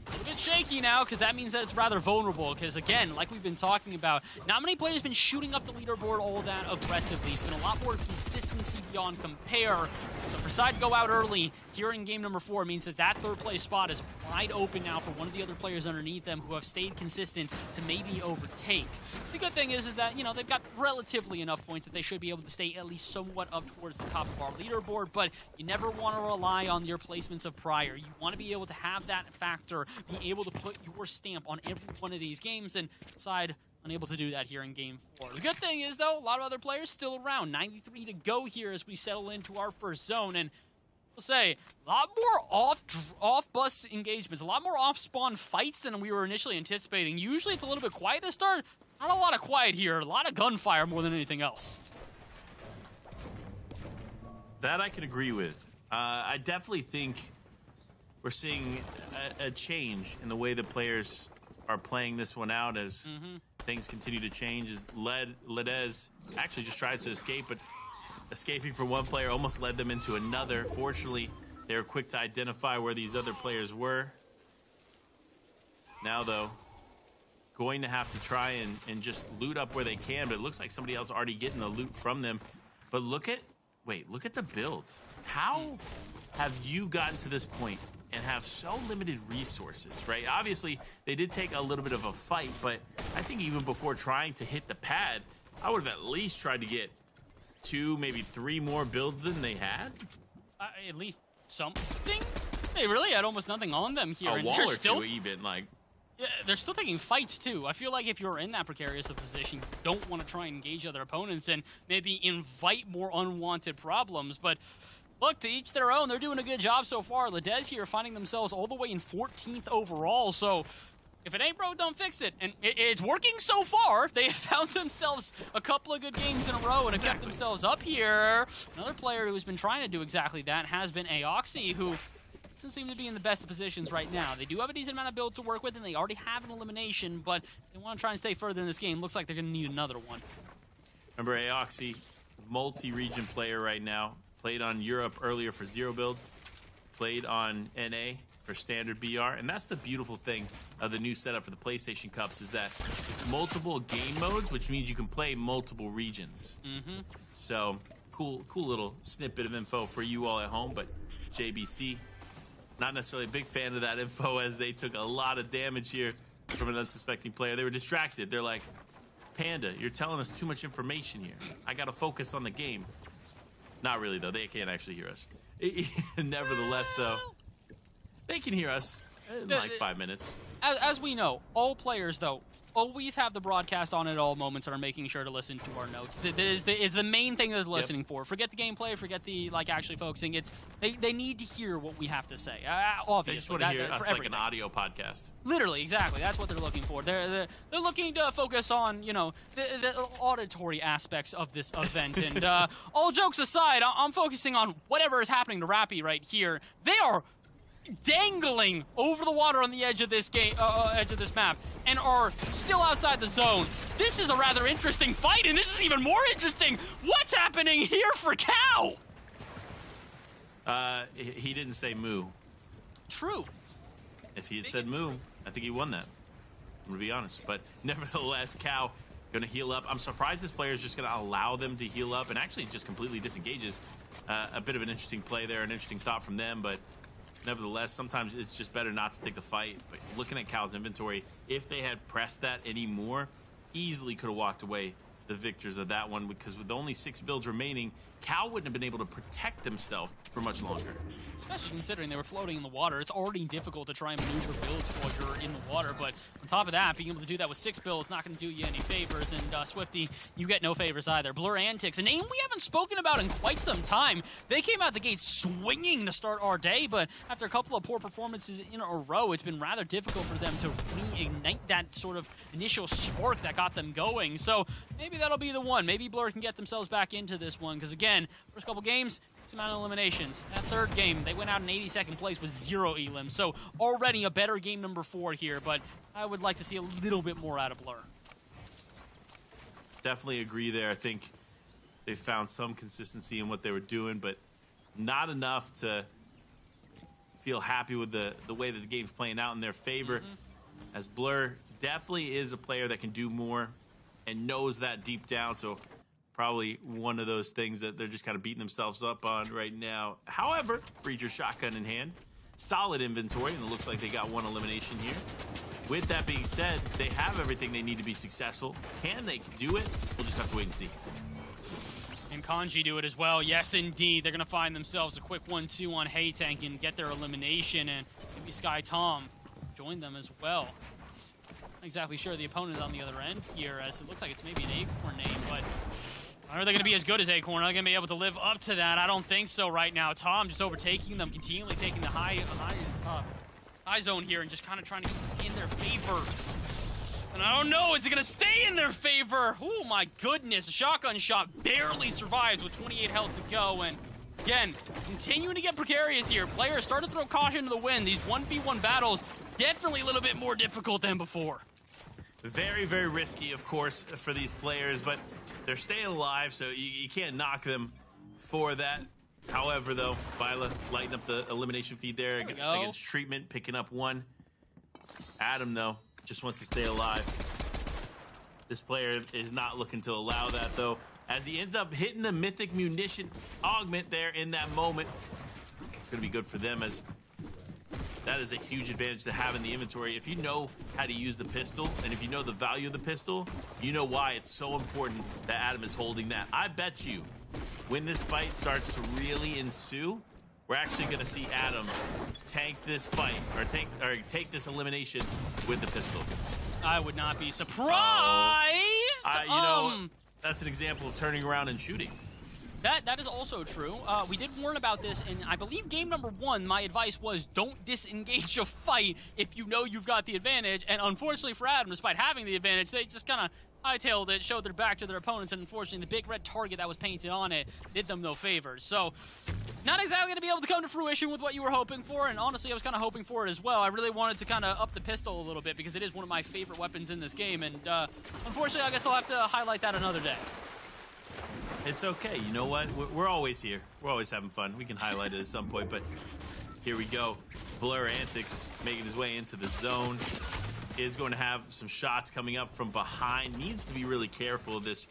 a little bit shaky now, because that means that it's rather vulnerable, because again, like we've been talking about, not many players have been shooting up the leaderboard all that aggressively. It's been a lot more consistency beyond compare. So for Side to go out early here in game number 4 means that that 3rd place spot is wide open now for one of the other players underneath them who have stayed consistent to maybe overtake. The good thing is that, you know, they've got relatively enough points that they should be able to stay at least somewhat up towards the top of our leaderboard, but you never want to rely on your placements of prior. You want to be able to have that factor, be able to put your stamp on every one of these games, and Side unable to do that here in game 4. The good thing is, though, a lot of other players still around. 93 to go here as we settle into our first zone, and we'll say a lot more off-bus engagements, a lot more off-spawn fights than we were initially anticipating. Usually it's a little bit quiet to start. Not a lot of quiet here, a lot of gunfire more than anything else. That I can agree with. I definitely think we're seeing a change in the way the players are playing this one out as things continue to change. Ledez actually just tries to escape, but escaping from one player almost led them into another. Fortunately, they were quick to identify where these other players were. Now, though, going to have to try and just loot up where they can, but it looks like somebody else already getting the loot from them. But look at the builds. How have you gotten to this point and have so limited resources, right? Obviously, they did take a little bit of a fight, but I think even before trying to hit the pad, I would have at least tried to get 2, maybe 3 more builds than they had. At least something? They really had almost nothing on them here. A wall or 2 even, like... Yeah, they're still taking fights, too. I feel like if you're in that precarious of position, you don't want to try and engage other opponents and maybe invite more unwanted problems. But look, to each their own. They're doing a good job so far. Ledez here finding themselves all the way in 14th overall. So if it ain't broke, don't fix it. And it's working so far. They have found themselves a couple of good games in a row and have kept themselves up here. Another player who's been trying to do exactly that has been Aoxy, who doesn't seem to be in the best of positions right now. They do have a decent amount of build to work with, and they already have an elimination, but they want to try and stay further in this game. Looks like they're going to need another one. Remember, Aoxy, multi-region player right now. Played on Europe earlier for Zero Build. Played on NA for Standard BR. And that's the beautiful thing of the new setup for the PlayStation Cups is that it's multiple game modes, which means you can play multiple regions. So, cool little snippet of info for you all at home, but JBC... not necessarily a big fan of that info as they took a lot of damage here from an unsuspecting player. They were distracted. They're like, Panda, you're telling us too much information here. I got to focus on the game. Not really, though. They can't actually hear us. Nevertheless, though, they can hear us in like 5 minutes. As we know, all players, though, always have the broadcast on at all moments and are making sure to listen to our notes. It's the main thing that they're listening for. Forget the gameplay, forget the actually focusing. It's they need to hear what we have to say. Obviously, they just want to hear us like an audio podcast. Literally, exactly. That's what they're looking for. They're looking to focus on the auditory aspects of this event. And all jokes aside, I'm focusing on whatever is happening to Rappy right here. They are dangling over the water on the edge of this game, edge of this map, and are still outside the zone. This is a rather interesting fight, and this is even more interesting. What's happening here for Cow? He didn't say moo. True. If he had said moo, I think he won that. I'm gonna be honest. But nevertheless, Cow gonna heal up. I'm surprised this player is just gonna allow them to heal up and actually just completely disengages. A bit of an interesting play there, an interesting thought from them, but nevertheless, sometimes it's just better not to take the fight. But looking at Cal's inventory, if they had pressed that anymore, easily could have walked away the victors of that one, because with only 6 builds remaining, Cal wouldn't have been able to protect himself for much longer. Especially considering they were floating in the water. It's already difficult to try and maneuver builds while you're in the water, but on top of that, being able to do that with 6 builds is not going to do you any favors, and Swifty, you get no favors either. Blur Antics, a name we haven't spoken about in quite some time. They came out the gate swinging to start our day, but after a couple of poor performances in a row, it's been rather difficult for them to reignite that sort of initial spark that got them going. So maybe that'll be the one. Maybe Blur can get themselves back into this one, because again, first couple games, X amount of eliminations. That third game, they went out in 82nd place with 0 elims. So already a better game number 4 here, but I would like to see a little bit more out of Blur. Definitely agree there. I think they found some consistency in what they were doing, but not enough to feel happy with the way that the game's playing out in their favor. As Blur definitely is a player that can do more and knows that deep down, so probably one of those things that they're just kind of beating themselves up on right now. However, Breacher shotgun in hand, solid inventory, and it looks like they got 1 elimination here. With that being said, they have everything they need to be successful. Can they do it? We'll just have to wait and see. And Kanji do it as well. Yes, indeed. They're going to find themselves a quick 1-2 on Haytank and get their elimination, and maybe Sky Tom join them as well. Not exactly sure the opponent on the other end here, as it looks like it's maybe an Acorn name, but are they going to be as good as Acorn? Are they going to be able to live up to that? I don't think so right now. Tom just overtaking them, continually taking the high zone here and just kind of trying to get in their favor. And I don't know, is it going to stay in their favor? Oh my goodness, a shotgun shot barely survives with 28 health to go. And again, continuing to get precarious here. Players start to throw caution to the wind. These 1v1 battles, definitely a little bit more difficult than before. Very, very risky, of course, for these players, but they're staying alive, so you can't knock them for that. However, though, Vila lighting up the elimination feed there against Treatment, picking up 1. Adam, though, just wants to stay alive. This player is not looking to allow that, though, as he ends up hitting the Mythic Munition Augment there in that moment. It's going to be good for them, as that is a huge advantage to have in the inventory. If you know how to use the pistol, and if you know the value of the pistol, you know why it's so important that Adam is holding that. I bet you, when this fight starts to really ensue, we're actually going to see Adam tank this fight, or take this elimination with the pistol. I would not be surprised. You know, that's an example of turning around and shooting. That is also true. We did warn about this in, I believe, game number 1. My advice was don't disengage a fight if you know you've got the advantage. And unfortunately for Adam, despite having the advantage, they just kind of hightailed it, showed their back to their opponents, and unfortunately the big red target that was painted on it did them no favors. So not exactly going to be able to come to fruition with what you were hoping for, and honestly I was kind of hoping for it as well. I really wanted to kind of up the pistol a little bit because it is one of my favorite weapons in this game, and unfortunately I guess I'll have to highlight that another day. It's okay. You know what? We're always here. We're always having fun. We can highlight it at some point, but here we go. Blur Antics making his way into the zone. Is going to have some shots coming up from behind. Needs to be really careful of this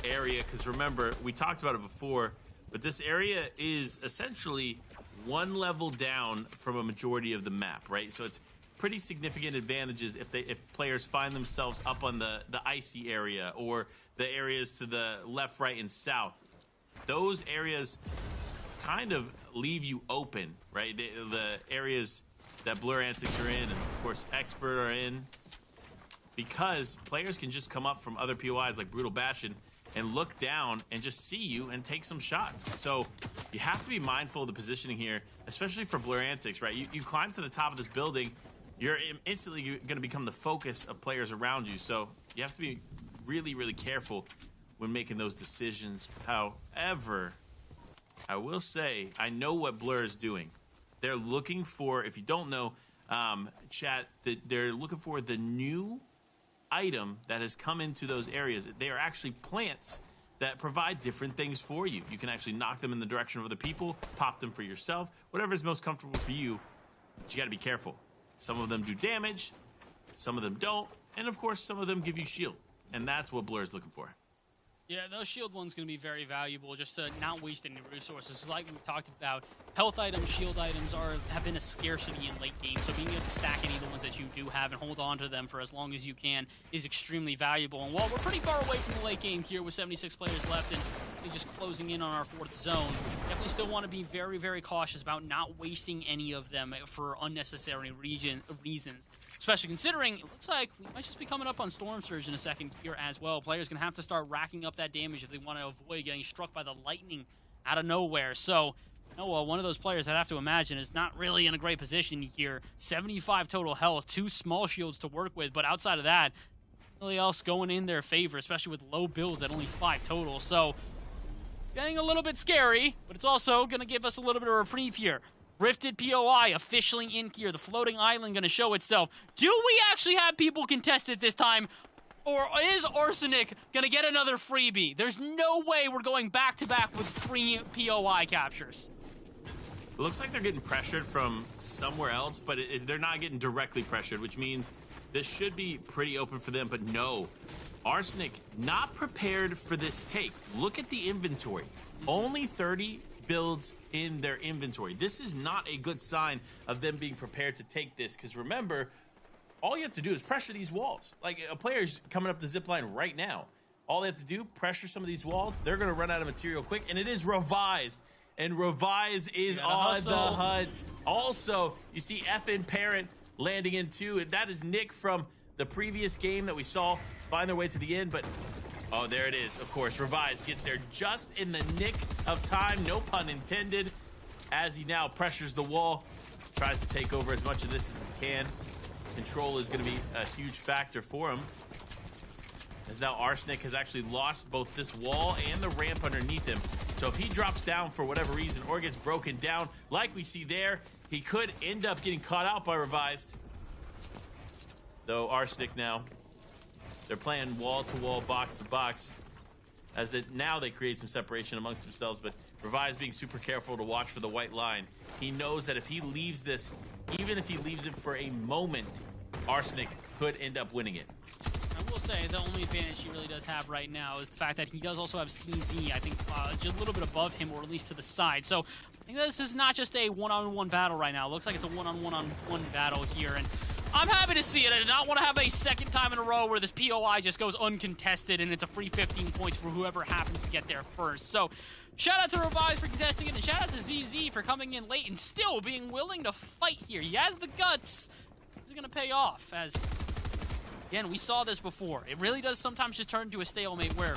area, because remember, we talked about it before, but this area is essentially 1 level down from a majority of the map, right? So it's pretty significant advantages if players find themselves up on the icy area or the areas to the left, right, and south. Those areas kind of leave you open, right? The areas that Blur Antics are in, and of course Expert are in, because players can just come up from other POIs like Brutal Bastion and look down and just see you and take some shots. So you have to be mindful of the positioning here, especially for Blur Antics, right? You climb to the top of this building, you're instantly going to become the focus of players around you. So you have to be really, really careful when making those decisions. However, I will say, I know what Blur is doing. They're looking for, if you don't know, chat, they're looking for the new item that has come into those areas. They are actually plants that provide different things for you. You can actually knock them in the direction of other people, pop them for yourself, whatever is most comfortable for you. But you got to be careful. Some of them do damage, some of them don't. And of course, some of them give you shield. And that's what Blur's looking for. Yeah, those shield ones going to be very valuable just to not waste any resources. Like we talked about, health items, shield items have been a scarcity in late game, so being able to stack any of the ones that you do have and hold on to them for as long as you can is extremely valuable. And while we're pretty far away from the late game here with 76 players left and just closing in on our 4th zone, definitely still want to be very, very cautious about not wasting any of them for unnecessary reasons. Especially considering it looks like we might just be coming up on Storm Surge in a second here as well. Players going to have to start racking up that damage if they want to avoid getting struck by the lightning out of nowhere. So, Noah, one of those players I'd have to imagine is not really in a great position here. 75 total health, 2 small shields to work with, but outside of that, nothing else going in their favor, especially with low builds at only 5 total. So, getting a little bit scary, but it's also going to give us a little bit of a reprieve here. Rifted POI officially in here. The floating island going to show itself. Do we actually have people contested this time? Or is Arsenic going to get another freebie? There's no way we're going back-to-back with free POI captures. It looks like they're getting pressured from somewhere else, but they're not getting directly pressured, which means this should be pretty open for them. But no, Arsenic not prepared for this take. Look at the inventory. Only 30 builds in their inventory. This is not a good sign of them being prepared to take this, because remember, all you have to do is pressure these walls. Like, a player's coming up the zip line right now. All they have to do, pressure some of these walls. They're going to run out of material quick, and it is Revised. And Revised is on the HUD. Also, you see FN Parent landing in too, and that is Nick from the previous game that we saw find their way to the end, but oh, there it is. Of course, Revised gets there just in the nick of time, no pun intended, as he now pressures the wall, tries to take over as much of this as he can. Control is going to be a huge factor for him, as now Arsenic has actually lost both this wall and the ramp underneath him. So if he drops down for whatever reason or gets broken down, like we see there, he could end up getting caught out by Revised. Though Arsenic now, they're playing wall-to-wall, box-to-box, as now they create some separation amongst themselves, but Revised being super careful to watch for the white line. He knows that if he leaves this, even if he leaves it for a moment, Arsenic could end up winning it. I will say the only advantage he really does have right now is the fact that he does also have CZ, I think, just a little bit above him, or at least to the side. So I think this is not just a one-on-one battle right now. It looks like it's a one-on-one battle here, and I'm happy to see it. I did not want to have a second time in a row where this POI just goes uncontested and it's a free 15 points for whoever happens to get there first. So shout out to Revive for contesting it, and shout out to ZZ for coming in late and still being willing to fight here. He has the guts. This is going to pay off, as, again, we saw this before. It really does sometimes just turn into a stalemate where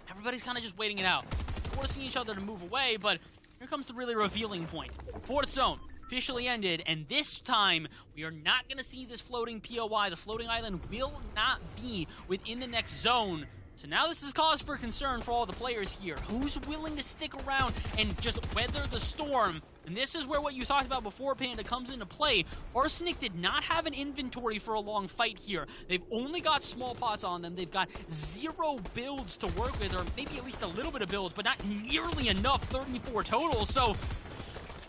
everybody's kind of just waiting it out, forcing each other to move away, but here comes the really revealing point. 4th zone officially ended, and this time we are not going to see this floating POI. The floating island will not be within the next zone. So now this is cause for concern for all the players here. Who's willing to stick around and just weather the storm? And this is where what you talked about before, Panda, comes into play. Arsenic did not have an inventory for a long fight here. They've only got small pots on them. They've got 0 builds to work with, or maybe at least a little bit of builds, but not nearly enough, 34 total. So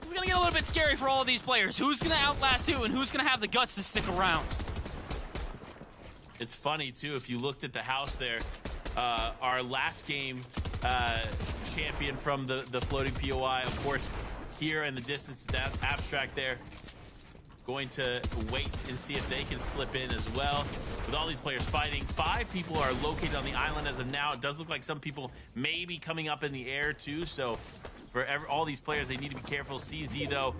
it's going to get a little bit scary for all of these players. Who's going to outlast who, and who's going to have the guts to stick around? It's funny, too, if you looked at the house there, our last game champion from the floating POI, of course, here in the distance, that abstract there, going to wait and see if they can slip in as well. With all these players fighting, 5 people are located on the island as of now. It does look like some people may be coming up in the air, too, so for all these players, they need to be careful. CZ, though,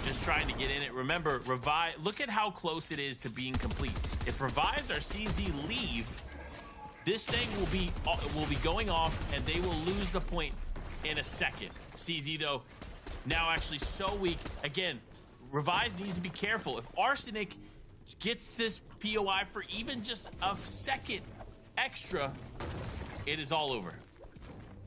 just trying to get in it. Remember, Revive, look at how close it is to being complete. If Revives or CZ leave, this thing will be going off, and they will lose the point in a second. CZ, though, now actually so weak. Again, Revives needs to be careful. If Arsenic gets this POI for even just a second extra, it is all over.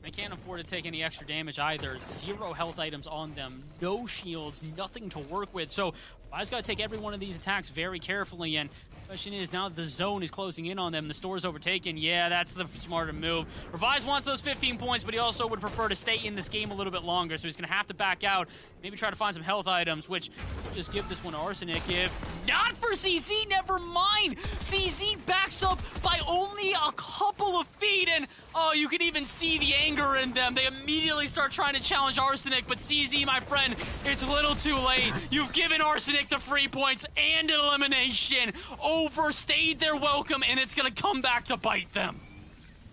They can't afford to take any extra damage either. 0 health items on them, no shields, nothing to work with. So Revive's got to take every one of these attacks very carefully, and Question is, now the zone is closing in on them, the store's overtaken. Yeah, that's the smarter move. Revise wants those 15 points, but he also would prefer to stay in this game a little bit longer, so he's going to have to back out, maybe try to find some health items, which we'll just give this one to Arsenic. If not for CZ, never mind! CZ backs up by only a couple of feet, and oh, you can even see the anger in them. They immediately start trying to challenge Arsenic, but CZ, my friend, it's a little too late. You've given Arsenic the free points and an elimination. Overstayed their welcome, and it's going to come back to bite them.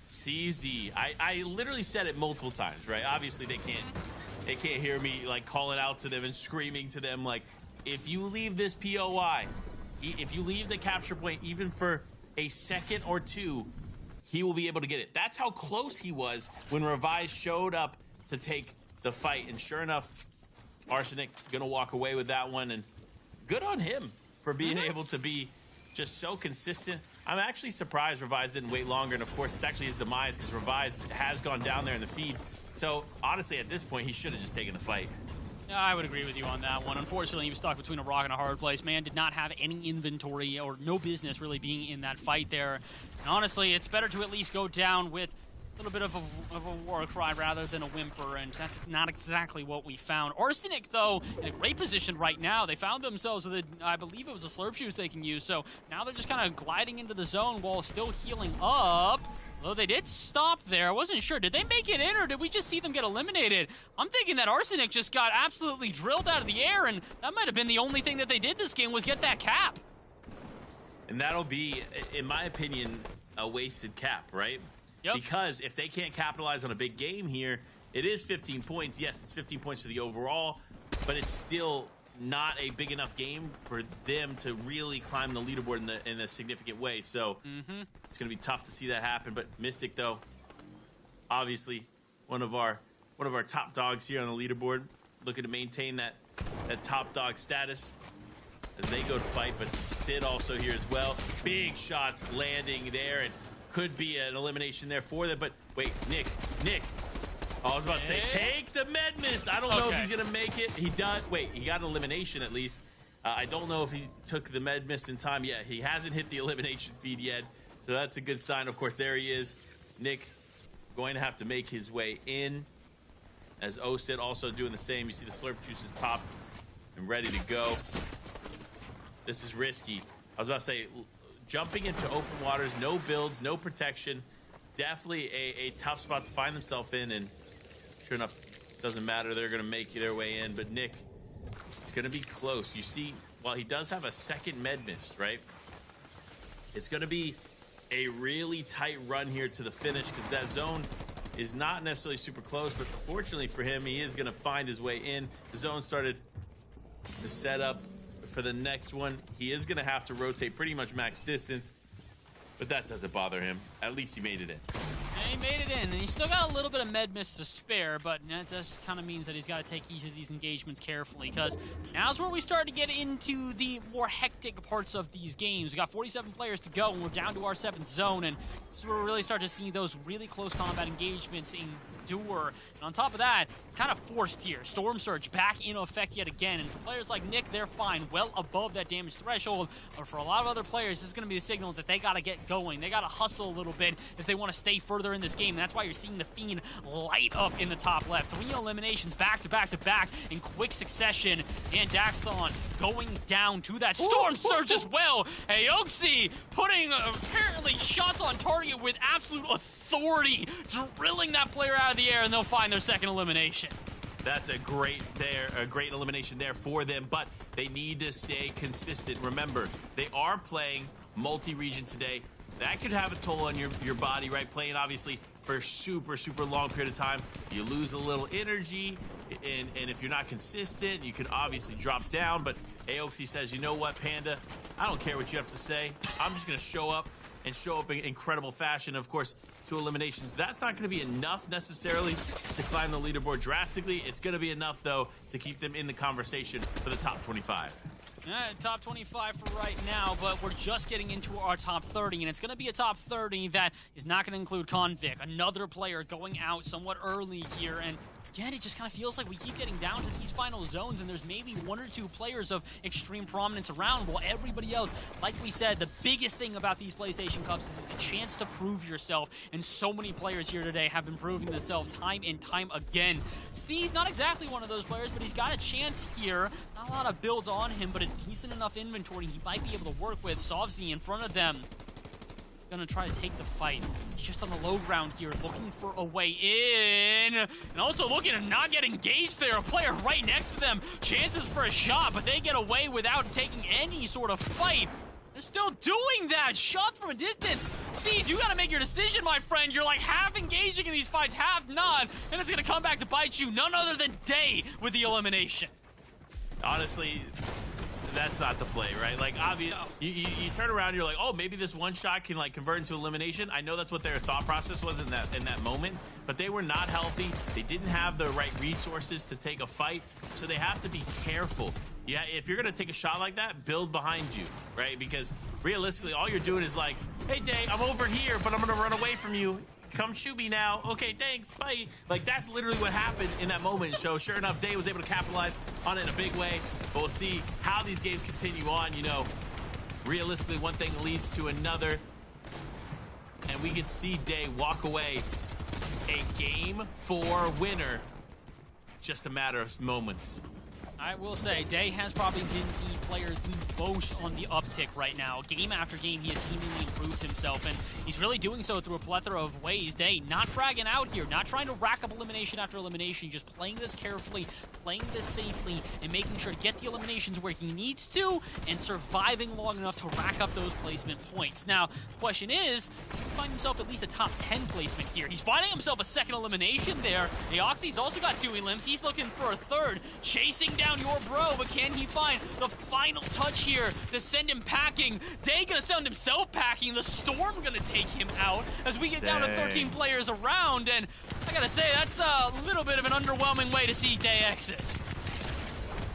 CZ, I literally said it multiple times, right? Obviously, they can't hear me like calling out to them and screaming to them like, if you leave this POI, if you leave the capture point even for a second or two, he will be able to get it. That's how close he was when Revise showed up to take the fight, and sure enough, Arsenic gonna walk away with that one, and good on him for being able to be just so consistent. I'm actually surprised Revise didn't wait longer, and of course it's actually his demise because Revise has gone down there in the feed. So honestly, at this point, he should have just taken the fight. I would agree with you on that one. Unfortunately, he was stuck between a rock and a hard place. Man did not have any inventory or no business really being in that fight there. And honestly, it's better to at least go down with a little bit of a war cry rather than a whimper, and that's not exactly what we found. Arsenic, though, in a great position right now. They found themselves with, I believe it was a slurp juice they can use, so now they're just kind of gliding into the zone while still healing up. Although they did stop there, I wasn't sure. Did they make it in, or did we just see them get eliminated? I'm thinking that Arsenic just got absolutely drilled out of the air, and that might have been the only thing that they did this game was get that cap. And that'll be, in my opinion, a wasted cap, right? Yep. Because if they can't capitalize on a big game here, it is 15 points. Yes, it's 15 points to the overall, but it's still not a big enough game for them to really climb the leaderboard in a significant way. So it's going to be tough to see that happen. But Mystic, though, obviously one of our top dogs here on the leaderboard, looking to maintain that top dog status as they go to fight. But Sid also here as well. Big shots landing there, and could be an elimination there for them. But wait, Nick. I was about to say, take the med mist. I don't know if he's going to make it. He does. Wait, he got an elimination at least. I don't know if he took the med mist in time yet. He hasn't hit the elimination feed yet. So that's a good sign. Of course, there he is. Nick going to have to make his way in. As O-Sid also doing the same. You see the slurp juices popped and ready to go. This is risky. I was about to say, jumping into open waters, no builds, no protection. Definitely a tough spot to find themselves in, and sure enough, doesn't matter. They're going to make their way in, but Nick, it's going to be close. You see, while he does have a second med mist, right? It's going to be a really tight run here to the finish because that zone is not necessarily super close, but fortunately for him, he is going to find his way in. The zone started to set up for the next one. He is going to have to rotate pretty much max distance, but that doesn't bother him. At least he made it in. And he made it in, and he's still got a little bit of med mist to spare, but that just kind of means that he's got to take each of these engagements carefully, because now's where we start to get into the more hectic parts of these games. We got 47 players to go, and we're down to our 7th zone, and this is where we really start to see those really close combat engagements endure. And on top of that, it's kind of forced here. Storm Surge back in effect yet again, and for players like Nick, they're fine, well above that damage threshold, but for a lot of other players, this is going to be the signal that they got to get going. They got to hustle a little bit if they want to stay further in this game. And that's why you're seeing the Fiend light up in the top left. 3 eliminations back to back to back in quick succession, and Daxthon going down to that Storm Surge as well. Aoxy putting apparently shots on target with absolute authority, drilling that player out of the air, and they'll find their second elimination. That's a great elimination there for them, but they need to stay consistent. Remember, they are playing multi-region today. That could have a toll on your body, right? Playing, obviously, for a super long period of time. You lose a little energy, and if you're not consistent, you could obviously drop down. But Aoxy says, you know what, Panda? I don't care what you have to say. I'm just going to show up in incredible fashion. Of course, 2 eliminations. That's not going to be enough necessarily to climb the leaderboard drastically. It's going to be enough, though, to keep them in the conversation for the top 25. Top 25 for right now, but we're just getting into our top 30, and it's going to be a top 30 that is not going to include Convic, another player going out somewhat early here, and again, it just kind of feels like we keep getting down to these final zones, and there's maybe 1 or 2 players of extreme prominence around, while everybody else, like we said, the biggest thing about these PlayStation Cups is it's a chance to prove yourself, and so many players here today have been proving themselves time and time again. Steve's not exactly one of those players, but he's got a chance here. Not a lot of builds on him, but a decent enough inventory he might be able to work with. Sovzi in front of them. Gonna try to take the fight. He's just on the low ground here, looking for a way in. And also looking to not get engaged there. A player right next to them. Chances for a shot, but they get away without taking any sort of fight. They're still doing that. Shot from a distance. Steve, you gotta make your decision, my friend. You're like half engaging in these fights, half not. And it's gonna come back to bite you. None other than Day with the elimination. Honestly, that's not the play, right? Like, obvious, you turn around, you're like, oh, maybe this one shot can like convert into elimination. I know that's what their thought process was in that moment, but they were not healthy. They didn't have the right resources to take a fight, so they have to be careful. Yeah, if you're gonna take a shot like that, build behind you, right? Because realistically, all you're doing is like, hey, Day, I'm over here, but I'm gonna run away from you. Come shoot me now. Okay, thanks, bye. Like, that's literally what happened in that moment. So sure enough, Day was able to capitalize on it in a big way. But we'll see how these games continue on. You know, realistically, one thing leads to another. And we can see Day walk away a Game 4 winner. Just a matter of moments. I will say, Day has probably been the player the most on the uptick right now. Game after game, he has seemingly improved himself, and he's really doing so through a plethora of ways. Day not fragging out here, not trying to rack up elimination after elimination, just playing this carefully, playing this safely, and making sure to get the eliminations where he needs to, and surviving long enough to rack up those placement points. Now, the question is, he can find himself at least a top 10 placement here. He's finding himself a second elimination there. Aoxy's also got 2 elims. He's looking for a third, chasing down your bro, but can he find the final touch here to send him packing? Day gonna send himself packing. The storm gonna take him out as we get down to 13 players around, and I gotta say, that's a little bit of an underwhelming way to see Day exit.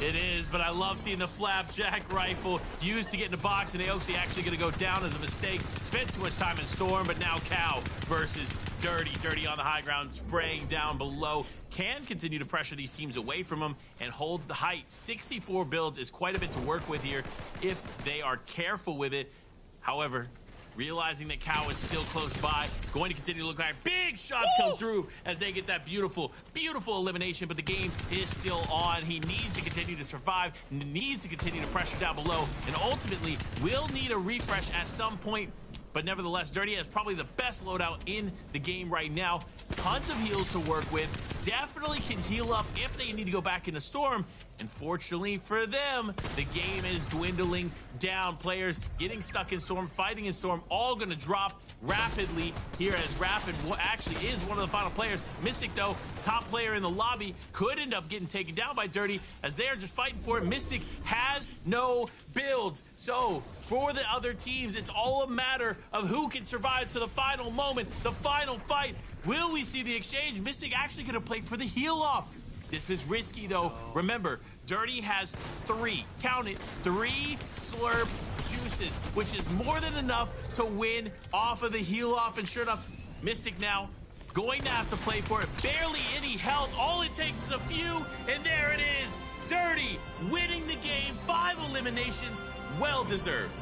It is, but I love seeing the flapjack rifle used to get in the box, and Aoxy actually going to go down as a mistake. Spent too much time in Storm, but now Cow versus Dirty. Dirty on the high ground, spraying down below. Can continue to pressure these teams away from him and hold the height. 64 builds is quite a bit to work with here if they are careful with it. However, realizing that Cow is still close by, going to continue to look like big shots come through as they get that beautiful, beautiful elimination, but the game is still on. He needs to continue to survive, needs to continue to pressure down below, and ultimately will need a refresh at some point. But nevertheless, Dirty has probably the best loadout in the game right now. Tons of heals to work with. Definitely can heal up if they need to go back into Storm. And fortunately for them, the game is dwindling down. Players getting stuck in Storm, fighting in Storm, all going to drop rapidly here as Rapid actually is one of the final players. Mystic, though, top player in the lobby, could end up getting taken down by Dirty as they are just fighting for it. Mystic has no builds. So for the other teams, it's all a matter of who can survive to the final moment, the final fight. Will we see the exchange? Mystic actually going to play for the heal off. This is risky, though. Remember, Dirty has 3, count it, 3 slurp juices, which is more than enough to win off of the heal off. And sure enough, Mystic now going to have to play for it. Barely any health. All it takes is a few, and there it is. Dirty winning the game. 5 eliminations. Well deserved.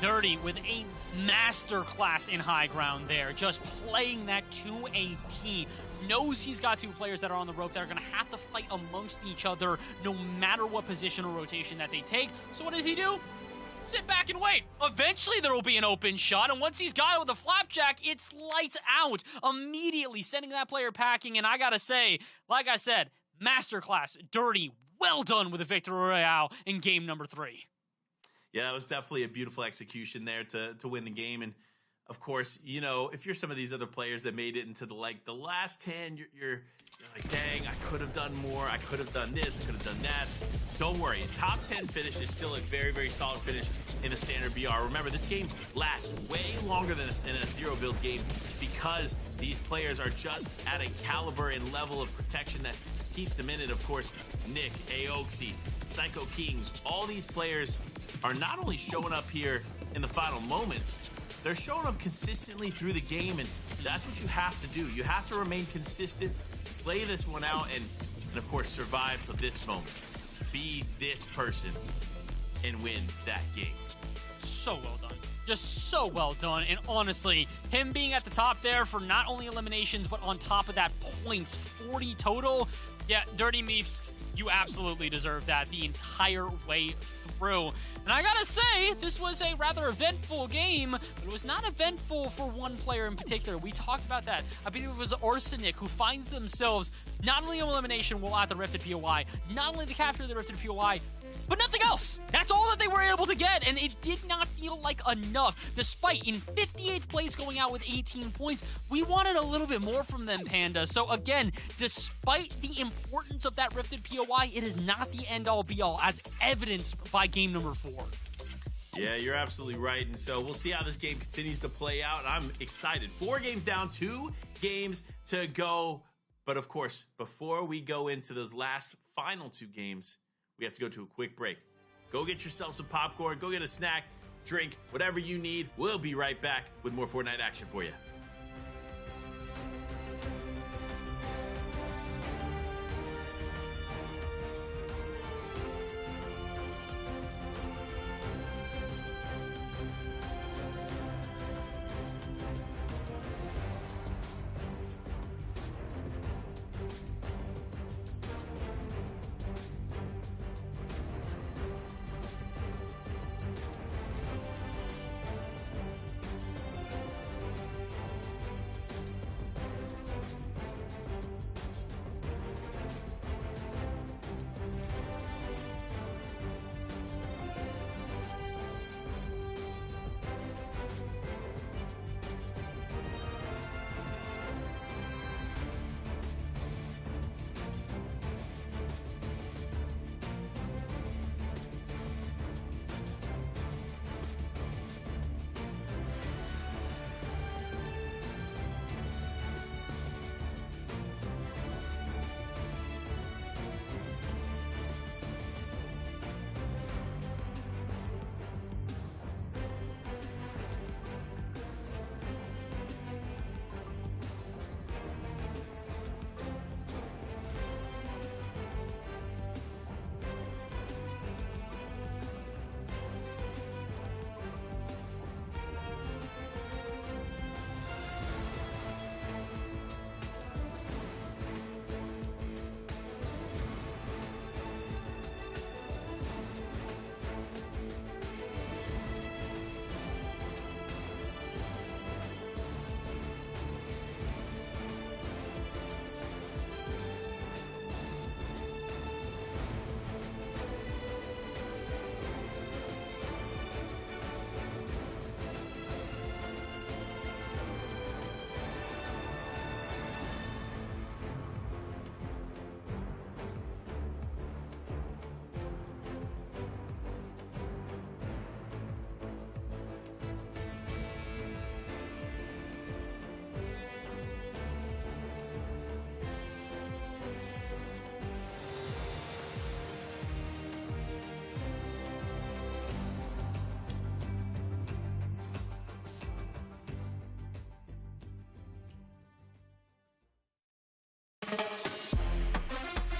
Dirty with a masterclass in high ground there, just playing that to a T. Knows he's got 2 players that are on the rope that are going to have to fight amongst each other no matter what position or rotation that they take. So what does he do? Sit back and wait. Eventually there will be an open shot, and once he's got it with a flapjack, it's lights out. Immediately sending that player packing, and I gotta say, like I said, masterclass, Dirty, well done with the Victory Royale in game number 3. Yeah, that was definitely a beautiful execution there to win the game. And of course, you know, if you're some of these other players that made it into the last 10, you're like, dang, I could have done more. I could have done this. I could have done that. Don't worry. A top 10 finish is still a very, very solid finish in a standard BR. Remember, this game lasts way longer than in a zero build game because these players are just at a caliber and level of protection that keeps them in it. Of course, Nick, Aoxy, Psycho Kings, all these players are not only showing up here in the final moments, they're showing up consistently through the game, and that's what you have to do. You have to remain consistent play this one out and of course survive to this moment. Be this person and win that game. So well done. Just so well done. And honestly, him being at the top there for not only eliminations, but on top of that, points, 40 total. Yeah, Dirty Meefs, you absolutely deserve that the entire way through. And I gotta say, this was a rather eventful game, but it was not eventful for one player in particular. We talked about that. I believe it was Arsenic who finds themselves not only elimination while at the Rifted POI, not only the capture of the Rifted POI, but nothing else. That's all that they were able to get, and it did not feel like enough. Despite in 58th place going out with 18 points, we wanted a little bit more from them, Panda. So again, despite the importance of that Rifted POI, it is not the end-all be-all, as evidenced by game number 4. Yeah, you're absolutely right, and so we'll see how this game continues to play out. I'm excited. 4 games down, 2 games to go. But of course, before we go into those last final 2 games, we have to go to a quick break. Go get yourself some popcorn, go get a snack, drink, whatever you need. We'll be right back with more Fortnite action for you.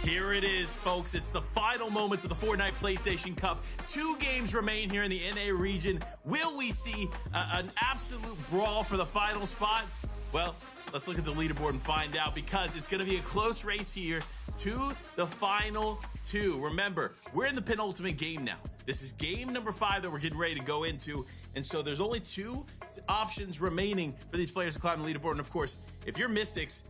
Here it is, folks. It's the final moments of the Fortnite PlayStation Cup. 2 games remain here in the NA region. Will we see an absolute brawl for the final spot? Well, let's look at the leaderboard and find out, because it's going to be a close race here to the final 2. Remember, we're in the penultimate game now. This is game number 5 that we're getting ready to go into. And so there's only 2 options remaining for these players to climb the leaderboard. And of course, if you're Mystics,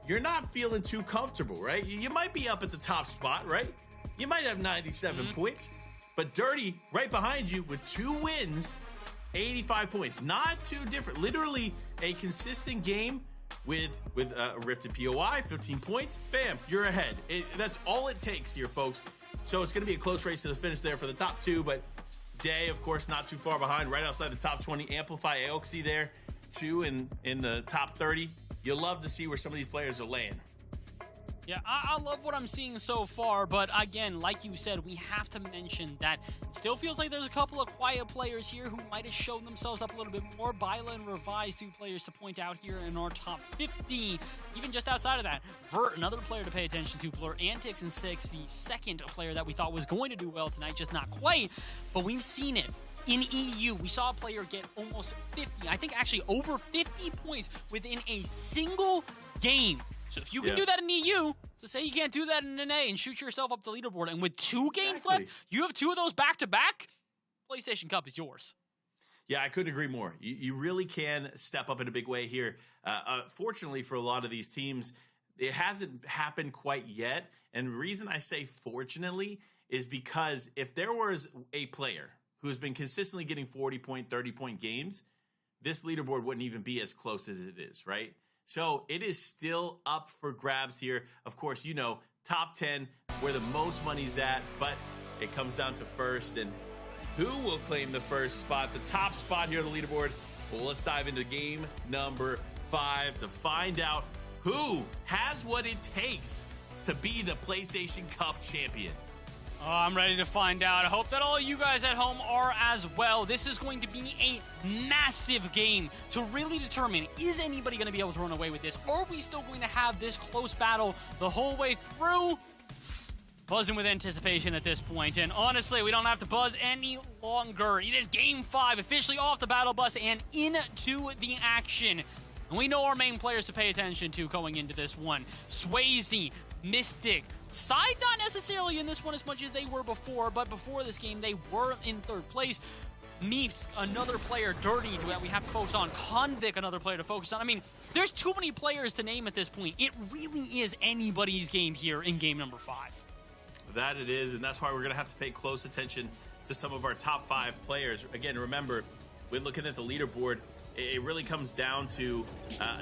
you're not feeling too comfortable, right? You might be up at the top spot, right? You might have 97 points, but Dirty right behind you with 2 wins, 85 points. Not too different. Literally a consistent game with a Rifted POI, 15 points. Bam, you're ahead. That's all it takes here, folks. So it's going to be a close race to the finish there for the top 2, but Day, of course, not too far behind, right outside the top 20. Amplify Aoxy there, 2 in the top 30. You'll love to see where some of these players are laying. Yeah, I love what I'm seeing so far, but again, like you said, we have to mention that it still feels like there's a couple of quiet players here who might have shown themselves up a little bit more. Byla and Revise, 2 players to point out here in our top 50. Even just outside of that, Vert, another player to pay attention to. Blur Antics and 6, the second player that we thought was going to do well tonight, just not quite, but we've seen it. In EU, we saw a player get almost 50, I think actually over 50 points within a single game. So if you can do that in EU, so say you can't do that in NA and shoot yourself up the leaderboard, and with 2 games left, you have 2 of those back-to-back, PlayStation Cup is yours. Yeah, I couldn't agree more. You really can step up in a big way here. Fortunately for a lot of these teams, it hasn't happened quite yet. And the reason I say fortunately is because if there was a player who has been consistently getting 40-point, 30-point games, this leaderboard wouldn't even be as close as it is, right? So it is still up for grabs here. Of course, you know, top 10, where the most money's at, but it comes down to first. And who will claim the first spot, the top spot here on the leaderboard? Well, let's dive into game number 5 to find out who has what it takes to be the PlayStation Cup champion. Oh, I'm ready to find out. I hope that all you guys at home are as well. This is going to be a massive game to really determine, is anybody going to be able to run away with this? Are we still going to have this close battle the whole way through? Buzzing with anticipation at this point, and honestly, we don't have to buzz any longer. It is Game 5, officially off the battle bus and into the action. And we know our main players to pay attention to going into this one. Swayze, Mystic, Side not necessarily in this one as much as they were before, but before this game, they were in 3rd place. Meeps, another player, Dirty, that we have to focus on. Convict, another player to focus on. I mean, there's too many players to name at this point. It really is anybody's game here in game number 5. That it is, and that's why we're going to have to pay close attention to some of our top 5 players. Again, remember, when looking at the leaderboard, it really comes down to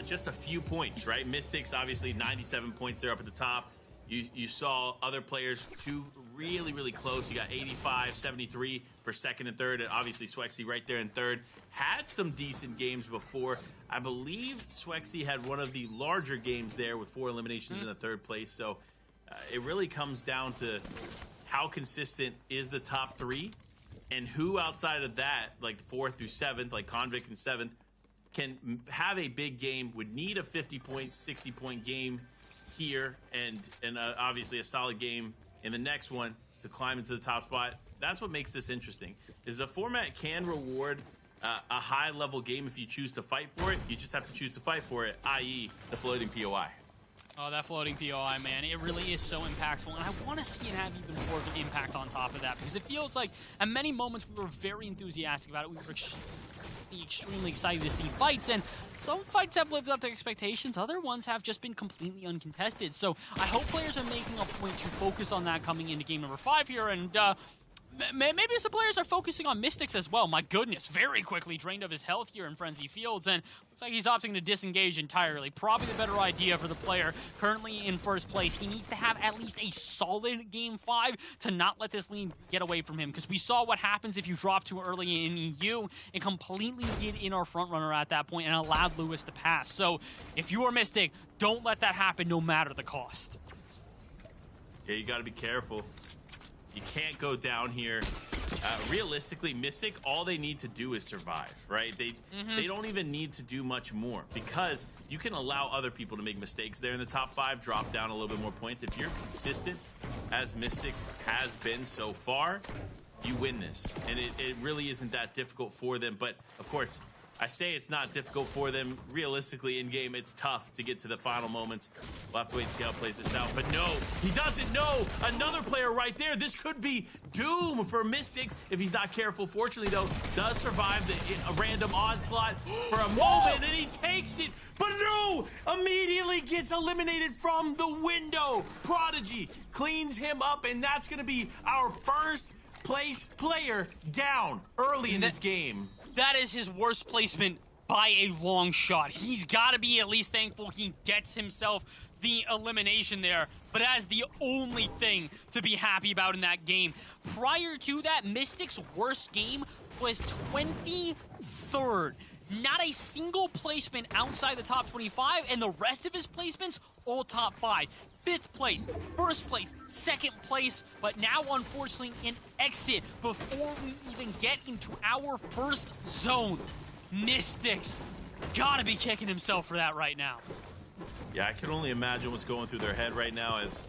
just a few points, right? Mystics, obviously, 97 points there up at the top. You saw other players, 2 really, really close. You got 85, 73 for 2nd and 3rd, and obviously Swexy right there in 3rd. Had some decent games before. I believe Swexy had one of the larger games there with 4 eliminations in the 3rd place. So it really comes down to how consistent is the top 3, and who outside of that, like 4th through 7th, like Convict in 7th, can have a big game, would need a 50-point, 60-point game here, and obviously a solid game in the next one to climb into the top spot. That's what makes this interesting, is the format can reward a high-level game if you choose to fight for it. You just have to choose to fight for it, i.e. the floating POI. Oh, that floating POI, man, it really is so impactful, and I want to see it have even more of an impact on top of that, because it feels like at many moments we were very enthusiastic about it. We were extremely excited to see fights, and some fights have lived up to expectations. Other ones have just been completely uncontested. So I hope players are making a point to focus on that coming into game number 5 here, and maybe some players are focusing on Mystics as well. My goodness, very quickly drained of his health here in Frenzy Fields, and looks like he's opting to disengage entirely. Probably the better idea for the player currently in 1st place. He needs to have at least a solid game 5 to not let this lead get away from him, because we saw what happens if you drop too early in EU. It completely did in our front runner at that point and allowed Lewis to pass. So if you are Mystic, don't let that happen no matter the cost. Yeah, you got to be careful. You can't go down here. Realistically, Mystic, all they need to do is survive, right? They don't even need to do much more, because you can allow other people to make mistakes there in the top 5, drop down a little bit more points. If you're consistent, as Mystics has been so far, you win this. And it really isn't that difficult for them. But, of course, I say it's not difficult for them. Realistically, in-game, it's tough to get to the final moments. We'll have to wait and see how it plays this out. But no, he doesn't know. Another player right there. This could be doom for Mystics if he's not careful. Fortunately, though, does survive a random onslaught for a moment, and he takes it. But no, immediately gets eliminated from the window. Prodigy cleans him up, and that's going to be our 1st place player down early in this game. That is his worst placement by a long shot. He's got to be at least thankful he gets himself the elimination there, but as the only thing to be happy about in that game. Prior to that, Mystic's worst game was 23rd. Not a single placement outside the top 25, and the rest of his placements, all top 5. 5th place, 1st place, 2nd place, but now unfortunately an exit before we even get into our first zone. Mystics gotta be kicking himself for that right now. Yeah, I can only imagine what's going through their head right now, as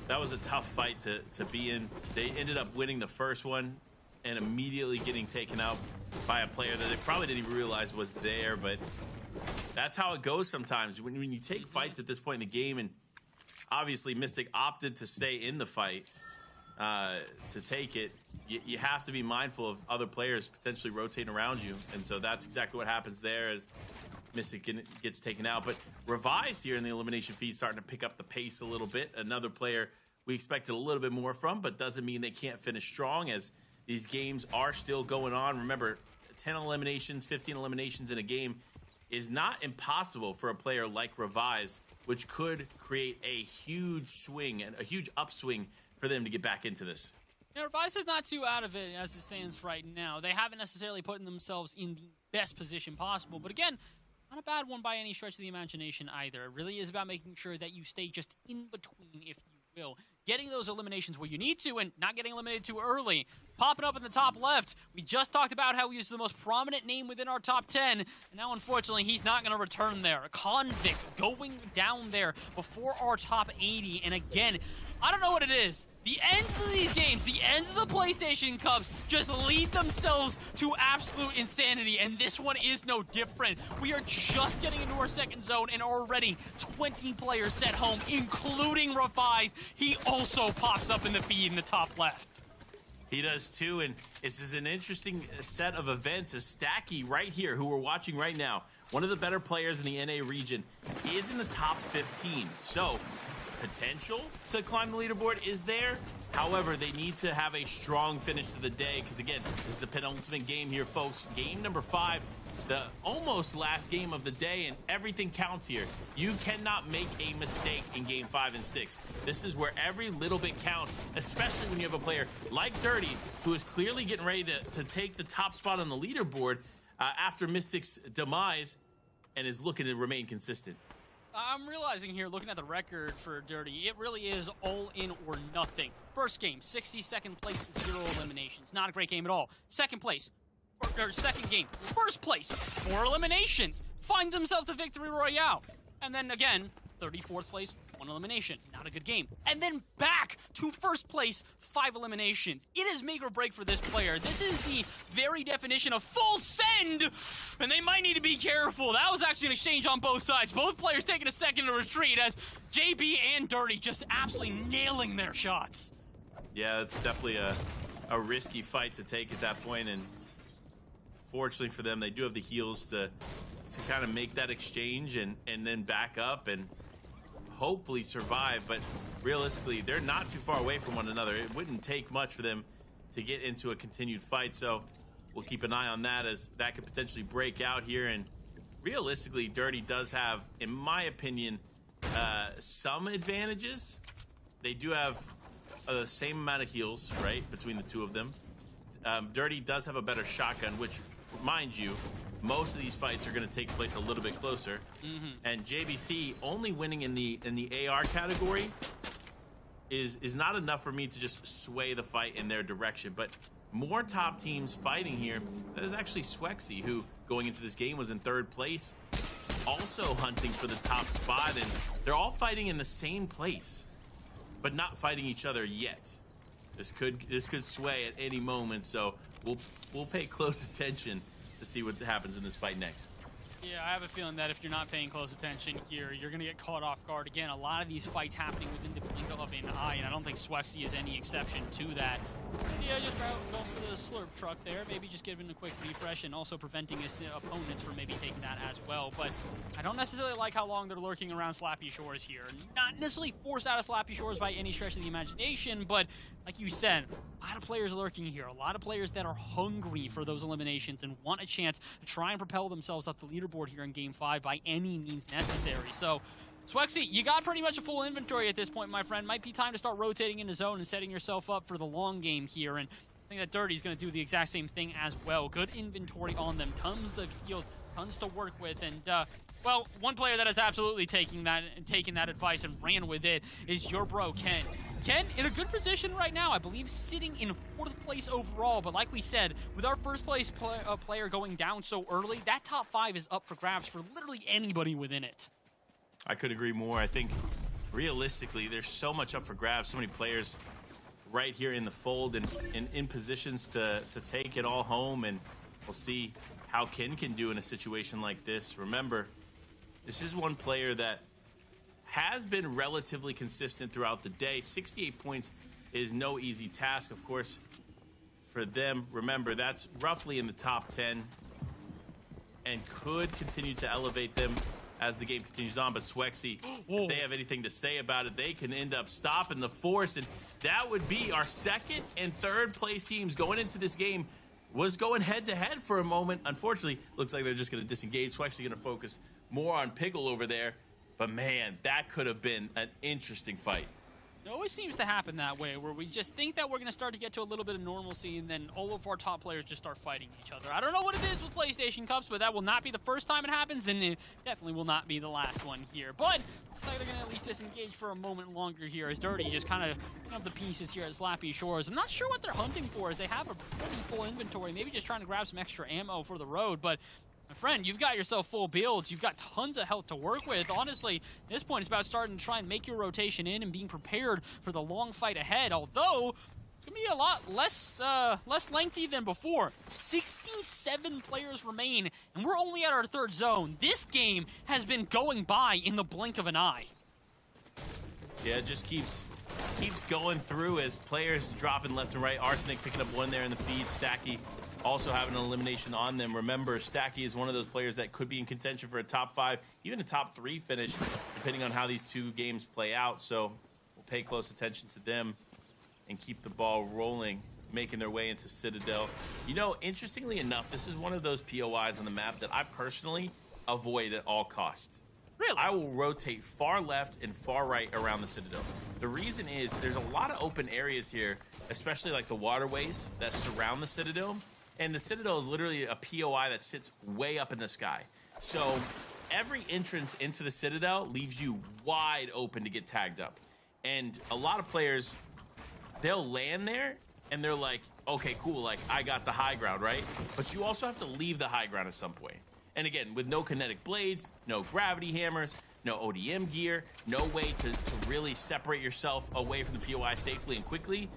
that was a tough fight to be in. They ended up winning the first one and immediately getting taken out by a player that they probably didn't even realize was there, but that's how it goes sometimes. When you take fights at this point in the game, and obviously Mystic opted to stay in the fight to take it, you have to be mindful of other players potentially rotating around you, and so that's exactly what happens there as Mystic gets taken out. But Revise here in the elimination feed starting to pick up the pace a little bit. Another player we expected a little bit more from, but doesn't mean they can't finish strong, as these games are still going on. Remember, 10 eliminations, 15 eliminations in a game is not impossible for a player like Revise, which could create a huge swing and a huge upswing for them to get back into this. Yeah, Revise is not too out of it as it stands right now. They haven't necessarily put themselves in the best position possible, but again, not a bad one by any stretch of the imagination either. It really is about making sure that you stay just in between, if you will. Getting those eliminations where you need to and not getting eliminated too early. Popping up in the top left, we just talked about how he's the most prominent name within our top 10, and now unfortunately he's not going to return there. A Convict going down there before our top 80, and again, I don't know what it is. The ends of these games, the ends of the PlayStation Cups just lead themselves to absolute insanity, and this one is no different. We are just getting into our second zone, and already 20 players set home, including Revise. He also pops up in the feed in the top left. He does too, and this is an interesting set of events. As Stacky right here, who we're watching right now, one of the better players in the NA region, is in the top 15. So, potential to climb the leaderboard is there. However, they need to have a strong finish to the day, because again, this is the penultimate game here, folks. Game number 5, the almost last game of the day, and everything counts here. You cannot make a mistake in game 5 and 6. This is where every little bit counts, especially when you have a player like Dirty, who is clearly getting ready to take the top spot on the leaderboard after Mystic's demise, and is looking to remain consistent. I'm realizing here, looking at the record for Dirty, it really is all in or nothing. First game, 62nd place, 0 eliminations. Not a great game at all. Second place, or second game, first place, 4 eliminations. Find themselves the victory royale. And then again, 34th place, 1 elimination. Not a good game. And then back to first place, 5 eliminations. It is make or break for this player. This is the very definition of full send, and they might need to be careful. That was actually an exchange on both sides. Both players taking a second to retreat as JB and Dirty just absolutely nailing their shots. Yeah, it's definitely a risky fight to take at that point, and fortunately for them, they do have the heals to kind of make that exchange and then back up and hopefully survive. But realistically, they're not too far away from one another. It wouldn't take much for them to get into a continued fight, so we'll keep an eye on that, as that could potentially break out here. And realistically, Dirty does have, in my opinion, some advantages. They do have the same amount of heals, right, between the two of them. Dirty does have a better shotgun, which, mind you, most of these fights are going to take place a little bit closer. And JBC only winning in the AR category is not enough for me to just sway the fight in their direction. But more top teams fighting here. That is actually Swexy, who going into this game was in 3rd place, also hunting for the top spot, and they're all fighting in the same place, but not fighting each other yet. This could sway at any moment, so we'll pay close attention to see what happens in this fight next. Yeah, I have a feeling that if you're not paying close attention here, you're going to get caught off guard. Again, a lot of these fights happening within the blink of an eye, and I don't think Swexy is any exception to that. Yeah, just going for the slurp truck there, maybe just giving a quick refresh and also preventing his opponents from maybe taking that as well. But I don't necessarily like how long they're lurking around Slappy Shores here. Not necessarily forced out of Slappy Shores by any stretch of the imagination, but like you said, a lot of players lurking here, a lot of players that are hungry for those eliminations and want a chance to try and propel themselves up the leaderboard here in Game 5 by any means necessary. So, Swexy, you got pretty much a full inventory at this point, my friend. Might be time to start rotating into zone and setting yourself up for the long game here. And I think that Dirty's going to do the exact same thing as well. Good inventory on them, tons of heals, tons to work with, and well, one player that is absolutely taking that advice and ran with it is your bro Ken. Ken in a good position right now, I believe, sitting in 4th place overall. But like we said, with our first place player going down so early, that top 5 is up for grabs for literally anybody within it. I could agree more. I think realistically, there's so much up for grabs. So many players right here in the fold and in positions to take it all home. And we'll see how Ken can do in a situation like this. Remember, this is one player that has been relatively consistent throughout the day. 68 points is no easy task, of course, for them. Remember, that's roughly in the top 10 and could continue to elevate them as the game continues on. But Swexy, if they have anything to say about it, they can end up stopping the force, and that would be our 2nd and 3rd place teams going into this game. Was going head-to-head for a moment. Unfortunately, looks like they're just going to disengage. Swexy going to focus more on Pickle over there. But man, that could have been an interesting fight. It always seems to happen that way, where we just think that we're going to start to get to a little bit of normalcy, and then all of our top players just start fighting each other. I don't know what it is with PlayStation Cups, but that will not be the first time it happens, and it definitely will not be the last one here. But looks like they're going to at least disengage for a moment longer here, as Dirty just kind of picking up the pieces here at Slappy Shores. I'm not sure what they're hunting for, as they have a pretty full inventory, maybe just trying to grab some extra ammo for the road, but my friend, you've got yourself full builds. You've got tons of health to work with. Honestly, at this point, it's about starting to try and make your rotation in and being prepared for the long fight ahead. Although, it's going to be a lot less lengthy than before. 67 players remain, and we're only at our 3rd zone. This game has been going by in the blink of an eye. Yeah, it just keeps going through as players dropping left and right. Arsenic picking up one there in the feed. Stacky also having an elimination on them. Remember, Stacky is one of those players that could be in contention for a top 5, even a top 3 finish, depending on how these 2 games play out. So we'll pay close attention to them and keep the ball rolling, making their way into Citadel. You know, interestingly enough, this is one of those POIs on the map that I personally avoid at all costs. Really? I will rotate far left and far right around the Citadel. The reason is there's a lot of open areas here, especially like the waterways that surround the Citadel. And the Citadel is literally a POI that sits way up in the sky. So every entrance into the Citadel leaves you wide open to get tagged up. And a lot of players, they'll land there and they're like, okay, cool, like I got the high ground, right? But you also have to leave the high ground at some point. And again, with no kinetic blades, no gravity hammers, no ODM gear, no way to really separate yourself away from the POI safely and quickly,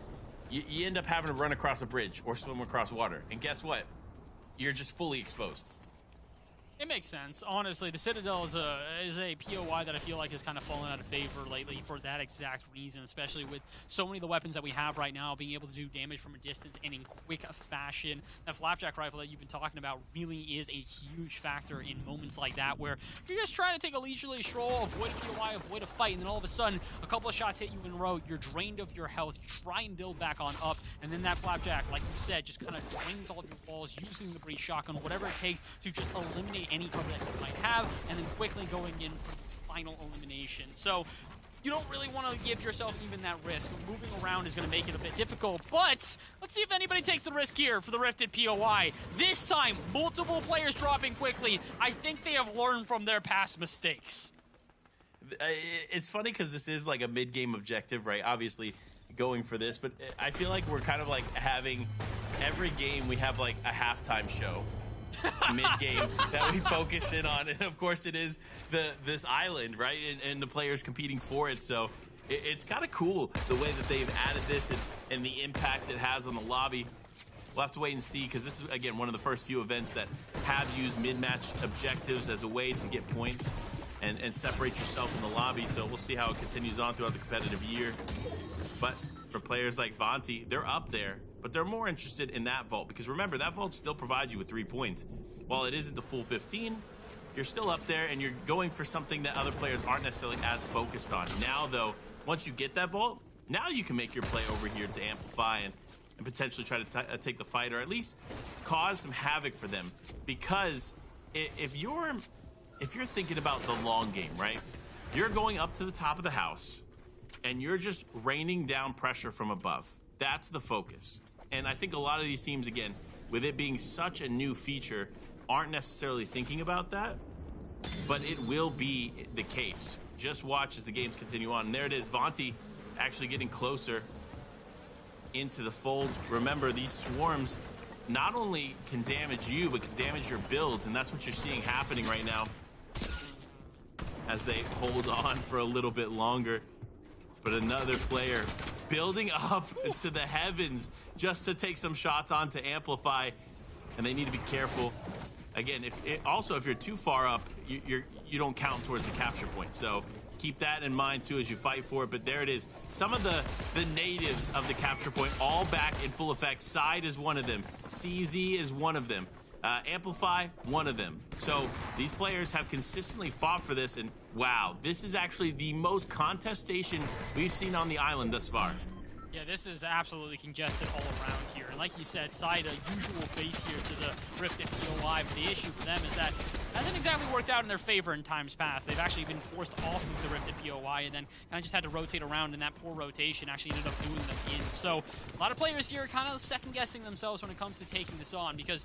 you end up having to run across a bridge or swim across water. And guess what? You're just fully exposed. It makes sense. Honestly, the Citadel is a POI that I feel like has kind of fallen out of favor lately for that exact reason, especially with so many of the weapons that we have right now being able to do damage from a distance and in quick fashion. That flapjack rifle that you've been talking about really is a huge factor in moments like that, where you're just trying to take a leisurely stroll, avoid a POI, avoid a fight, and then all of a sudden, a couple of shots hit you in a row, you're drained of your health, you try and build back on up, and then that flapjack, like you said, just kind of drains all of your balls using the breach shotgun, whatever it takes to just eliminate any cover that you might have, and then quickly going in for the final elimination. So you don't really want to give yourself even that risk. Moving around is going to make it a bit difficult, but let's see if anybody takes the risk here for the Rifted POI. This time, multiple players dropping quickly. I think they have learned from their past mistakes. It's funny because this is like a mid-game objective, right? Obviously going for this, but I feel like we're kind of like having every game we have like a halftime show mid-game that we focus in on, and of course it is this island, right, and the players competing for it. So it's kind of cool the way that they've added this and the impact it has on the lobby. We'll have to wait and see, because this is again one of the first few events that have used mid-match objectives as a way to get points and separate yourself in the lobby. So we'll see how it continues on throughout the competitive year. But for players like Vanti, they're up there, but they're more interested in that vault, because remember, that vault still provides you with 3 points. While it isn't the full 15, you're still up there and you're going for something that other players aren't necessarily as focused on. Now though, once you get that vault, now you can make your play over here to amplify and potentially try to take the fight, or at least cause some havoc for them. Because if you're thinking about the long game, right, you're going up to the top of the house and you're just raining down pressure from above. That's the focus. And I think a lot of these teams, again, with it being such a new feature, aren't necessarily thinking about that, but it will be the case. Just watch as the games continue on. And there it is, Vonti actually getting closer into the fold. Remember, these swarms not only can damage you, but can damage your builds, and that's what you're seeing happening right now as they hold on for a little bit longer. But another player building up to the heavens just to take some shots onto Amplify, and they need to be careful. Again, if you're too far up, you don't count towards the capture point. So keep that in mind too as you fight for it. But there it is. Some of the natives of the capture point all back in full effect. Side is one of them. CZ is one of them. Amplify, one of them. So these players have consistently fought for this, and wow, this is actually the most contestation we've seen on the island thus far. Yeah, this is absolutely congested all around here. And like you said, Side a usual face here to the Rifted POI, but the issue for them is that it hasn't exactly worked out in their favor in times past. They've actually been forced off of the Rifted POI and then kind of just had to rotate around, and that poor rotation actually ended up doing them in. So a lot of players here kind of second-guessing themselves when it comes to taking this on, because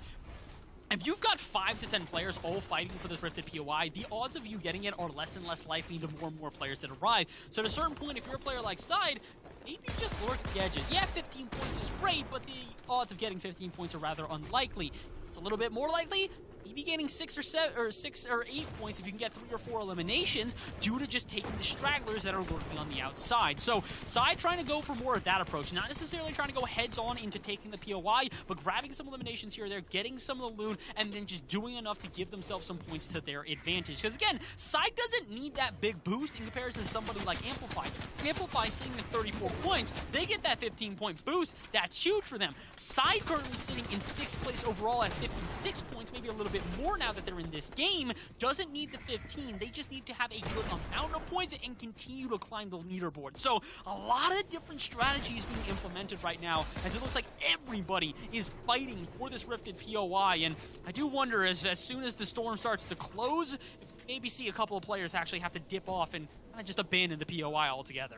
if you've got 5 to 10 players all fighting for this Rifted POI, the odds of you getting it are less and less likely the more and more players that arrive. So at a certain point, if you're a player like Side, maybe just lurk the edges. Yeah, 15 points is great, but the odds of getting 15 points are rather unlikely. It's a little bit more likely, maybe gaining 6 or 8 points if you can get 3 or 4 eliminations due to just taking the stragglers that are lurking on the outside. So Side trying to go for more of that approach, not necessarily trying to go heads on into taking the POI, but grabbing some eliminations here or there, getting some of the loot, and then just doing enough to give themselves some points to their advantage. Because again, Side doesn't need that big boost in comparison to somebody like Amplify. Amplify sitting at 34 points, they get that 15-point boost. That's huge for them. Side currently sitting in 6th place overall at 56 points, maybe a little bit more now that they're in this game. Doesn't need the 15. They just need to have a good amount of points and continue to climb the leaderboard. So a lot of different strategies being implemented right now, as it looks like everybody is fighting for this Rifted POI. And I do wonder, as soon as the storm starts to close, if we maybe see a couple of players actually have to dip off and kind of just abandon the POI altogether.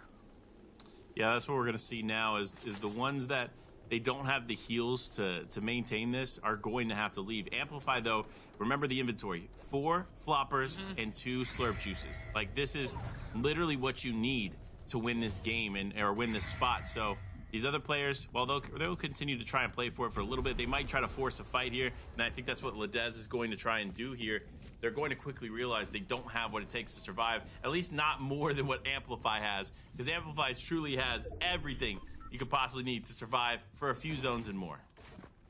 Yeah, that's what we're going to see now is the ones that they don't have the heals to maintain this are going to have to leave. Amplify, though, remember the inventory. 4 floppers and 2 slurp juices. Like, this is literally what you need to win this game or win this spot. So these other players, while they'll continue to try and play for it for a little bit, they might try to force a fight here. And I think that's what Ledez is going to try and do here. They're going to quickly realize they don't have what it takes to survive, at least not more than what Amplify has, because Amplify truly has everything you could possibly need to survive for a few zones and more.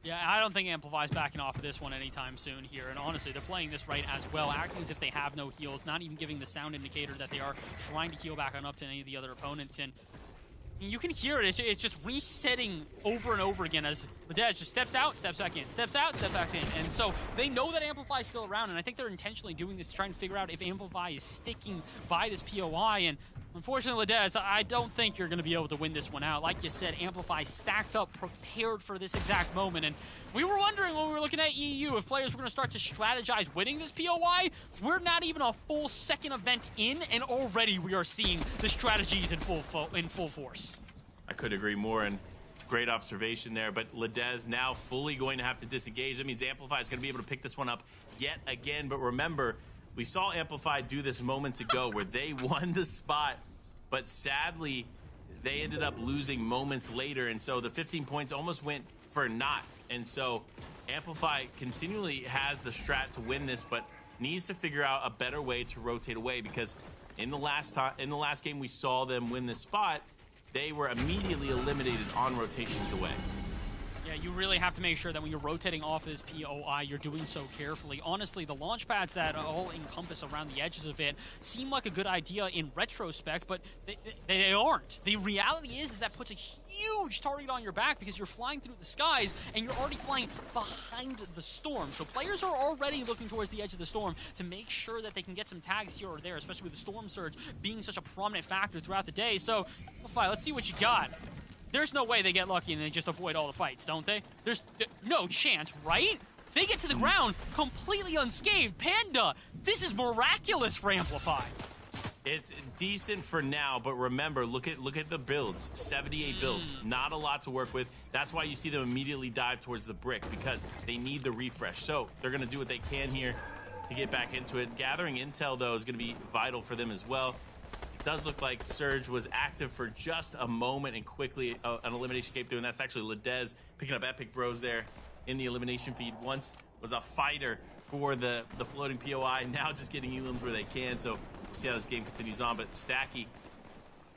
Yeah, I don't think Amplify's backing off of this one anytime soon here, and honestly, they're playing this right as well, acting as if they have no heals, not even giving the sound indicator that they are trying to heal back on up to any of the other opponents, and you can hear it. It's just resetting over and over again as Ledez just steps out, steps back in, steps out, steps back in. And so they know that Amplify is still around, and I think they're intentionally doing this to try and figure out if Amplify is sticking by this POI. And unfortunately, Ledez, I don't think you're going to be able to win this one out. Like you said, Amplify stacked up, prepared for this exact moment. And we were wondering when we were looking at EU if players were going to start to strategize winning this POI. We're not even a full second event in, and already we are seeing the strategies in full force. I couldn't agree more, and great observation there. But Ledez now fully going to have to disengage. That means Amplify is going to be able to pick this one up yet again. But remember, we saw Amplify do this moments ago where they won the spot, but sadly, they ended up losing moments later. And so the 15 points almost went for naught. And so Amplify continually has the strat to win this, but needs to figure out a better way to rotate away, because in the last game we saw them win this spot, they were immediately eliminated on rotations away. Yeah, you really have to make sure that when you're rotating off this POI, you're doing so carefully. Honestly, the launch pads that all encompass around the edges of it seem like a good idea in retrospect, but they aren't. The reality is that puts a huge target on your back because you're flying through the skies and you're already flying behind the storm. So players are already looking towards the edge of the storm to make sure that they can get some tags here or there, especially with the storm surge being such a prominent factor throughout the day. So, let's see what you got. There's no way they get lucky and they just avoid all the fights, don't they? There's no chance, right? They get to the ground completely unscathed. Panda, this is miraculous for Amplify. It's decent for now, but remember, look at the builds. 78 builds, not a lot to work with. That's why you see them immediately dive towards the brick, because they need the refresh. So they're going to do what they can here to get back into it. Gathering intel, though, is going to be vital for them as well. It does look like Surge was active for just a moment, and quickly an elimination came through, and that's actually Ledez picking up Epic Bros there in the elimination feed. Once was a fighter for the floating POI, now just getting elims where they can. So we'll see how this game continues on, but Stacky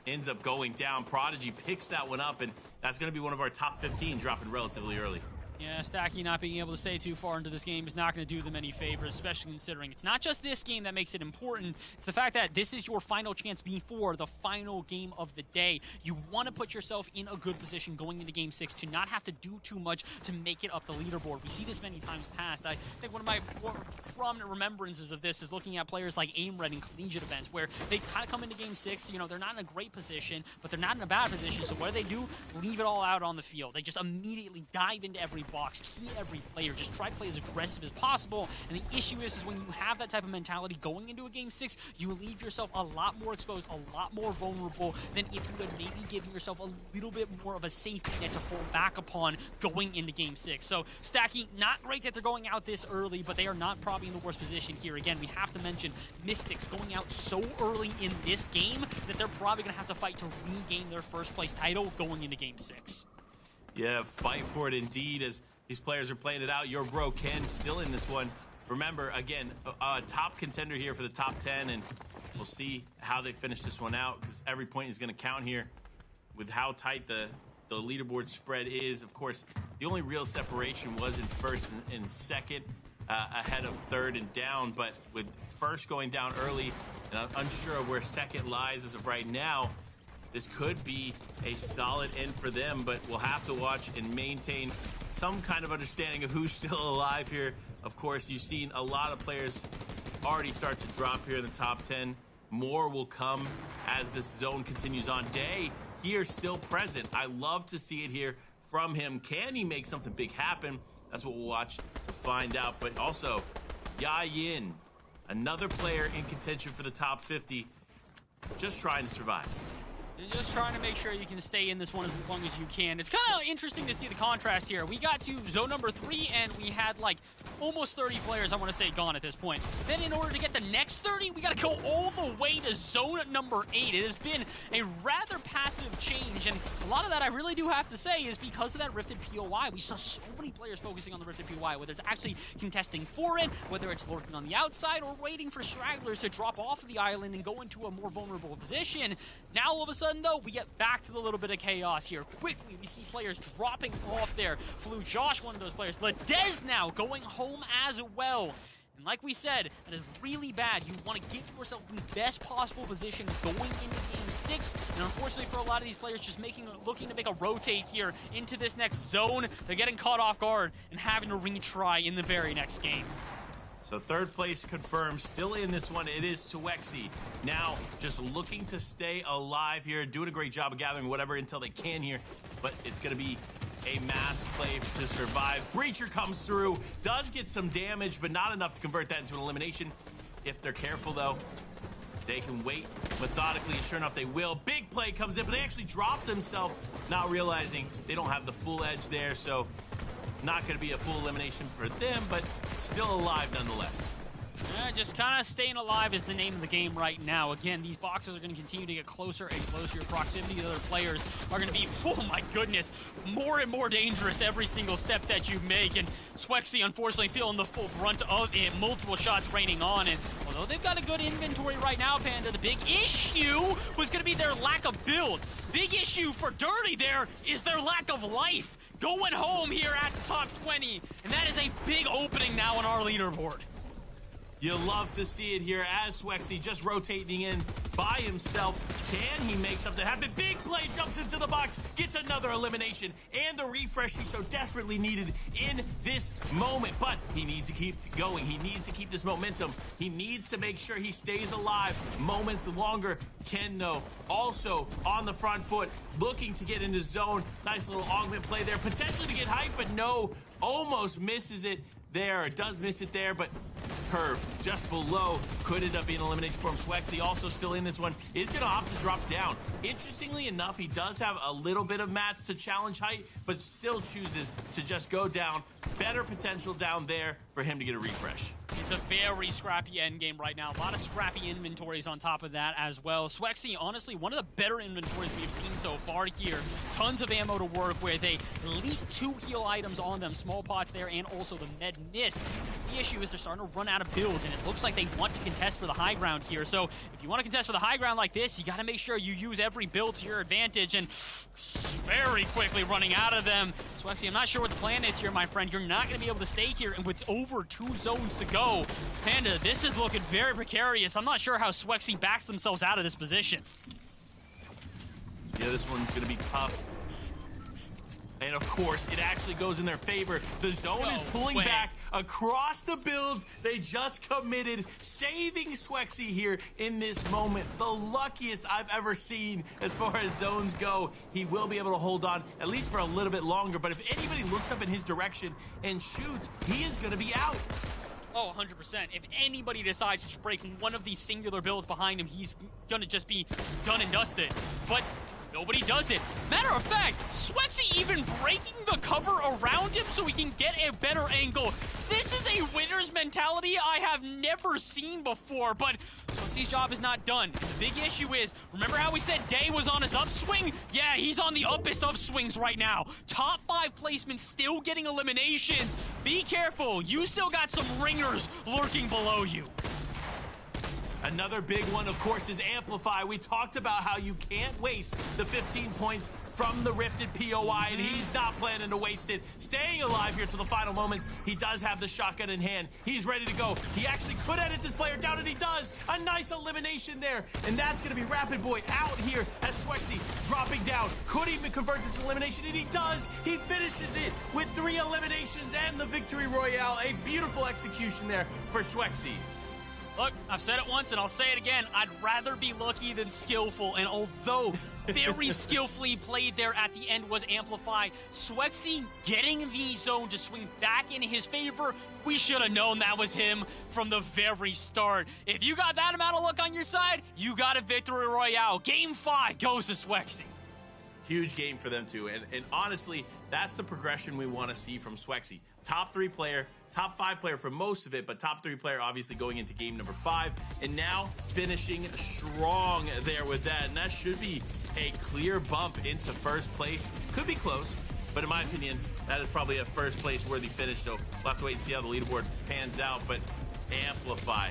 ends up going down. Prodigy picks that one up, and that's going to be one of our top 15, dropping relatively early. Yeah, Stacky not being able to stay too far into this game is not going to do them any favors, especially considering it's not just this game that makes it important. It's the fact that this is your final chance before the final game of the day. You want to put yourself in a good position going into Game 6 to not have to do too much to make it up the leaderboard. We see this many times past. I think one of my more prominent remembrances of this is looking at players like Aimred in collegiate events, where they kind of come into Game 6, you know, they're not in a great position, but they're not in a bad position, so what do? Leave it all out on the field. They just immediately dive into every box, key every player, just try to play as aggressive as possible. And the issue is when you have that type of mentality going into a Game 6, you leave yourself a lot more exposed, a lot more vulnerable than if you had maybe given yourself a little bit more of a safety net to fall back upon going into Game 6. So Stacky, not great that they're going out this early, but they are not probably in the worst position here. Again, we have to mention Mystics going out so early in this game that they're probably going to have to fight to regain their first place title going into Game 6. Yeah, fight for it indeed, as these players are playing it out. Your bro Ken still in this one. Remember, again, a top contender here for the top 10, and we'll see how they finish this one out, because every point is going to count here with how tight the leaderboard spread is. Of course, the only real separation was in first and second, ahead of third and down, but with first going down early, and I'm unsure of where second lies as of right now, this could be a solid end for them, but we'll have to watch and maintain some kind of understanding of who's still alive here. Of course, you've seen a lot of players already start to drop here in the top 10. More will come as this zone continues on. Day here still present. I love to see it here from him. Can he make something big happen? That's what we'll watch to find out. But also, Yayin, another player in contention for the top 50, just trying to survive. Just trying to make sure you can stay in this one as long as you can. It's kind of interesting to see the contrast here. We got to zone number 3, and we had like almost 30 players, I want to say, gone at this point. Then in order to get the next 30, we got to go all the way to zone number 8. It has been a rather passive change, and a lot of that I really do have to say is because of that Rifted POI. We saw so many players focusing on the Rifted POI, whether it's actually contesting for it, whether it's lurking on the outside, or waiting for stragglers to drop off of the island and go into a more vulnerable position. Now all of a sudden, though, we get back to the little bit of chaos here. Quickly, we see players dropping off there. Flew Josh, one of those players. Ledez now going home as well. And like we said, that is really bad. You want to get yourself in the best possible position going into Game 6. And unfortunately for a lot of these players, just looking to make a rotate here into this next zone, they're getting caught off guard and having to retry in the very next game. So third place confirmed, still in this one, it is Swexy. Now, just looking to stay alive here, doing a great job of gathering whatever intel they can here, but it's gonna be a mass play to survive. Breacher comes through, does get some damage, but not enough to convert that into an elimination. If they're careful though, they can wait methodically, and sure enough they will. Big play comes in, but they actually drop themselves, not realizing they don't have the full edge there, so not going to be a full elimination for them, but still alive nonetheless. Yeah, just kind of staying alive is the name of the game right now. Again, these boxes are going to continue to get closer and closer. Your proximity to other players are going to be, oh my goodness, more and more dangerous every single step that you make. And Swexy, unfortunately, feeling the full brunt of it. Multiple shots raining on. And although they've got a good inventory right now, Panda, the big issue was going to be their lack of build. Big issue for Dirty there is their lack of life. Going home here at the top 20, and that is a big opening now on our leaderboard. You love to see it here as Swexy just rotating in by himself. Can he make something happen? Big play, jumps into the box, gets another elimination, and the refresh he so desperately needed in this moment. But he needs to keep going. He needs to keep this momentum. He needs to make sure he stays alive moments longer. Ken, though, also on the front foot, looking to get into zone. Nice little augment play there, potentially to get hype, but no, almost misses it there. Does miss it there, but curve just below could end up being elimination for him. Swexy also still in this one, is going to opt to drop down. Interestingly enough, he does have a little bit of mats to challenge height, but still chooses to just go down. Better potential down there for him to get a refresh. It's a very scrappy endgame right now. A lot of scrappy inventories on top of that as well. Swexy, honestly, one of the better inventories we've seen so far here. Tons of ammo to work with. At least 2 heal items on them. Small pots there and also the med mist. The issue is they're starting to run out of builds, and it looks like they want to contest for the high ground here. So if you want to contest for the high ground like this, you got to make sure you use every build to your advantage, and very quickly running out of them. Swexy, I'm not sure what the plan is here, my friend. You're not going to be able to stay here, and with over 2 zones to go, Panda, this is looking very precarious. I'm not sure how Swexy backs themselves out of this position. Yeah, this one's going to be tough. And of course, it actually goes in their favor. The zone is pulling back across the builds. They just committed, saving Swexy here in this moment. The luckiest I've ever seen as far as zones go. He will be able to hold on at least for a little bit longer. But if anybody looks up in his direction and shoots, he is going to be out. Oh, 100%. If anybody decides to break one of these singular builds behind him, he's going to just be done and dusted. But nobody does it. Matter of fact, Swexy even breaking the cover around him so he can get a better angle. This is a winner's mentality I have never seen before, but Swexy's job is not done. And the big issue is, remember how we said Day was on his upswing? Yeah, he's on the uppest of swings right now. Top 5 placements, still getting eliminations. Be careful, you still got some ringers lurking below you. Another big one, of course, is Amplify. We talked about how you can't waste the 15 points from the Rifted POI, and he's not planning to waste it. Staying alive here to the final moments. He does have the shotgun in hand. He's ready to go. He actually could edit this player down, and he does. A nice elimination there, and that's going to be Rapid Boy out here as Swexy dropping down. Could even convert this elimination, and he does. He finishes it with 3 eliminations and the victory royale. A beautiful execution there for Swexy. Look, I've said it once and I'll say it again. I'd rather be lucky than skillful. And although very skillfully played there at the end was Amplify, Swexy getting the zone to swing back in his favor, we should have known that was him from the very start. If you got that amount of luck on your side, you got a victory royale. Game 5 goes to Swexy. Huge game for them too. And honestly, that's the progression we want to see from Swexy. Top 3 player, top 5 player for most of it, but top 3 player obviously going into game number 5, and now finishing strong there with that. And that should be a clear bump into first place. Could be close, but in my opinion, that is probably a first place worthy finish. So we'll have to wait and see how the leaderboard pans out. But Amplify,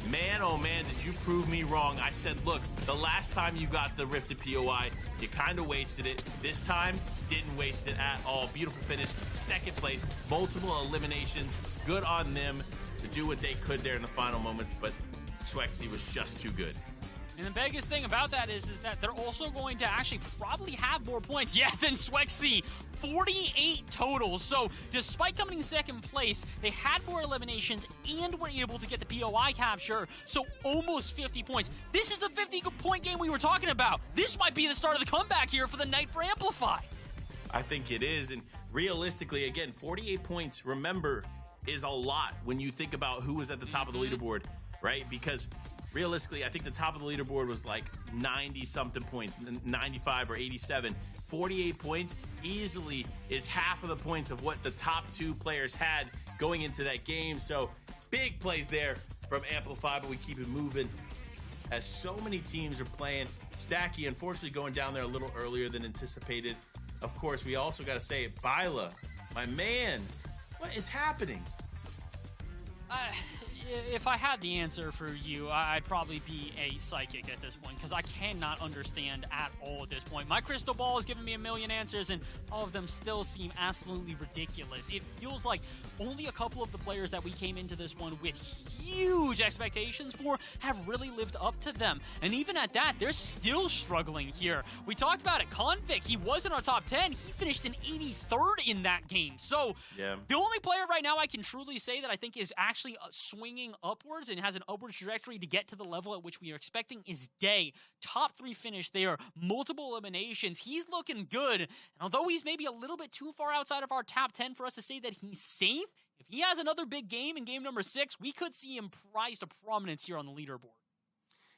man, oh man, did you prove me wrong. I said, look, the last time you got the Rifted POI, you kind of wasted it. This time, didn't waste it at all. Beautiful finish, second place, multiple eliminations. Good on them to do what they could there in the final moments, but Swexy was just too good. And the biggest thing about that is that they're also going to actually probably have more points, than Swexy. 48 total. So despite coming in second place, they had more eliminations and were able to get the POI capture. So almost 50 points. This is the 50-point game we were talking about. This might be the start of the comeback here for the night for Amplify. I think it is. And realistically, again, 48 points, remember, is a lot when you think about who was at the top of the leaderboard, right? Because realistically, I think the top of the leaderboard was like 90-something points, 95 or 87. 48 points easily is half of the points of what the top 2 players had going into that game. So big plays there from Amplify, but we keep it moving as so many teams are playing. Stacky, unfortunately, going down there a little earlier than anticipated. Of course, we also got to say, Byla, my man, what is happening? If I had the answer for you, I'd probably be a psychic at this point, because I cannot understand at all at this point. My crystal ball is giving me a million answers, and all of them still seem absolutely ridiculous. It feels like only a couple of the players that we came into this one with huge expectations for have really lived up to them. And even at that, they're still struggling here. We talked about it. Convict, he was in our top 10. He finished in 83rd in that game. So the only player right now I can truly say that I think is actually swinging swinging upwards and has an upwards trajectory to get to the level at which we are expecting is Day. Top 3 finish there, multiple eliminations. He's looking good. And although he's maybe a little bit too far outside of our top 10 for us to say that he's safe, if he has another big game in game number 6, we could see him rise to prominence here on the leaderboard.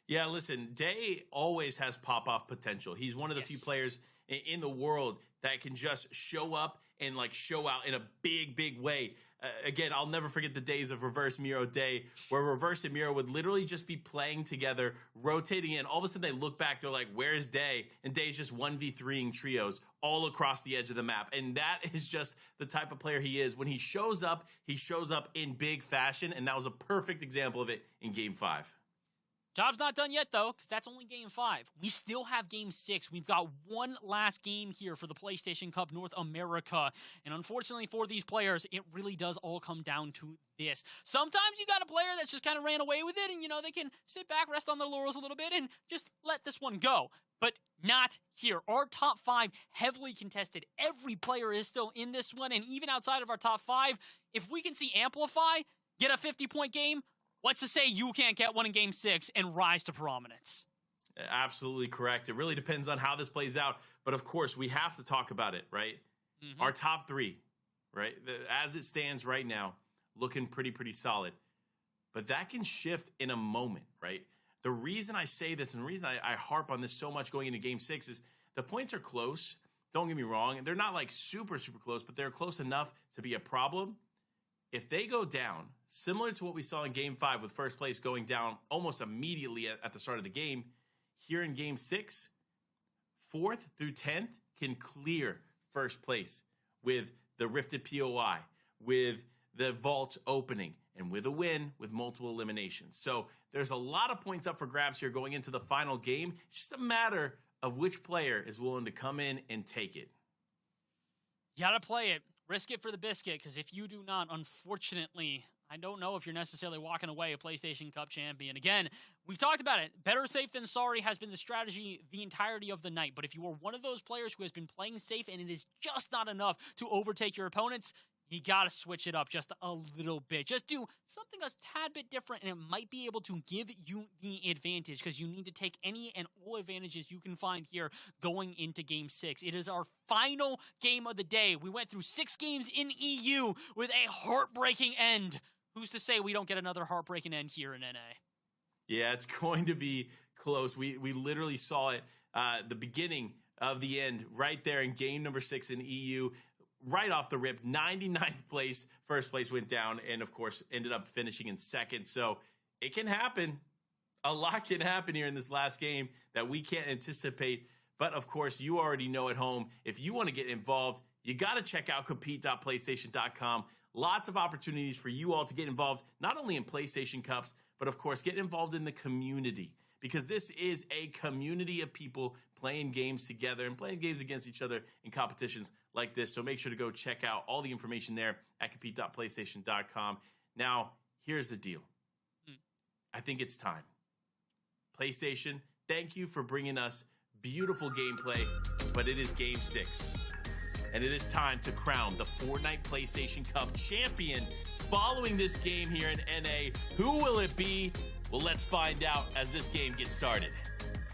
Yeah, listen, Day always has pop-off potential. He's one of the few players in the world that can just show up and like show out in a big way. Again, I'll never forget the days of Reverse Miro Day, where Reverse and Miro would literally just be playing together, rotating in. All of a sudden, they look back, they're like, where's Day? And Day's just 1v3ing trios all across the edge of the map. And that is just the type of player he is. When he shows up in big fashion, and that was a perfect example of it in Game 5. Job's not done yet, though, because that's only Game 5. We still have Game 6. We've got one last game here for the PlayStation Cup North America. And unfortunately for these players, it really does all come down to this. Sometimes you got a player that's just kind of ran away with it, and, you know, they can sit back, rest on their laurels a little bit, and just let this one go. But not here. Our top 5 heavily contested. Every player is still in this one, and even outside of our top 5, if we can see Amplify get a 50-point game, what's to say you can't get one in Game 6 and rise to prominence? Absolutely correct. It really depends on how this plays out. But, of course, we have to talk about it, right? Mm-hmm. Our top 3, right? As it stands right now, looking pretty solid. But that can shift in a moment, right? The reason I say this and the reason I harp on this so much going into Game 6 is the points are close. Don't get me wrong. They're not, like, super close, but they're close enough to be a problem. If they go down, similar to what we saw in Game 5 with first place going down almost immediately at the start of the game, here in Game 6, 4th through 10th can clear first place with the Rifted POI, with the vault opening, and with a win with multiple eliminations. So there's a lot of points up for grabs here going into the final game. It's just a matter of which player is willing to come in and take it. You gotta play it. Risk it for the biscuit, because if you do not, unfortunately, I don't know if you're necessarily walking away a PlayStation Cup champion. Again, we've talked about it. Better safe than sorry has been the strategy the entirety of the night. But if you are one of those players who has been playing safe and it is just not enough to overtake your opponents, you got to switch it up just a little bit. Just do something a tad bit different, and it might be able to give you the advantage, because you need to take any and all advantages you can find here going into Game 6. It is our final game of the day. We went through 6 games in EU with a heartbreaking end. Who's to say we don't get another heartbreaking end here in NA? Yeah, it's going to be close. We literally saw it, the beginning of the end right there in game number 6 in EU. Right off the rip, 99th place, first place went down, and of course ended up finishing in 2nd. So it can happen. A lot can happen here in this last game that we can't anticipate. But of course, you already know at home, if you want to get involved, you got to check out compete.playstation.com. Lots of opportunities for you all to get involved, not only in PlayStation Cups, but of course, get involved in the community. Because this is a community of people playing games together and playing games against each other in competitions like this. So make sure to go check out all the information there at compete.playstation.com. Now, here's the deal. I think it's time. PlayStation, thank you for bringing us beautiful gameplay, but it is Game 6. And it is time to crown the Fortnite PlayStation Cup champion following this game here in NA. Who will it be? Well, let's find out as this game gets started.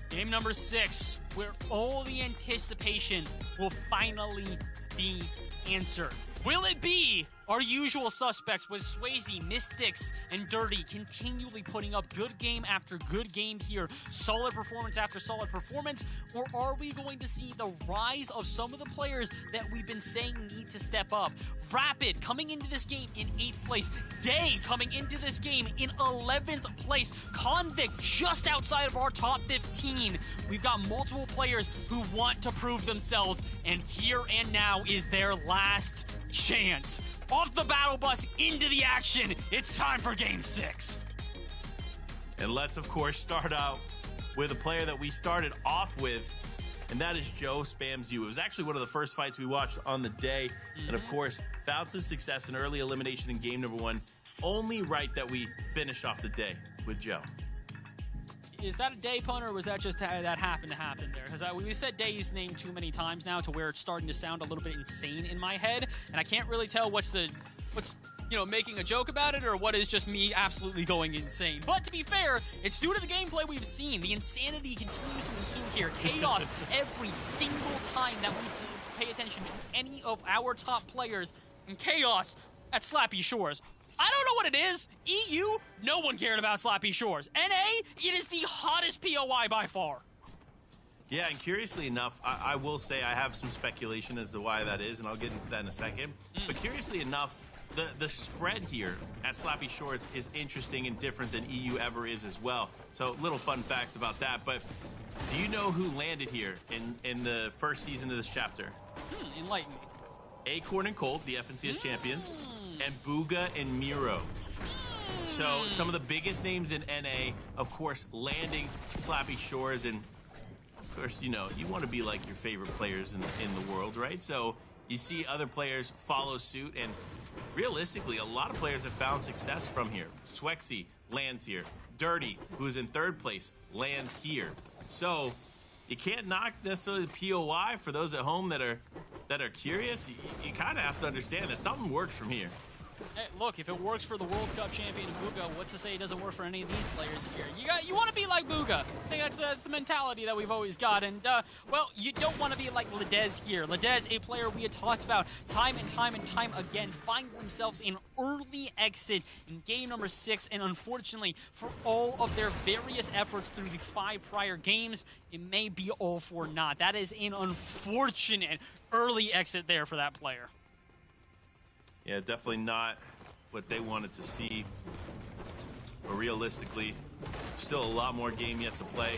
Game number 6, where all the anticipation will finally be answered. Will it be our usual suspects with Swayze, Mystics, and Dirty continually putting up good game after good game here, solid performance after solid performance, or are we going to see the rise of some of the players that we've been saying need to step up? Rapid coming into this game in 8th place, Day coming into this game in 11th place, Convict just outside of our top 15. We've got multiple players who want to prove themselves, and here and now is their last chance. Off the battle bus, into the action. It's time for Game 6. And let's, of course, start out with a player that we started off with, and that is Joe Spams You. It was actually one of the first fights we watched on the day, and of course, found some success in early elimination in game number 1. Only right that we finish off the day with Joe. Is that a Day pun, or was that just that happened to happen there? Because we said Day's name too many times now to where it's starting to sound a little bit insane in my head, and I can't really tell what's the what's making a joke about it, or what is just me absolutely going insane. But to be fair, it's due to the gameplay we've seen. The insanity continues to ensue here. Chaos every single time that we pay attention to any of our top players. And chaos at Slappy Shores. I don't know what it is. EU, no one cared about Slappy Shores. NA, it is the hottest POI by far. Yeah, and curiously enough, I will say I have some speculation as to why that is, and I'll get into that in a second. But curiously enough, the spread here at Slappy Shores is interesting and different than EU ever is as well. So little fun facts about that. But do you know who landed here in the first season of this chapter? Enlighten me. Acorn and Colt, the FNCS champions, and Booga and Miro. So some of the biggest names in NA, of course, landing Slappy Shores. And of course, you want to be like your favorite players in the world, right? So you see other players follow suit, and realistically, a lot of players have found success from here. Swexy lands here. Dirty, who's in third place, lands here. So you can't knock necessarily the POI for those at home that are curious. You kind of have to understand that something works from here. Hey, look, if it works for the World Cup champion Booga, what's to say it doesn't work for any of these players here? You want to be like Booga. I think that's the mentality that we've always got. And, well, you don't want to be like Ledez here. Ledez, a player we had talked about time and time and time again, find themselves in early exit in game number 6. And unfortunately, for all of their various efforts through the 5 prior games, it may be all for naught. That is an unfortunate early exit there for that player. Yeah, definitely not what they wanted to see. But realistically, still a lot more game yet to play.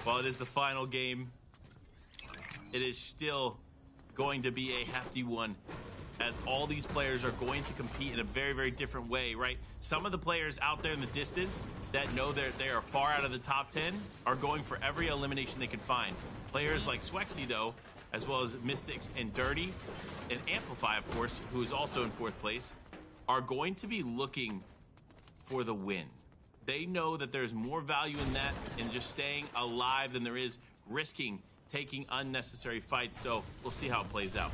While it is the final game, it is still going to be a hefty one, as all these players are going to compete in a very, very different way, right? Some of the players out there in the distance that know they are far out of the top 10 are going for every elimination they can find. Players like Swexy, though, as well as Mystics and Dirty, and Amplify, of course, who is also in 4th place, are going to be looking for the win. They know that there's more value in that in just staying alive than there is risking taking unnecessary fights. So we'll see how it plays out.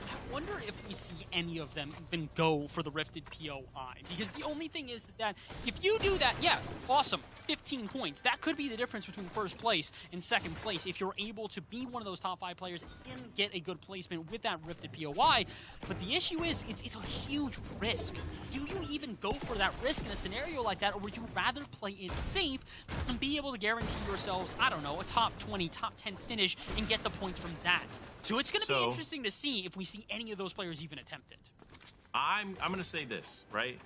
I wonder if we see any of them even go for the Rifted POI. Because the only thing is that if you do that, yeah, awesome, 15 points. That could be the difference between first place and second place if you're able to be one of those top 5 players and get a good placement with that Rifted POI. But the issue is, it's a huge risk. Do you even go for that risk in a scenario like that, or would you rather play it safe and be able to guarantee yourselves, I don't know, a top 20, top 10 finish and get the points from that? So it's going to be interesting to see if we see any of those players even attempt it. I'm going to say this, right?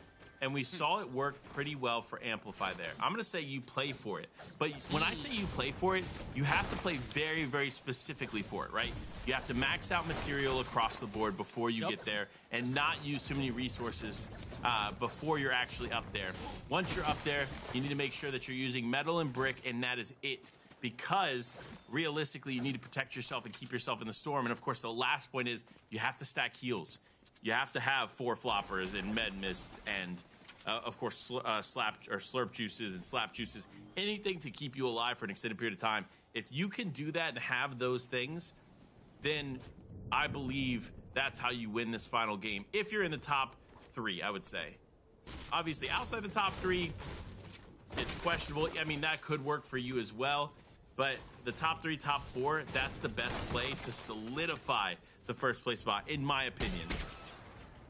And we saw it work pretty well for Amplify there. I'm going to say you play for it. But when I say you play for it, you have to play very, very specifically for it, right? You have to max out material across the board before you get there and not use too many resources before you're actually up there. Once you're up there, you need to make sure that you're using metal and brick, and that is it. Because realistically, you need to protect yourself and keep yourself in the storm. And of course, the last point is you have to stack heals. You have to have 4 floppers and med mists and, of course, slurp juices and slap juices. Anything to keep you alive for an extended period of time. If you can do that and have those things, then I believe that's how you win this final game. If you're in the top 3, I would say. Obviously, outside the top 3, it's questionable. I mean, that could work for you as well. But the top 3, top 4, that's the best play to solidify the first place spot, in my opinion.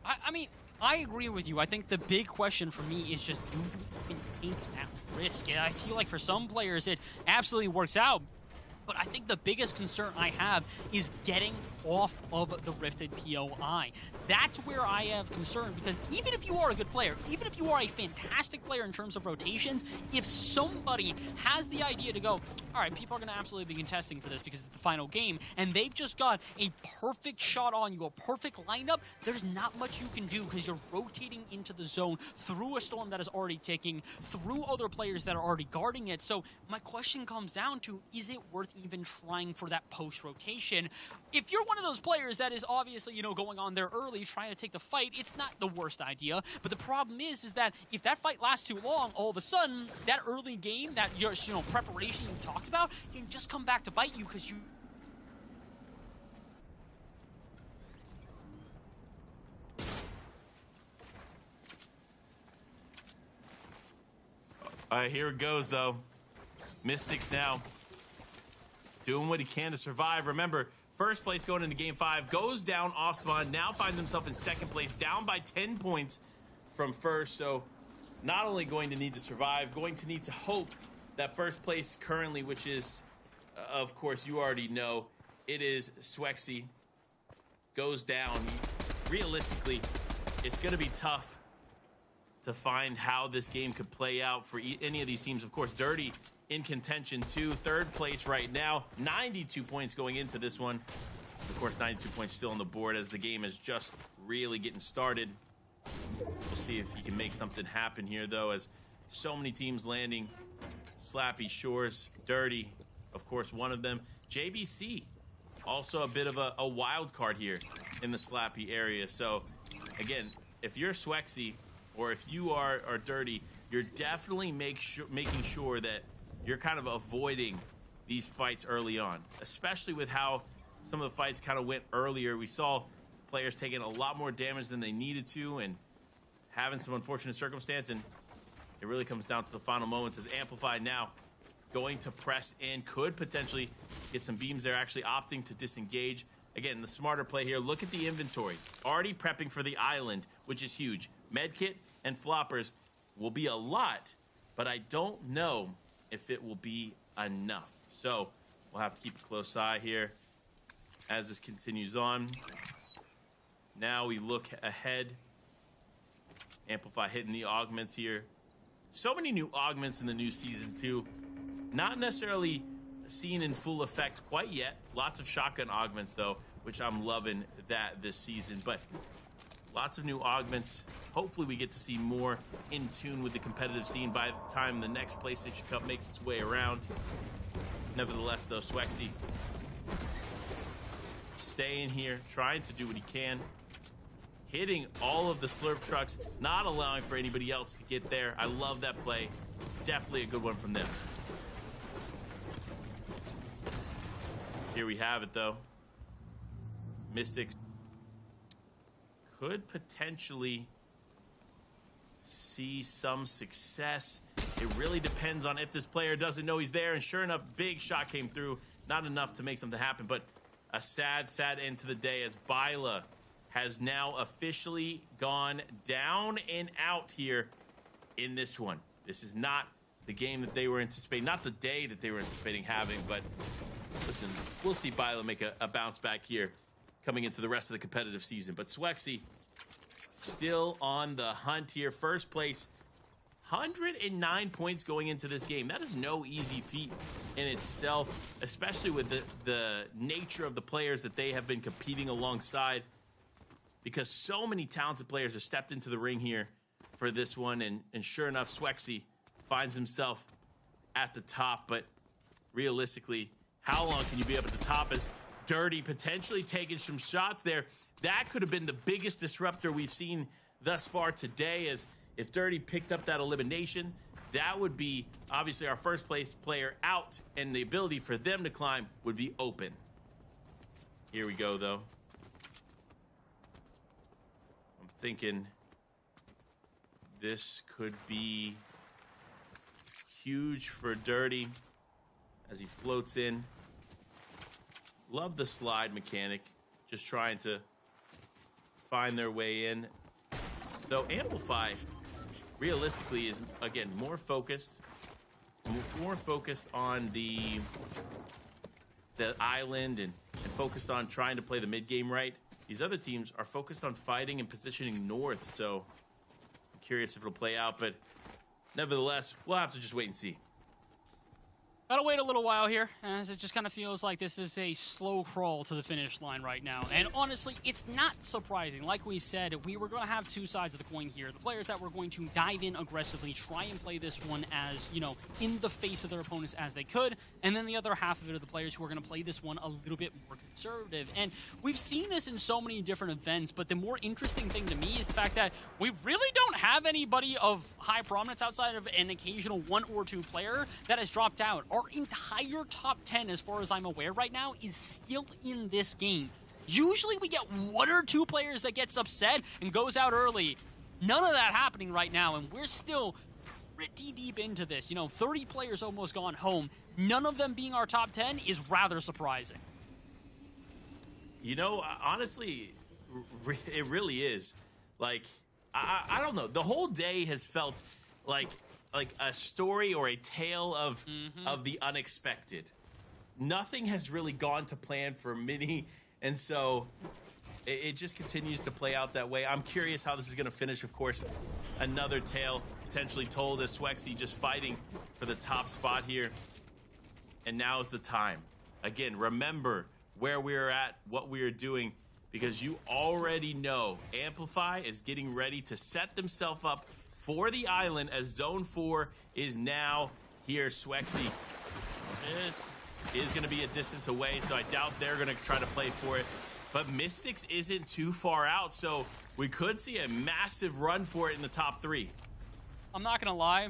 I mean, I agree with you. I think the big question for me is just, do you even take that risk? And I feel like for some players, it absolutely works out. But I think the biggest concern I have is getting off of the Rifted POI. That's where I have concern, because even if you are a good player, even if you are a fantastic player in terms of rotations, if somebody has the idea to go, all right, people are going to absolutely be contesting for this because it's the final game, and they've just got a perfect shot on you, a perfect lineup, there's not much you can do because you're rotating into the zone through a storm that is already ticking, through other players that are already guarding it. So my question comes down to, is it worth even trying for that post-rotation? If you're one of those players that is obviously, you know, going on there early, trying to take the fight, it's not the worst idea. But the problem is that if that fight lasts too long, all of a sudden, that early game, that your, you know, preparation you talked about, can just come back to bite you because you Here it goes, though. Mystics now doing what he can to survive. Remember, first place going into Game 5 goes down off spawn. Now finds himself in second place, down by 10 points from first. So not only going to need to survive, going to need to hope that first place currently, which is, of course, you already know, it is Swexy, goes down. Realistically, it's going to be tough to find how this game could play out for any of these teams. Of course, Dirty in contention too, third place right now, 92 points going into this one. Of course, 92 points still on the board as the game is just really getting started. We'll see if he can make something happen here, though, as so many teams landing. Slappy, Shores, Dirty, of course, one of them. JBC, also a bit of a wild card here in the Slappy area. So, again, if you're Swexy or if you are Dirty, you're definitely making sure that you're kind of avoiding these fights early on, especially with how some of the fights kind of went earlier. We saw players taking a lot more damage than they needed to and having some unfortunate circumstance, and it really comes down to the final moments as Amplify now going to press in, could potentially get some beams there, actually opting to disengage. Again, the smarter play here. Look at the inventory. Already prepping for the island, which is huge. Medkit and floppers will be a lot, but I don't know if it will be enough. So we'll have to keep a close eye here as this continues on. Now we look ahead. Amplify hitting the augments here. So many new augments in the new season too. Not necessarily seen in full effect quite yet. Lots of shotgun augments though, which I'm loving that this season. But lots of new augments. Hopefully we get to see more in tune with the competitive scene by the time the next PlayStation Cup makes its way around. Nevertheless, though, Swexy staying here, trying to do what he can. Hitting all of the slurp trucks, not allowing for anybody else to get there. I love that play. Definitely a good one from them. Here we have it, though. Mystics could potentially see some success. It really depends on if this player doesn't know he's there, and sure enough, big shot came through. Not enough to make something happen, but a sad, sad end to the day as Byla has now officially gone down and out here in this one. This is not the game that they were anticipating, not the day that they were anticipating having, but listen, we'll see Byla make a bounce back here coming into the rest of the competitive season. But Swexy still on the hunt here. First place, 109 points going into this game. That is no easy feat in itself, especially with the nature of the players that they have been competing alongside, because so many talented players have stepped into the ring here for this one. And sure enough, Swexy finds himself at the top. But realistically, how long can you be up at the top as Dirty potentially taking some shots there? That could have been the biggest disruptor we've seen thus far today, as if Dirty picked up that elimination, that would be obviously our first place player out, and the ability for them to climb would be open. Here we go, though. I'm thinking this could be huge for Dirty as he floats in. Love the slide mechanic, just trying to find their way in. Though Amplify realistically is, again, more focused on the island and focused on trying to play the mid game right. These other teams are focused on fighting and positioning north, so I'm curious if it'll play out, but nevertheless, we'll have to just wait and see. Gotta wait a little while here, as it just kind of feels like this is a slow crawl to the finish line right now. And honestly, it's not surprising. Like we said, we were going to have two sides of the coin here. The players that were going to dive in aggressively, try and play this one as, you know, in the face of their opponents as they could. And then the other half of it are the players who are going to play this one a little bit more conservative. And we've seen this in so many different events, but the more interesting thing to me is the fact that we really don't have anybody of high prominence outside of an occasional one or two player that has dropped out. Our entire top 10, as far as I'm aware right now, is still in this game. Usually we get one or two players that gets upset and goes out early. None of that happening right now, and we're still pretty deep into this. 30 players almost gone home. None of them being our top 10 is rather surprising. Honestly, it really is. Like, I don't know. The whole day has felt like a story or a tale of the unexpected. Nothing has really gone to plan for Mini, and so it just continues to play out that way. I'm curious how this is going to finish. Of course, another tale potentially told as Swexy just fighting for the top spot here. And now is the time. Again, remember where we are at, what we are doing, because you already know Amplify is getting ready to set themselves up for the island as Zone 4 is now here. Swexy is going to be a distance away, so I doubt they're going to try to play for it. But Mystics isn't too far out, so we could see a massive run for it in the top 3. I'm not going to lie.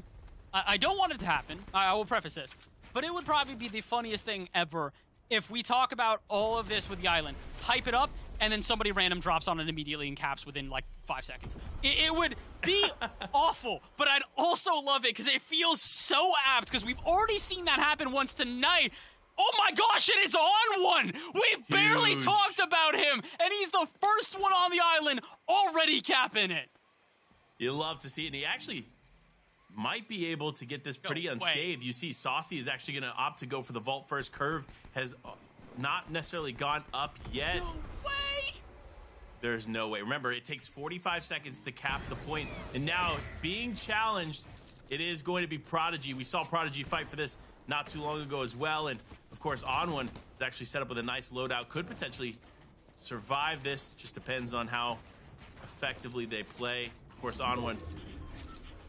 I don't want it to happen. I will preface this. But it would probably be the funniest thing ever if we talk about all of this with the island, hype it up, and then somebody random drops on it immediately and caps within like 5 seconds. It would be awful, but I'd also love it because it feels so apt because we've already seen that happen once tonight. Oh my gosh, and it's on one! We barely talked about him, and he's the first one on the island already capping it. You love to see it, and he actually might be able to get this pretty unscathed. You see Saucy is actually going to opt to go for the vault first. Curve has not necessarily gone up yet. No way! There's no way. Remember, it takes 45 seconds to cap the point, and now being challenged, it is going to be Prodigy. We saw Prodigy fight for this not too long ago as well, and of course On1 is actually set up with a nice loadout, could potentially survive this. Just depends on how effectively they play. Of course, On1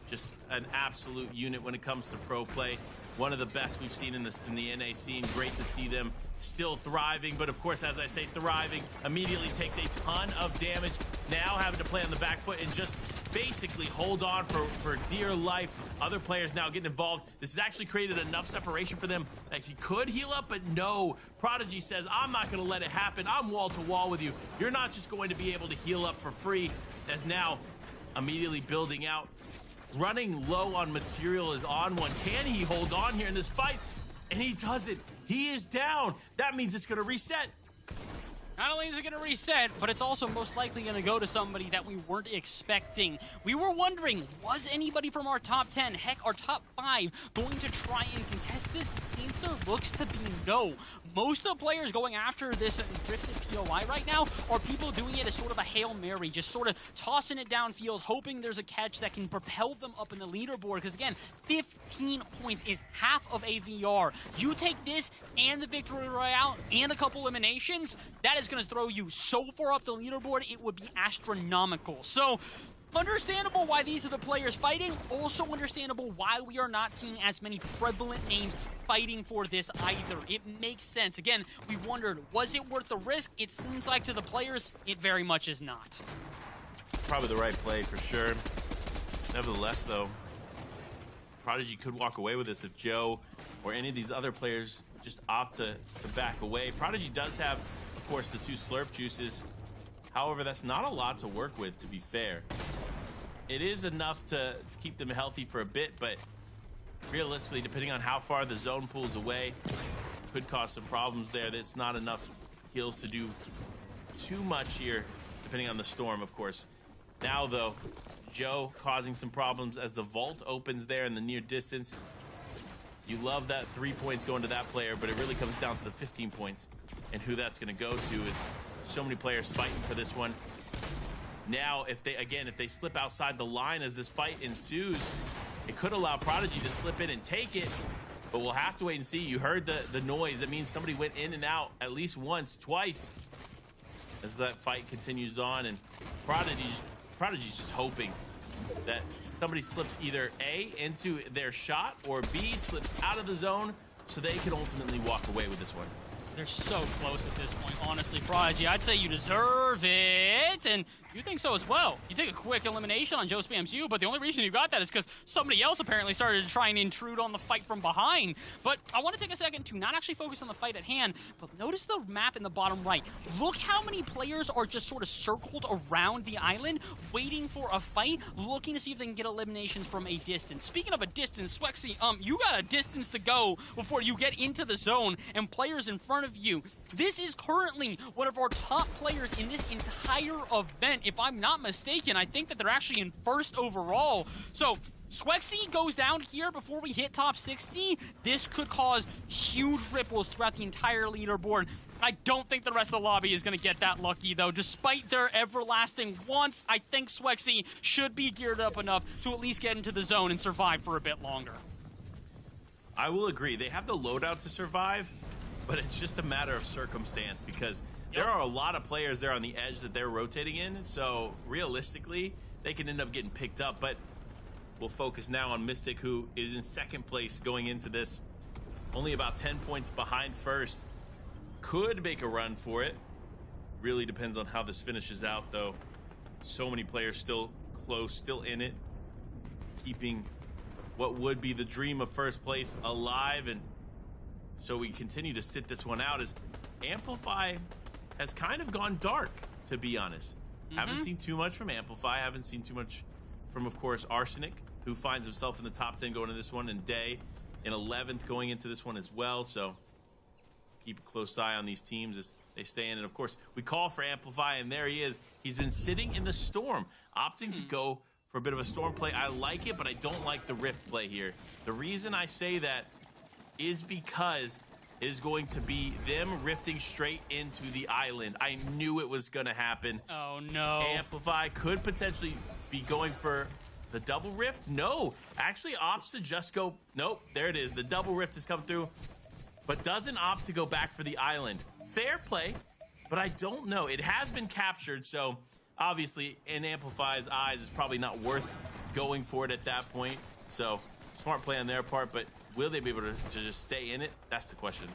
just an absolute unit when it comes to pro play. One of the best we've seen in the NA scene. Great to see them still thriving, but of course, as I say, thriving immediately takes a ton of damage. Now having to play on the back foot and just basically hold on for dear life. Other players now getting involved. This has actually created enough separation for them that he could heal up, but no. Prodigy says, I'm not going to let it happen. I'm wall to wall with you. You're not just going to be able to heal up for free, as now immediately building out. Running low on material is On1. Can he hold on here in this fight? And he doesn't. He is down. That means it's going to reset. Not only is it going to reset, but it's also most likely going to go to somebody that we weren't expecting. We were wondering, was anybody from our top 10, heck, our top 5, going to try and contest this? The answer looks to be no. Most of the players going after this drifted POI right now are people doing it as sort of a Hail Mary, just sort of tossing it downfield, hoping there's a catch that can propel them up in the leaderboard. Because again, 15 points is half of a VR. You take this and the Victory Royale and a couple eliminations, that is going to throw you so far up the leaderboard, it would be astronomical. So, understandable why these are the players fighting. Also understandable why we are not seeing as many prevalent names fighting for this either. It makes sense. Again, we wondered, was it worth the risk? It seems like to the players, it very much is not. Probably the right play for sure. Nevertheless, though, Prodigy could walk away with this if Joe or any of these other players just opt to back away. Prodigy does have, of course, the 2 slurp juices. However, that's not a lot to work with, to be fair. It is enough to keep them healthy for a bit, but realistically, depending on how far the zone pulls away, could cause some problems there. That's not enough heals to do too much here, depending on the storm, of course. Now, though, Joe causing some problems as the vault opens there in the near distance. You love that 3 points going to that player, but it really comes down to the 15 points. And who that's going to go to is so many players fighting for this one. Now, if they slip outside the line as this fight ensues, it could allow Prodigy to slip in and take it, but we'll have to wait and see. You heard the noise. That means somebody went in and out at least once, twice, as that fight continues on, and Prodigy's just hoping that somebody slips either A, into their shot, or B, slips out of the zone so they can ultimately walk away with this one. They're so close at this point, honestly. Prodigy, I'd say you deserve it, and you think so as well. You take a quick elimination on Joe Spams You, but the only reason you got that is because somebody else apparently started to try and intrude on the fight from behind. But I want to take a second to not actually focus on the fight at hand, but notice the map in the bottom right. Look how many players are just sort of circled around the island, waiting for a fight, looking to see if they can get eliminations from a distance. Speaking of a distance, Swexy, you got a distance to go before you get into the zone, and players in front of you. This is currently one of our top players in this entire event. If I'm not mistaken, I think that they're actually in first overall. So Swexy goes down here before we hit top 60. This could cause huge ripples throughout the entire leaderboard. I don't think the rest of the lobby is going to get that lucky, though. Despite their everlasting wants, I think Swexy should be geared up enough to at least get into the zone and survive for a bit longer. I will agree. They have the loadout to survive, but it's just a matter of circumstance because there are a lot of players there on the edge that they're rotating in. So realistically, they can end up getting picked up. But we'll focus now on Mystic, who is in second place going into this. Only about 10 points behind first. Could make a run for it. Really depends on how this finishes out, though. So many players still close, still in it. Keeping what would be the dream of first place alive, and so we continue to sit this one out as Amplify has kind of gone dark, to be honest. Haven't seen too much from Amplify, haven't seen too much from, of course, Arsenic, who finds himself in the top 10 going into this one, and Day in 11th going into this one as well. So keep a close eye on these teams as they stay in. And of course, we call for Amplify, and there he is. He's been sitting in the storm, opting to go for a bit of a storm play. I like it, but I don't like the rift play here. The reason I say that is because it is going to be them rifting straight into the island. I knew it was going to happen. Oh, no. Amplify could potentially be going for the double rift. No, actually opts to just go. Nope, there it is. The double rift has come through, but doesn't opt to go back for the island. Fair play, but I don't know. It has been captured, so obviously, in Amplify's eyes, it's probably not worth going for it at that point. So, smart play on their part, but will they be able to just stay in it? That's the question.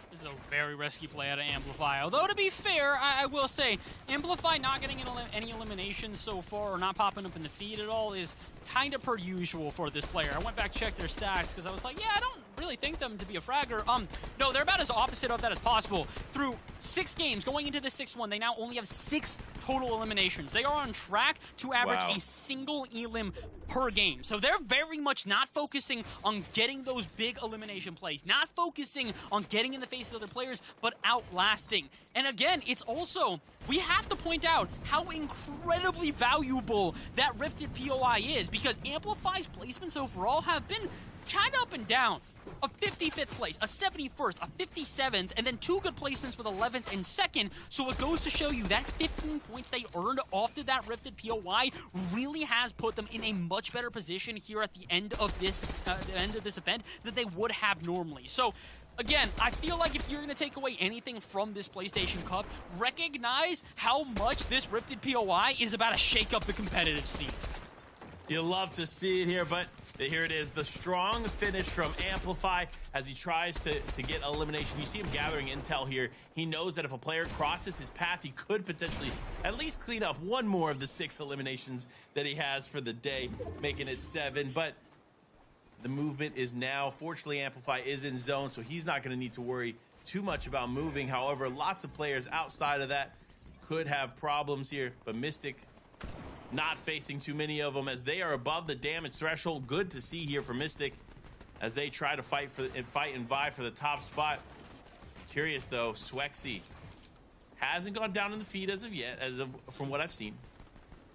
This is a very risky play out of Amplify. Although, to be fair, I will say, Amplify not getting any eliminations so far or not popping up in the feed at all is kind of per usual for this player. I went back, checked their stats, because I was like, yeah, I don't really think them to be a fragger. No, they're about as opposite of that as possible. Through 6 games, going into the 6th one, they now only have 6 total eliminations. They are on track to average a single elim per game. So they're very much not focusing on getting those big elimination plays, not focusing on getting in the face of other players, but outlasting. And again, it's also, we have to point out how incredibly valuable that Rifted POI is, because Amplify's placements overall have been kind of up and down. A 55th place, a 71st, a 57th, and then 2 good placements with 11th and 2nd. So it goes to show you that 15 points they earned off of that Rifted POI really has put them in a much better position here at the end of this event than they would have normally. So again, I feel like if you're going to take away anything from this PlayStation Cup, recognize how much this Rifted POI is about to shake up the competitive scene. You'll love to see it here, but here it is. The strong finish from Amplify as he tries to get elimination. You see him gathering intel here. He knows that if a player crosses his path, he could potentially at least clean up one more of the 6 eliminations that he has for the day, making it 7. But the movement is now, fortunately, Amplify is in zone, so he's not going to need to worry too much about moving. However, lots of players outside of that could have problems here, but Mystic not facing too many of them as they are above the damage threshold. Good to see here for Mystic as they try to fight and vie for the top spot. Curious though, Swexy hasn't gone down in the feed as of yet, from what I've seen.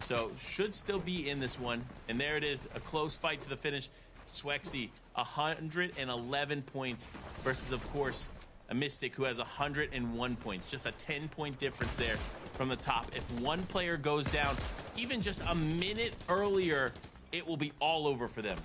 So should still be in this one. And there it is, a close fight to the finish. Swexy, 111 points versus, of course, a Mystic who has 101 points. Just a 10-point difference there from the top. If one player goes down even just a minute earlier, it will be all over for them.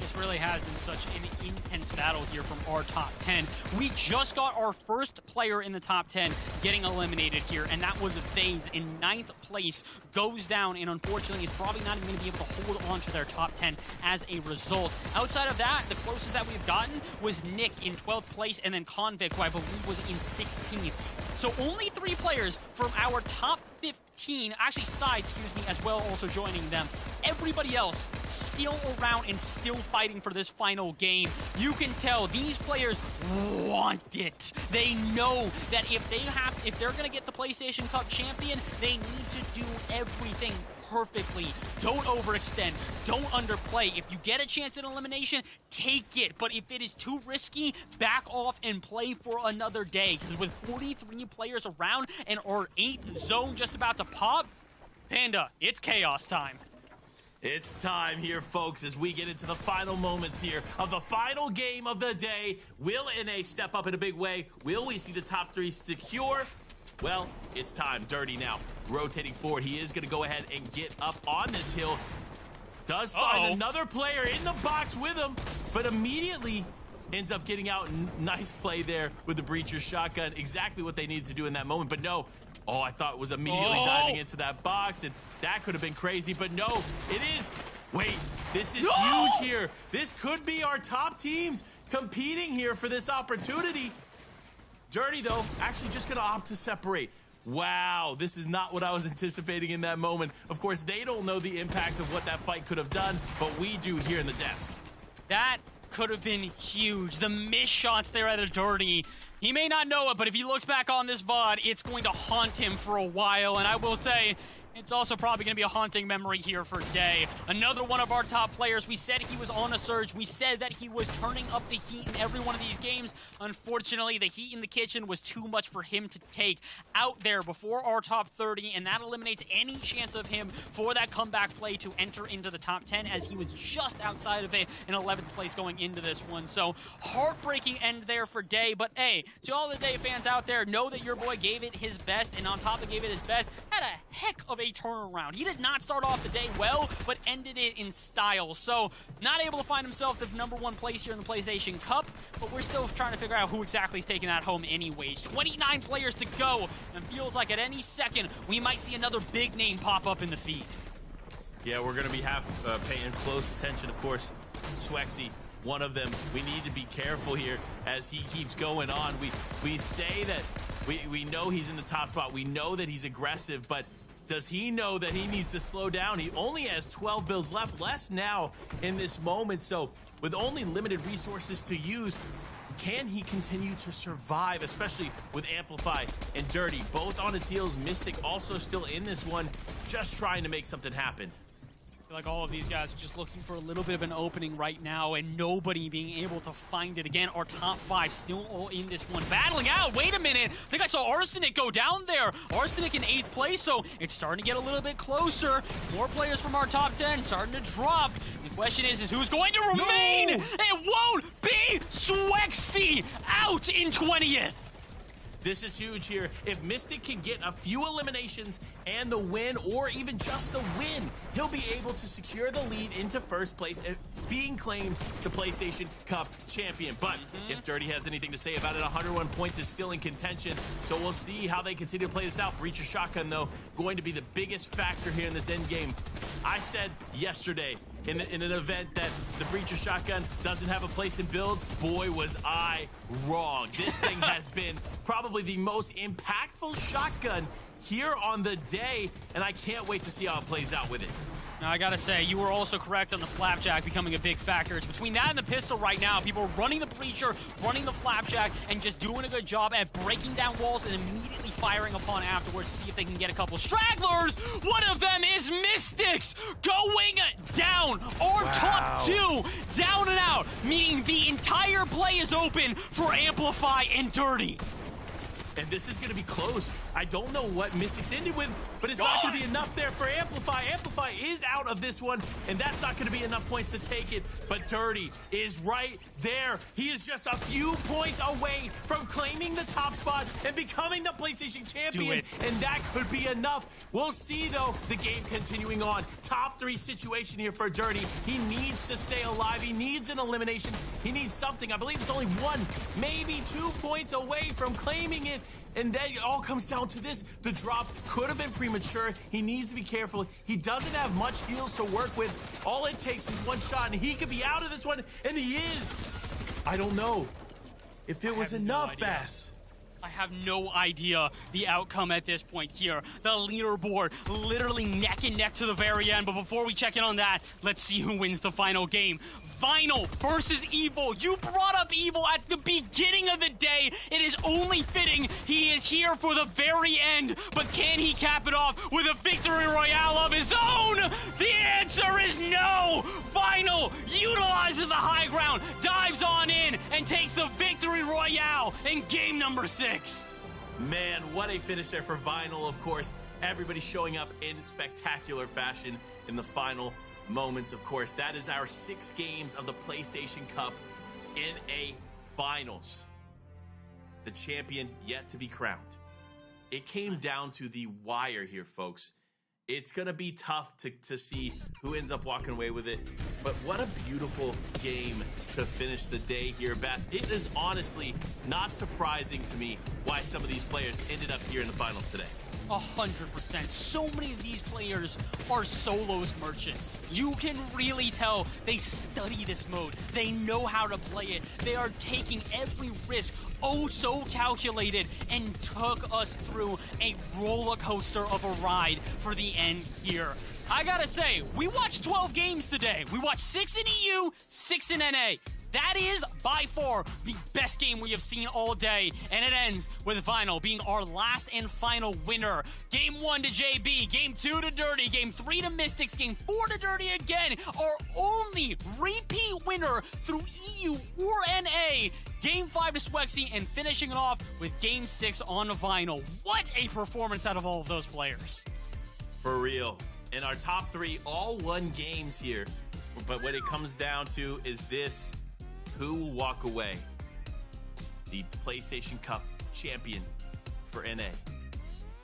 This really has been such an intense battle here from our top 10. We just got our first player in the top 10 getting eliminated here, and that was FaZe in 9th place. Goes down, and unfortunately, is probably not even going to be able to hold on to their top 10 as a result. Outside of that, the closest that we've gotten was Nick in 12th place, and then Convict, who I believe was in 16th. So only 3 players from our top 15, actually Side, excuse me, as well, also joining them. Everybody else still around and still fighting for this final game. You can tell these players want it. They know that if they're gonna get the PlayStation Cup champion, they need to do everything perfectly. Don't overextend. Don't underplay. If you get a chance at elimination, take it. But if it is too risky, back off and play for another day. Because with 43 players around and our 8th zone just about to pop, Panda, it's chaos time. It's time here, folks, as we get into the final moments here of the final game of the day. Will NA step up in a big way? Will we see the top 3 secure? Well, it's time. Dirty now. Rotating forward. He is going to go ahead and get up on this hill. Does find another player in the box with him, but immediately ends up getting out. Nice play there with the Breacher shotgun. Exactly what they needed to do in that moment, but no. Oh, I thought it was immediately diving into that box, and that could have been crazy, but no, it is. Wait, this is huge here. This could be our top teams competing here for this opportunity. Dirty, though, actually just going to opt to separate. Wow, this is not what I was anticipating in that moment. Of course, they don't know the impact of what that fight could have done, but we do here in the desk. That could have been huge. The missed shots there at a Dirty. He may not know it, but if he looks back on this VOD, it's going to haunt him for a while. And I will say, it's also probably going to be a haunting memory here for Day. Another one of our top players. We said he was on a surge. We said that he was turning up the heat in every one of these games. Unfortunately, the heat in the kitchen was too much for him to take out there before our top 30, and that eliminates any chance of him for that comeback play to enter into the top 10, as he was just outside of it in 11th place going into this one. So, heartbreaking end there for Day, but hey, to all the Day fans out there, know that your boy gave it his best, and on top of gave it his best, had a heck of a turnaround. He did not start off the day well, but ended it in style. So, not able to find himself the #1 place here in the PlayStation Cup, but we're still trying to figure out who exactly is taking that home anyways. 29 players to go, and feels like at any second, we might see another big name pop up in the feed. Yeah, we're going to be paying close attention, of course. Swexy, one of them. We need to be careful here as he keeps going on. We say that we know he's in the top spot. We know that he's aggressive, but does he know that he needs to slow down? He only has 12 builds left, less now in this moment. So with only limited resources to use, can he continue to survive, especially with Amplify and Dirty both on its heels? Mystic also still in this one, just trying to make something happen. I feel like all of these guys are just looking for a little bit of an opening right now, and nobody being able to find it. Again, our top 5 still all in this one. Battling out. Wait a minute. I think I saw Arsenic go down there. Arsenic in 8th place, so it's starting to get a little bit closer. More players from our top 10 starting to drop. The question is who's going to remain? No! It won't be Swexy out in 20th. This is huge here. If Mystic can get a few eliminations and the win, or even just the win, he'll be able to secure the lead into first place and being claimed the PlayStation Cup champion. But if Dirty has anything to say about it, 101 points is still in contention. So we'll see how they continue to play this out. Breacher shotgun, though, going to be the biggest factor here in this end game. I said yesterday in an event that the Breacher shotgun doesn't have a place in builds. Boy, was I wrong. This thing has been probably the most impactful shotgun here on the day, and I can't wait to see how it plays out with it. Now, I gotta say, you were also correct on the Flapjack becoming a big factor. It's between that and the pistol right now. People are running the Breacher, running the Flapjack, and just doing a good job at breaking down walls and immediately firing upon afterwards to see if they can get a couple stragglers. One of them is Mystics going down. Our top 2 down and out, meaning the entire play is open for Amplify and Dirty. And this is going to be close. I don't know what Mystic's ended with, but it's not going to be enough there for Amplify. Amplify is out out of this one, and that's not going to be enough points to take it. But Dirty is right there. He is just a few points away from claiming the top spot and becoming the PlayStation champion, and that could be enough. We'll see, though, the game continuing on. Top 3 situation here for Dirty. He needs to stay alive. He needs an elimination. He needs something. I believe it's only 1, maybe 2 points away from claiming it. And then it all comes down to this. The drop could have been premature. He needs to be careful. He doesn't have much heals to work with. All it takes is 1 shot, and he could be out of this one, and he is. I don't know if it was enough, Bass. I have no idea the outcome at this point here. The leaderboard literally neck and neck to the very end. But before we check in on that, let's see who wins the final game. Vinyl versus Evil. You brought up Evil at the beginning of the day. It is only fitting he is here for the very end. But can he cap it off with a victory royale of his own? The answer is no. Vinyl utilizes the high ground, dives on in, and takes the victory royale in game number 6. Man, what a finish there for Vinyl, of course. Everybody showing up in spectacular fashion in the final moments, of course. That is our 6 games of the PlayStation Cup in a finals. The champion yet to be crowned. It came down to the wire here, folks. It's going to be tough to see who ends up walking away with it. But what a beautiful game to finish the day here, Bass. It is honestly not surprising to me why some of these players ended up here in the finals today. 100%. So many of these players are solos merchants. You can really tell they study this mode. They know how to play it. They are taking every risk, oh so calculated, and took us through a roller coaster of a ride for the end here. I gotta say, we watched 12 games today. We watched 6 in EU, 6 in NA. That is, by far, the best game we have seen all day, and it ends with Vinyl being our last and final winner. Game 1 to JB, Game 2 to Dirty, Game 3 to Mystics, Game 4 to Dirty again, our only repeat winner through EU or NA. Game 5 to Swexy, and finishing it off with Game 6 on Vinyl. What a performance out of all of those players. For real. And our top 3 all won games here, but what it comes down to is this. Who will walk away the PlayStation Cup champion for NA?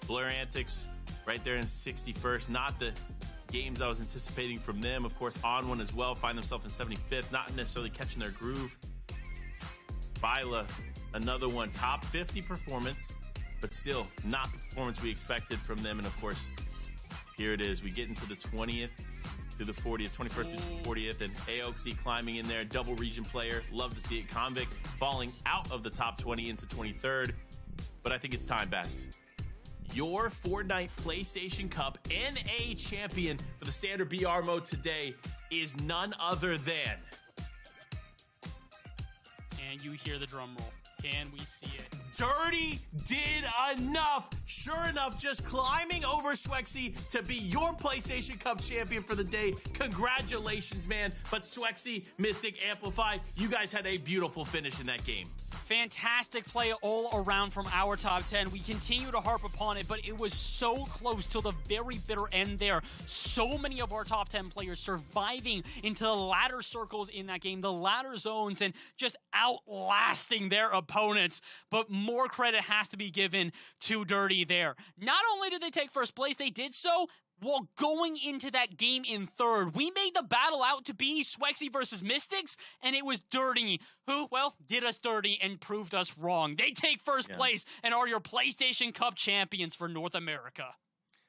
Blur Antics right there in 61st. Not the games I was anticipating from them. Of course, on one as well. Find themselves in 75th. Not necessarily catching their groove. Bila, another one. Top 50 performance, but still not the performance we expected from them. And of course, here it is. We get into the 20th. To the 40th, 21st to 40th, and AOXE climbing in there, double region player. Love to see it. Convict falling out of the top 20 into 23rd. But I think it's time, Bass. Your Fortnite PlayStation Cup NA champion for the standard BR mode today is none other than... And you hear the drum roll. Can we see it? Dirty did enough. Sure enough, just climbing over Swexy to be your PlayStation Cup champion for the day. Congratulations, man. But Swexy, Mystic, Amplify, you guys had a beautiful finish in that game. Fantastic play all around from our top 10. We continue to harp upon it, but it was so close to the very bitter end there. So many of our top 10 players surviving into the ladder circles in that game, the ladder zones, and just outlasting their opponents. But more credit has to be given to Dirty there. Not only did they take first place, they did so while going into that game in third. We made the battle out to be Swexy versus Mystics, and it was Dirty who, well, did us dirty and proved us wrong. They take first place and are your PlayStation Cup champions for North America.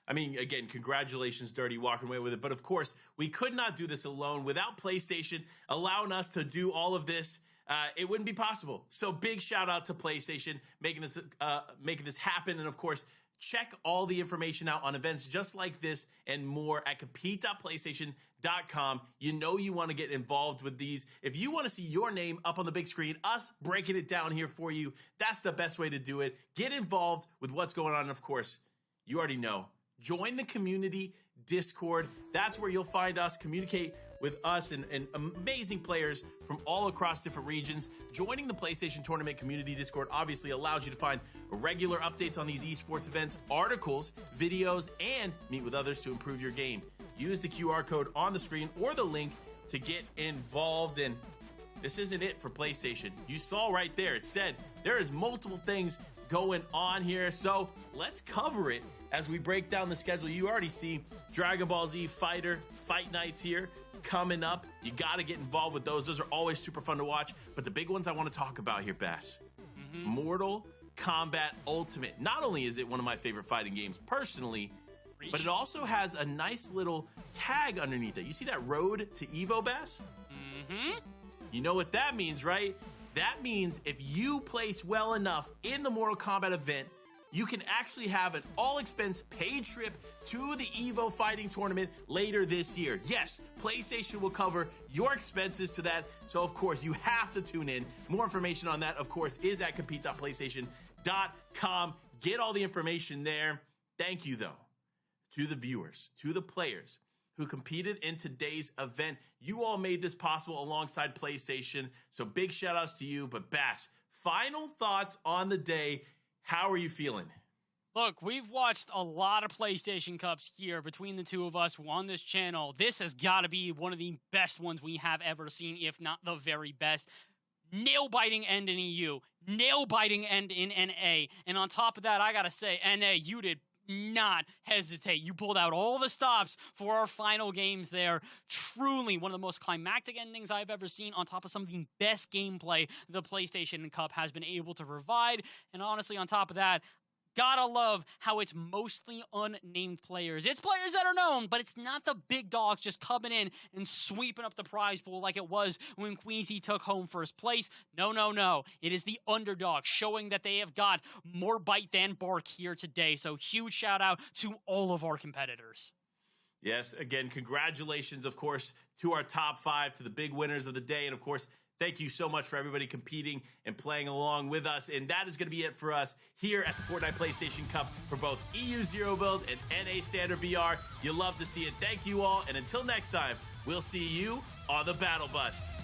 I mean, again, congratulations, Dirty, walking away with it. But of course, we could not do this alone. Without PlayStation allowing us to do all of this, it wouldn't be possible. So big shout out to PlayStation making this happen. And of course, check all the information out on events just like this and more at compete.playstation.com. You know you want to get involved with these. If you want to see your name up on the big screen, us breaking it down here for you, that's the best way to do it. Get involved with what's going on. And of course, you already know. Join the community Discord. That's where you'll find us, communicate with us and amazing players from all across different regions. Joining the PlayStation Tournament Community Discord obviously allows you to find regular updates on these esports events, articles, videos, and meet with others to improve your game. use the QR code on the screen or the link to get involved. And this isn't it for PlayStation. You saw right there, it said there is multiple things going on here. So let's cover it as we break down the schedule. You already see Dragon Ball Z Fighter Fight Nights here coming up. You got to get involved with those. Those are always super fun to watch. But the big ones I want to talk about here, Bass. Mortal Kombat Ultimate. Not only is it one of my favorite fighting games personally, but it also has a nice little tag underneath it. You see that road to Evo, Bass? You know what that means, right? That means if you place well enough in the Mortal Kombat event, you can actually have an all-expense paid trip to the Evo fighting tournament later this year. Yes, PlayStation will cover your expenses to that, so of course you have to tune in. More information on that, of course, is at compete.playstation.com. Get all the information there. Thank you, though, to the viewers, to the players who competed in today's event. You all made this possible alongside PlayStation, so big shout-outs to you. But Bass, final thoughts on the day. How are you feeling? Look, we've watched a lot of PlayStation Cups here between the two of us on this channel. This has got to be one of the best ones we have ever seen, if not the very best. Nail-biting end in EU, nail-biting end in NA, and on top of that, I gotta say, NA, you did not hesitate. You pulled out all the stops for our final games there. Truly one of the most climactic endings I've ever seen, on top of some of the best gameplay the PlayStation Cup has been able to provide. And honestly, on top of that, gotta love how it's mostly unnamed players. It's players that are known, but it's not the big dogs just coming in and sweeping up the prize pool like it was when Queasy took home first place. No, no, no. It is the underdog showing that they have got more bite than bark here today. So huge shout out to all of our competitors. Yes, again, congratulations, of course, to our top 5, to the big winners of the day. And of course, thank you so much for everybody competing and playing along with us. And that is going to be it for us here at the Fortnite PlayStation Cup for both EU Zero Build and NA Standard BR. You'll love to see it. Thank you all. And until next time, we'll see you on the Battle Bus.